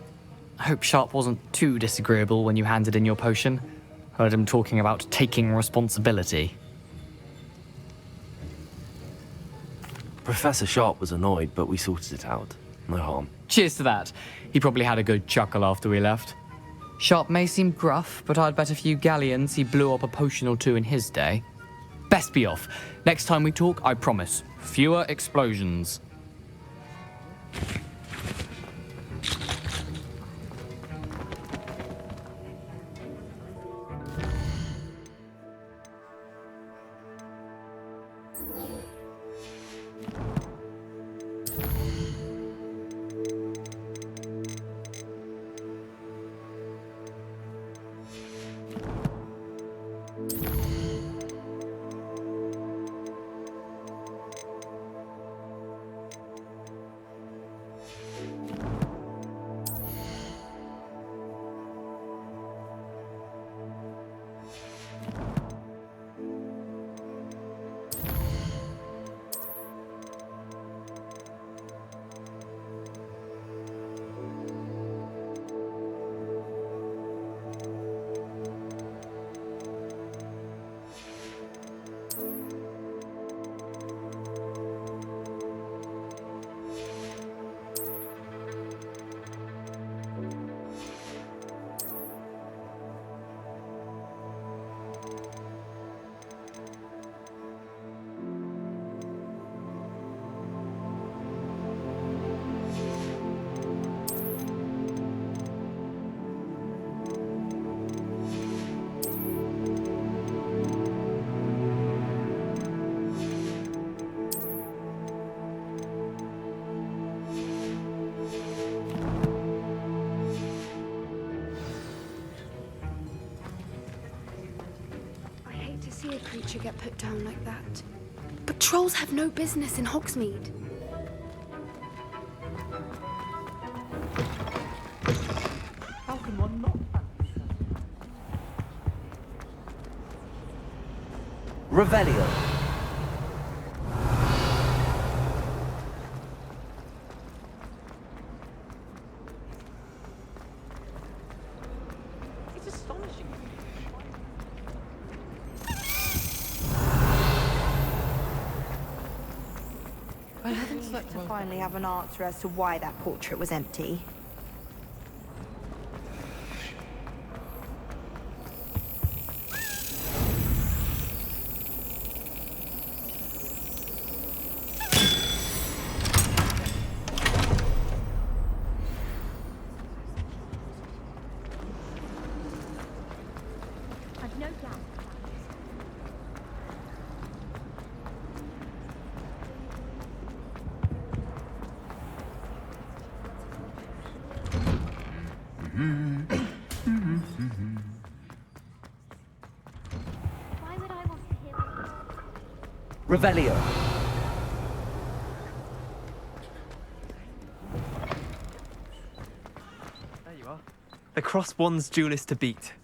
Speaker 22: I hope Sharp wasn't too disagreeable when you handed in your potion. Heard him talking about taking responsibility.
Speaker 1: Professor Sharp was annoyed, but we sorted it out. No harm.
Speaker 22: Cheers to that. He probably had a good chuckle after we left. Sharp may seem gruff, but I'd bet a few galleons he blew up a potion or two in his day. Best be off. Next time we talk, I promise, fewer explosions.
Speaker 17: See a creature get put down like that. But trolls have no business in Hogsmeade.
Speaker 22: How can one not?
Speaker 1: Revelio.
Speaker 22: It's astonishing.
Speaker 7: I
Speaker 12: relieved to finally have an answer as to why that portrait was empty.
Speaker 18: I've no doubt. Why would I want to hear what...
Speaker 2: Revelio.
Speaker 9: There you are. The cross one's duelist to beat.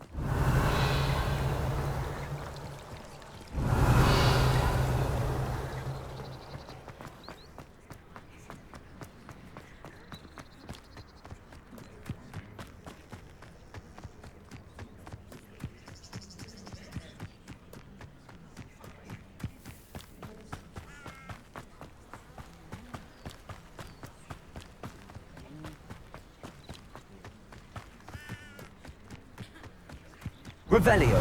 Speaker 2: Revelio.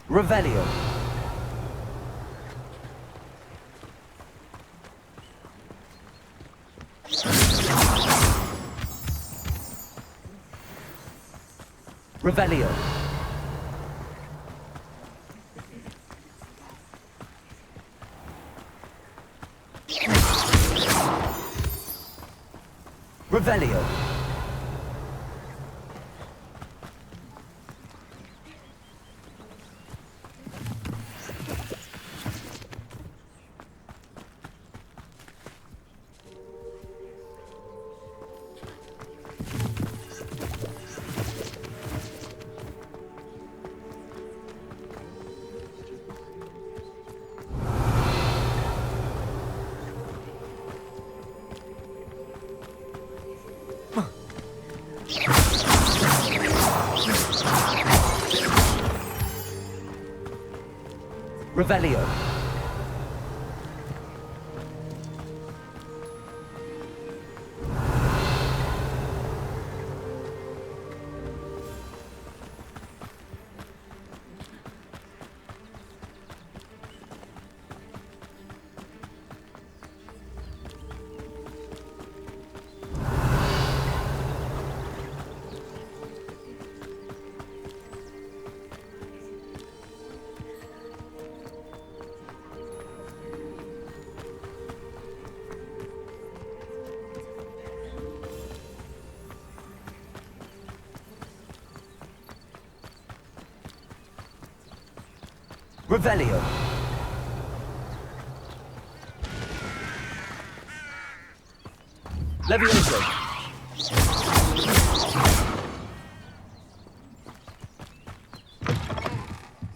Speaker 2: Revelio. Revelio. Revelio. Revelio. Revelio. Levioso.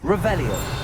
Speaker 2: Revelio.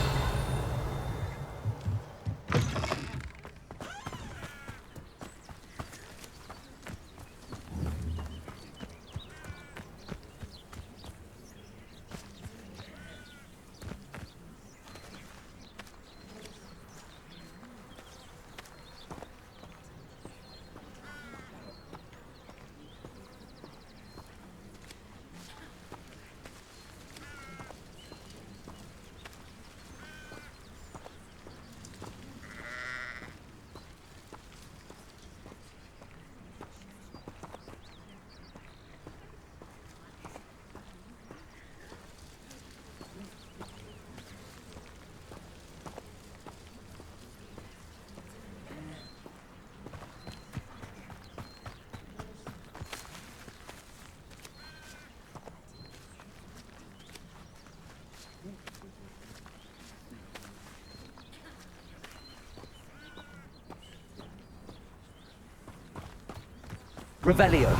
Speaker 2: Revelio.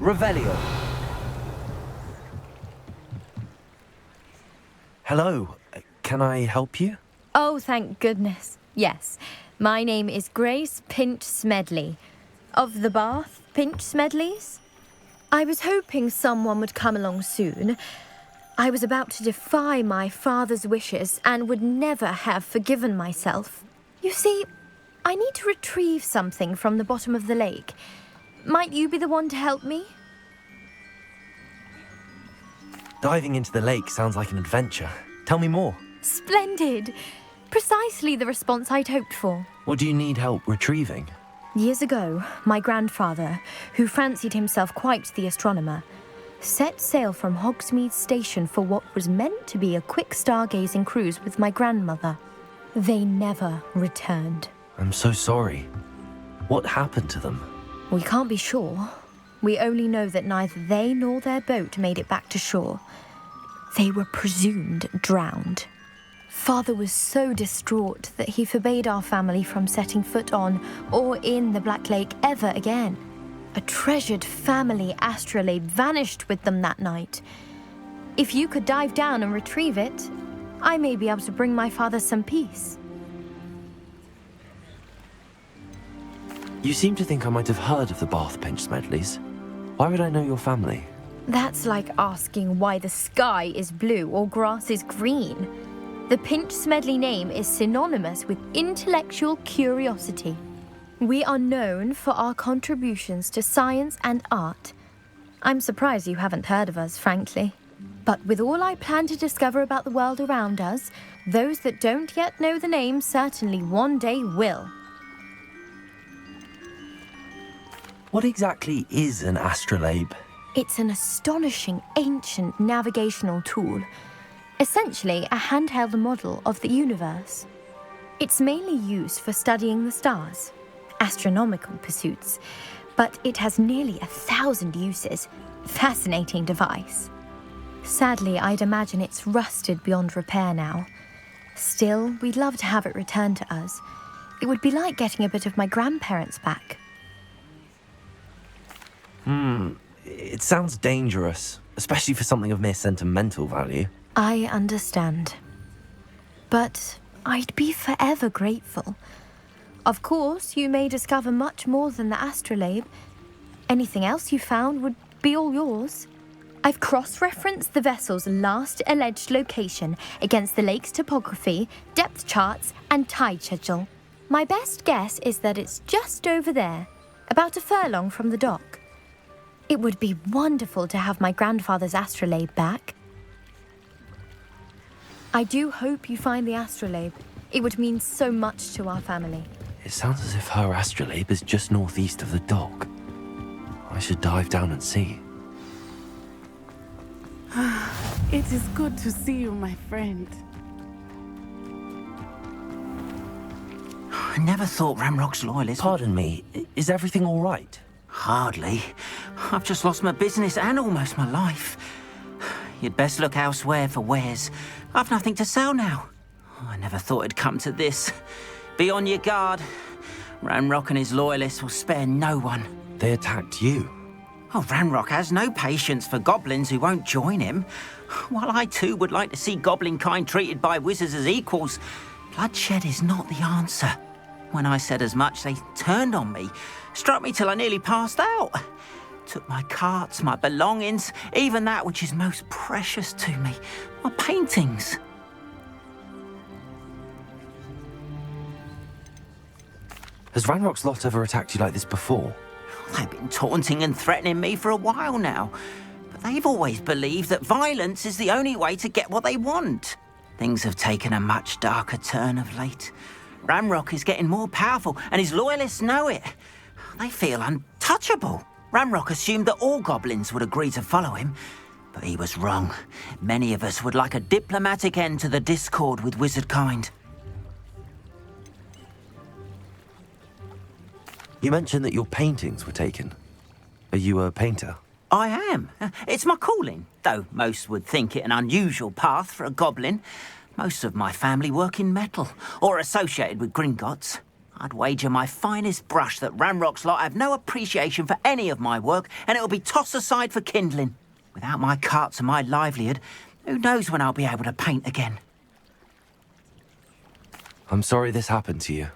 Speaker 2: Revelio.
Speaker 1: Hello. Can I help you?
Speaker 4: Oh, thank goodness. Yes. My name is Grace Pinch Smedley. Of the Bath Pinch Smedleys? I was hoping someone would come along soon. I was about to defy my father's wishes and would never have forgiven myself. You see, I need to retrieve something from the bottom of the lake. Might you be the one to help me?
Speaker 1: Diving into the lake sounds like an adventure. Tell me more.
Speaker 4: Splendid! Precisely the response I'd hoped for.
Speaker 1: What do you need help retrieving?
Speaker 4: Years ago, my grandfather, who fancied himself quite the astronomer, set sail from Hogsmeade Station for what was meant to be a quick stargazing cruise with my grandmother. They never returned.
Speaker 1: I'm so sorry. What happened to them?
Speaker 4: We can't be sure. We only know that neither they nor their boat made it back to shore. They were presumed drowned. Father was so distraught that he forbade our family from setting foot on or in the Black Lake ever again. A treasured family astrolabe vanished with them that night. If you could dive down and retrieve it, I may be able to bring my father some peace.
Speaker 1: You seem to think I might have heard of the Bath Pinch Smedleys. Why would I know your family?
Speaker 4: That's like asking why the sky is blue or grass is green. The Pinch Smedley name is synonymous with intellectual curiosity. We are known for our contributions to science and art. I'm surprised you haven't heard of us, frankly. But with all I plan to discover about the world around us, those that don't yet know the name certainly one day will.
Speaker 1: What exactly is an astrolabe?
Speaker 4: It's an astonishing ancient navigational tool. Essentially a handheld model of the universe. It's mainly used for studying the stars, astronomical pursuits, but it has nearly 1,000 uses. Fascinating device. Sadly, I'd imagine it's rusted beyond repair now. Still, we'd love to have it returned to us. It would be like getting a bit of my grandparents back.
Speaker 1: It sounds dangerous, especially for something of mere sentimental value.
Speaker 4: I understand. But I'd be forever grateful. Of course, you may discover much more than the astrolabe. Anything else you found would be all yours. I've cross-referenced the vessel's last alleged location against the lake's topography, depth charts, and tide schedule. My best guess is that it's just over there, about a furlong from the dock. It would be wonderful to have my grandfather's astrolabe back. I do hope you find the astrolabe. It would mean so much to our family.
Speaker 1: It sounds as if her astrolabe is just northeast of the dock. I should dive down and see.
Speaker 17: It is good to see you, my friend.
Speaker 11: I never thought Ramrock's loyalists...
Speaker 1: Pardon me, is everything all right?
Speaker 11: Hardly. I've just lost my business and almost my life. You'd best look elsewhere for wares. I've nothing to sell now. I never thought it'd come to this. Be on your guard. Ramrock and his loyalists will spare no one.
Speaker 1: They attacked you.
Speaker 11: Oh, Ramrock has no patience for goblins who won't join him. While I too would like to see goblin kind treated by wizards as equals, bloodshed is not the answer. When I said as much, they turned on me, struck me till I nearly passed out. Took my carts, my belongings, even that which is most precious to me, my paintings.
Speaker 1: Has Ranrock's lot ever attacked you like this before?
Speaker 11: They've been taunting and threatening me for a while now, but They've always believed that violence is the only way to get what they want. Things have taken a much darker turn of late. Ranrock is getting more powerful, and his loyalists know it. They feel untouchable. Ranrock assumed that all goblins would agree to follow him, but he was wrong. Many of us would like a diplomatic end to the discord with wizard kind.
Speaker 1: You mentioned that your paintings were taken. Are you a painter?
Speaker 11: I am. It's my calling, though most would think it an unusual path for a goblin. Most of my family work in metal, or associated with Gringotts. I'd wager my finest brush that Ranrock's lot have no appreciation for any of my work, and it'll be tossed aside for kindling. Without my carts and my livelihood, who knows when I'll be able to paint again?
Speaker 1: I'm sorry this happened to you.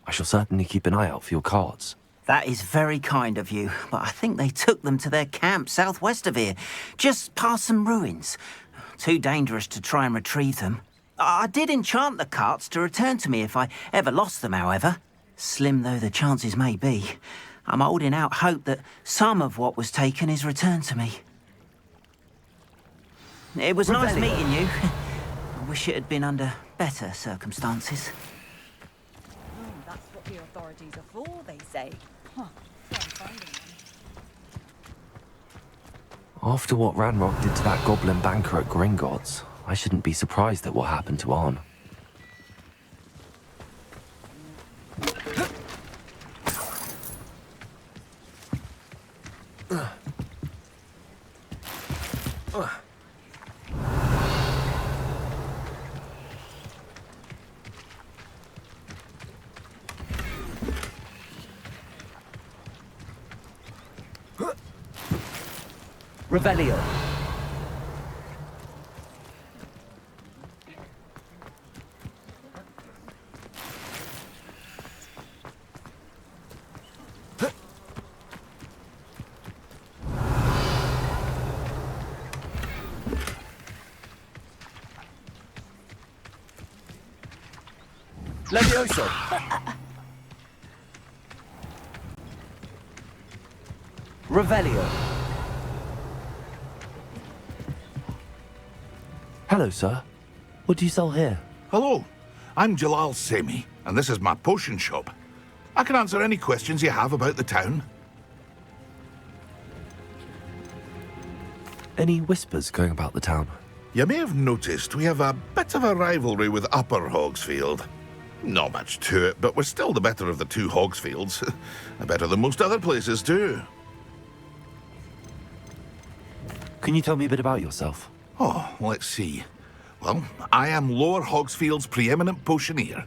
Speaker 1: I shall certainly keep an eye out for your cards.
Speaker 11: That is very kind of you, but I think they took them to their camp southwest of here, just past some ruins. Too dangerous to try and retrieve them. I did enchant the carts to return to me if I ever lost them, however. Slim though the chances may be, I'm holding out hope that some of what was taken is returned to me. It was nice meeting you. I wish it had been under better circumstances.
Speaker 12: That's what the authorities are for, they say. Huh.
Speaker 1: After what Ranrock did to that goblin banker at Gringotts, I shouldn't be surprised at what happened to Arn.
Speaker 2: Revelio. Levioso. Revelio.
Speaker 1: Hello, sir. What do you sell here?
Speaker 14: Hello, I'm Jalal Semi, and this is my potion shop. I can answer any questions you have about the town.
Speaker 1: Any whispers going about the town?
Speaker 14: You may have noticed we have a bit of a rivalry with Upper Hogsfield. Not much to it, but we're still the better of the two Hogsfields. Better than most other places, too.
Speaker 1: Can you tell me a bit about yourself?
Speaker 14: Oh, let's see. Well, I am Lower Hogsfield's preeminent potioneer.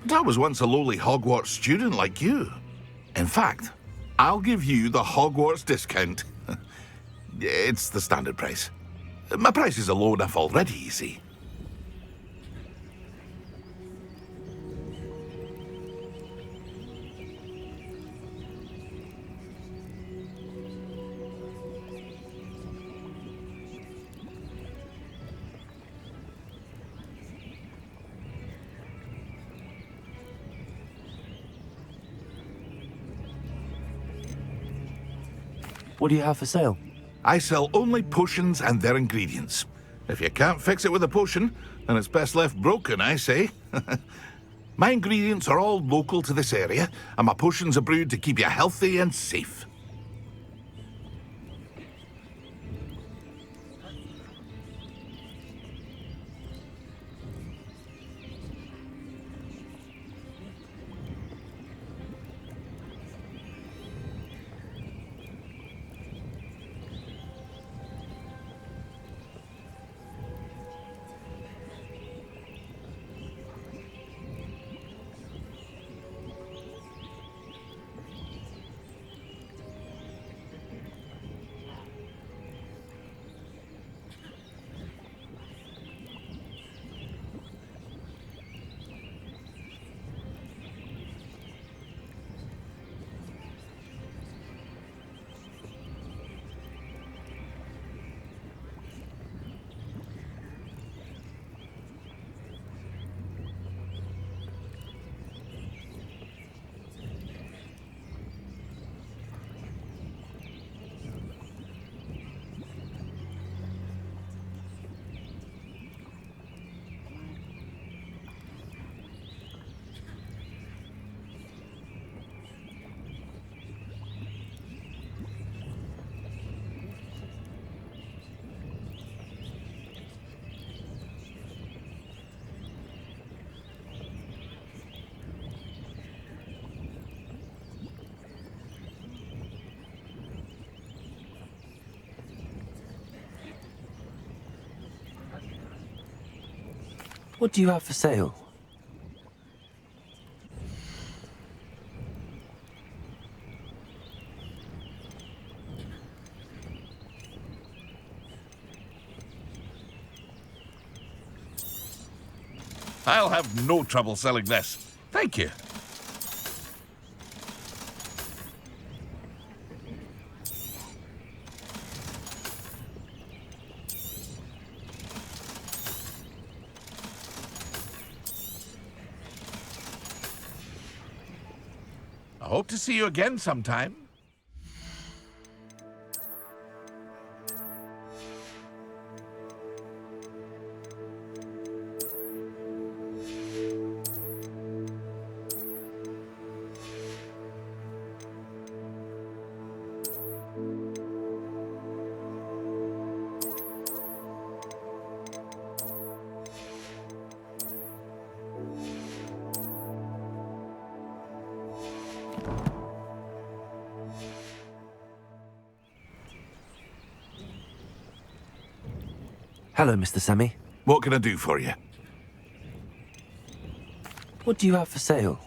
Speaker 14: But I was once a lowly Hogwarts student like you. In fact, I'll give you the Hogwarts discount. It's the standard price. My prices are low enough already, you see.
Speaker 1: What do you have for sale?
Speaker 14: I sell only potions and their ingredients. If you can't fix it with a potion, then it's best left broken, I say. My ingredients are all local to this area, and my potions are brewed to keep you healthy and safe.
Speaker 1: What do you have for sale?
Speaker 15: I'll have no trouble selling this. Thank you. I hope to see you again sometime.
Speaker 1: Hello, Mr. Semi.
Speaker 14: What can I do for you?
Speaker 1: What do you have for sale?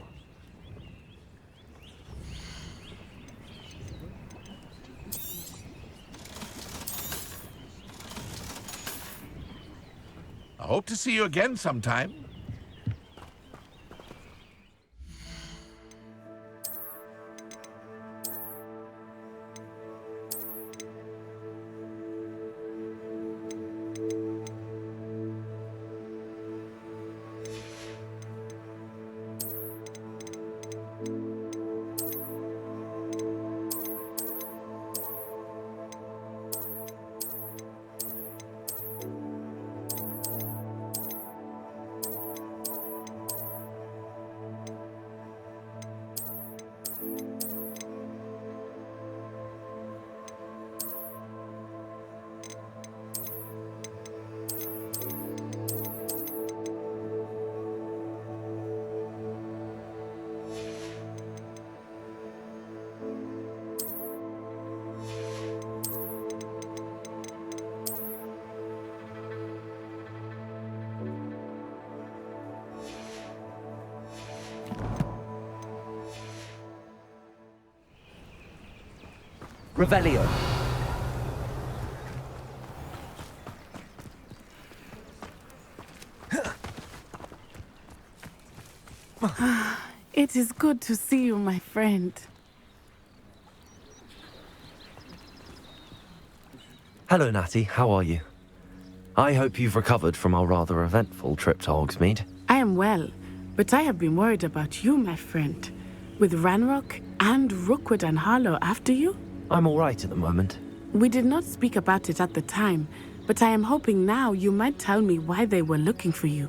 Speaker 15: I hope to see you again sometime.
Speaker 2: Revelio.
Speaker 17: It is good to see you, my friend.
Speaker 1: Hello, Natty. How are you? I hope you've recovered from our rather eventful trip to Hogsmeade.
Speaker 17: I am well, but I have been worried about you, my friend. With Ranrock and Rookwood and Harlow after you?
Speaker 1: I'm all right at the moment.
Speaker 17: We did not speak about it at the time, but I am hoping now you might tell me why they were looking for you.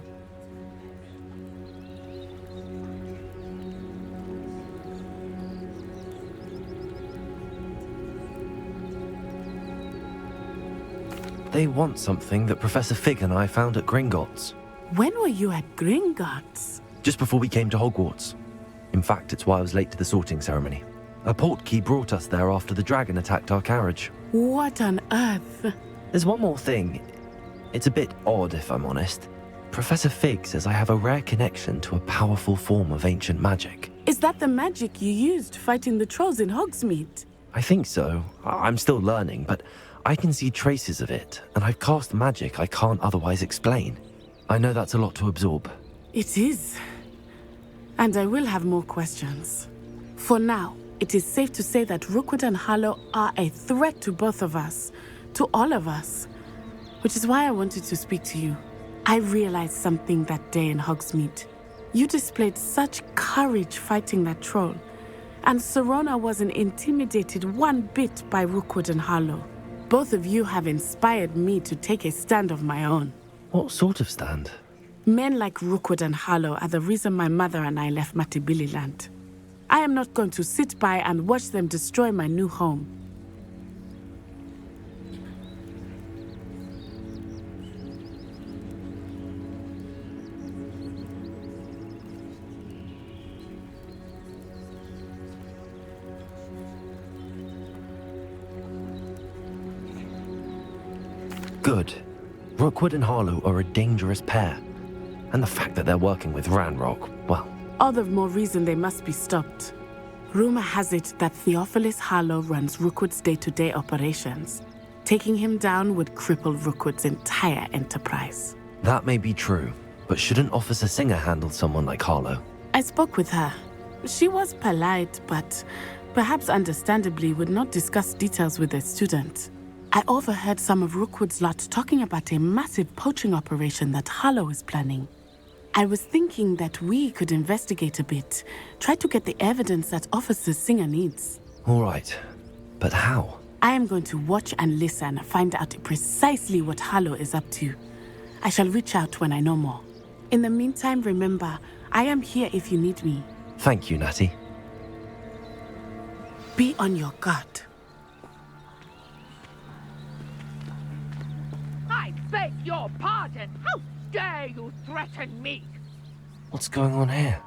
Speaker 1: They want something that Professor Fig and I found at Gringotts.
Speaker 17: When were you at Gringotts?
Speaker 1: Just before we came to Hogwarts. In fact, it's why I was late to the sorting ceremony. A portkey brought us there after the dragon attacked our carriage.
Speaker 17: What on earth?
Speaker 1: There's one more thing. It's a bit odd, if I'm honest. Professor Fig says I have a rare connection to a powerful form of ancient magic.
Speaker 17: Is that the magic you used fighting the trolls in Hogsmeade?
Speaker 1: I think so. I'm still learning, but I can see traces of it, and I've cast magic I can't otherwise explain. I know that's a lot to absorb.
Speaker 17: It is. And I will have more questions. For now, it is safe to say that Rookwood and Harlow are a threat to both of us, to all of us. Which is why I wanted to speak to you. I realized something that day in Hogsmeade. You displayed such courage fighting that troll, and Serona wasn't intimidated one bit by Rookwood and Harlow. Both of you have inspired me to take a stand of my own.
Speaker 1: What sort of stand?
Speaker 17: Men like Rookwood and Harlow are the reason my mother and I left Matibili land. I am not going to sit by and watch them destroy my new home.
Speaker 1: Good. Rookwood and Harlow are a dangerous pair. And the fact that they're working with Ranrock, well,
Speaker 17: All the more reason they must be stopped. Rumor has it that Theophilus Harlow runs Rookwood's day-to-day operations. Taking him down would cripple Rookwood's entire enterprise.
Speaker 1: that may be true. But shouldn't Officer Singer handle someone like Harlow?
Speaker 17: I spoke with her. She was polite, but perhaps understandably would not discuss details with a student. I overheard some of Rookwood's lot talking about a massive poaching operation that Harlow is planning. I was thinking that we could investigate a bit, try to get the evidence that Officer Singer needs.
Speaker 1: All right, but how?
Speaker 17: I am going to watch and listen, find out precisely what Harlow is up to. I shall reach out when I know more. In the meantime, remember, I am here if you need me.
Speaker 1: Thank you, Natty.
Speaker 17: Be on your guard.
Speaker 10: I beg your pardon. How dare you threaten me?
Speaker 1: What's going on here?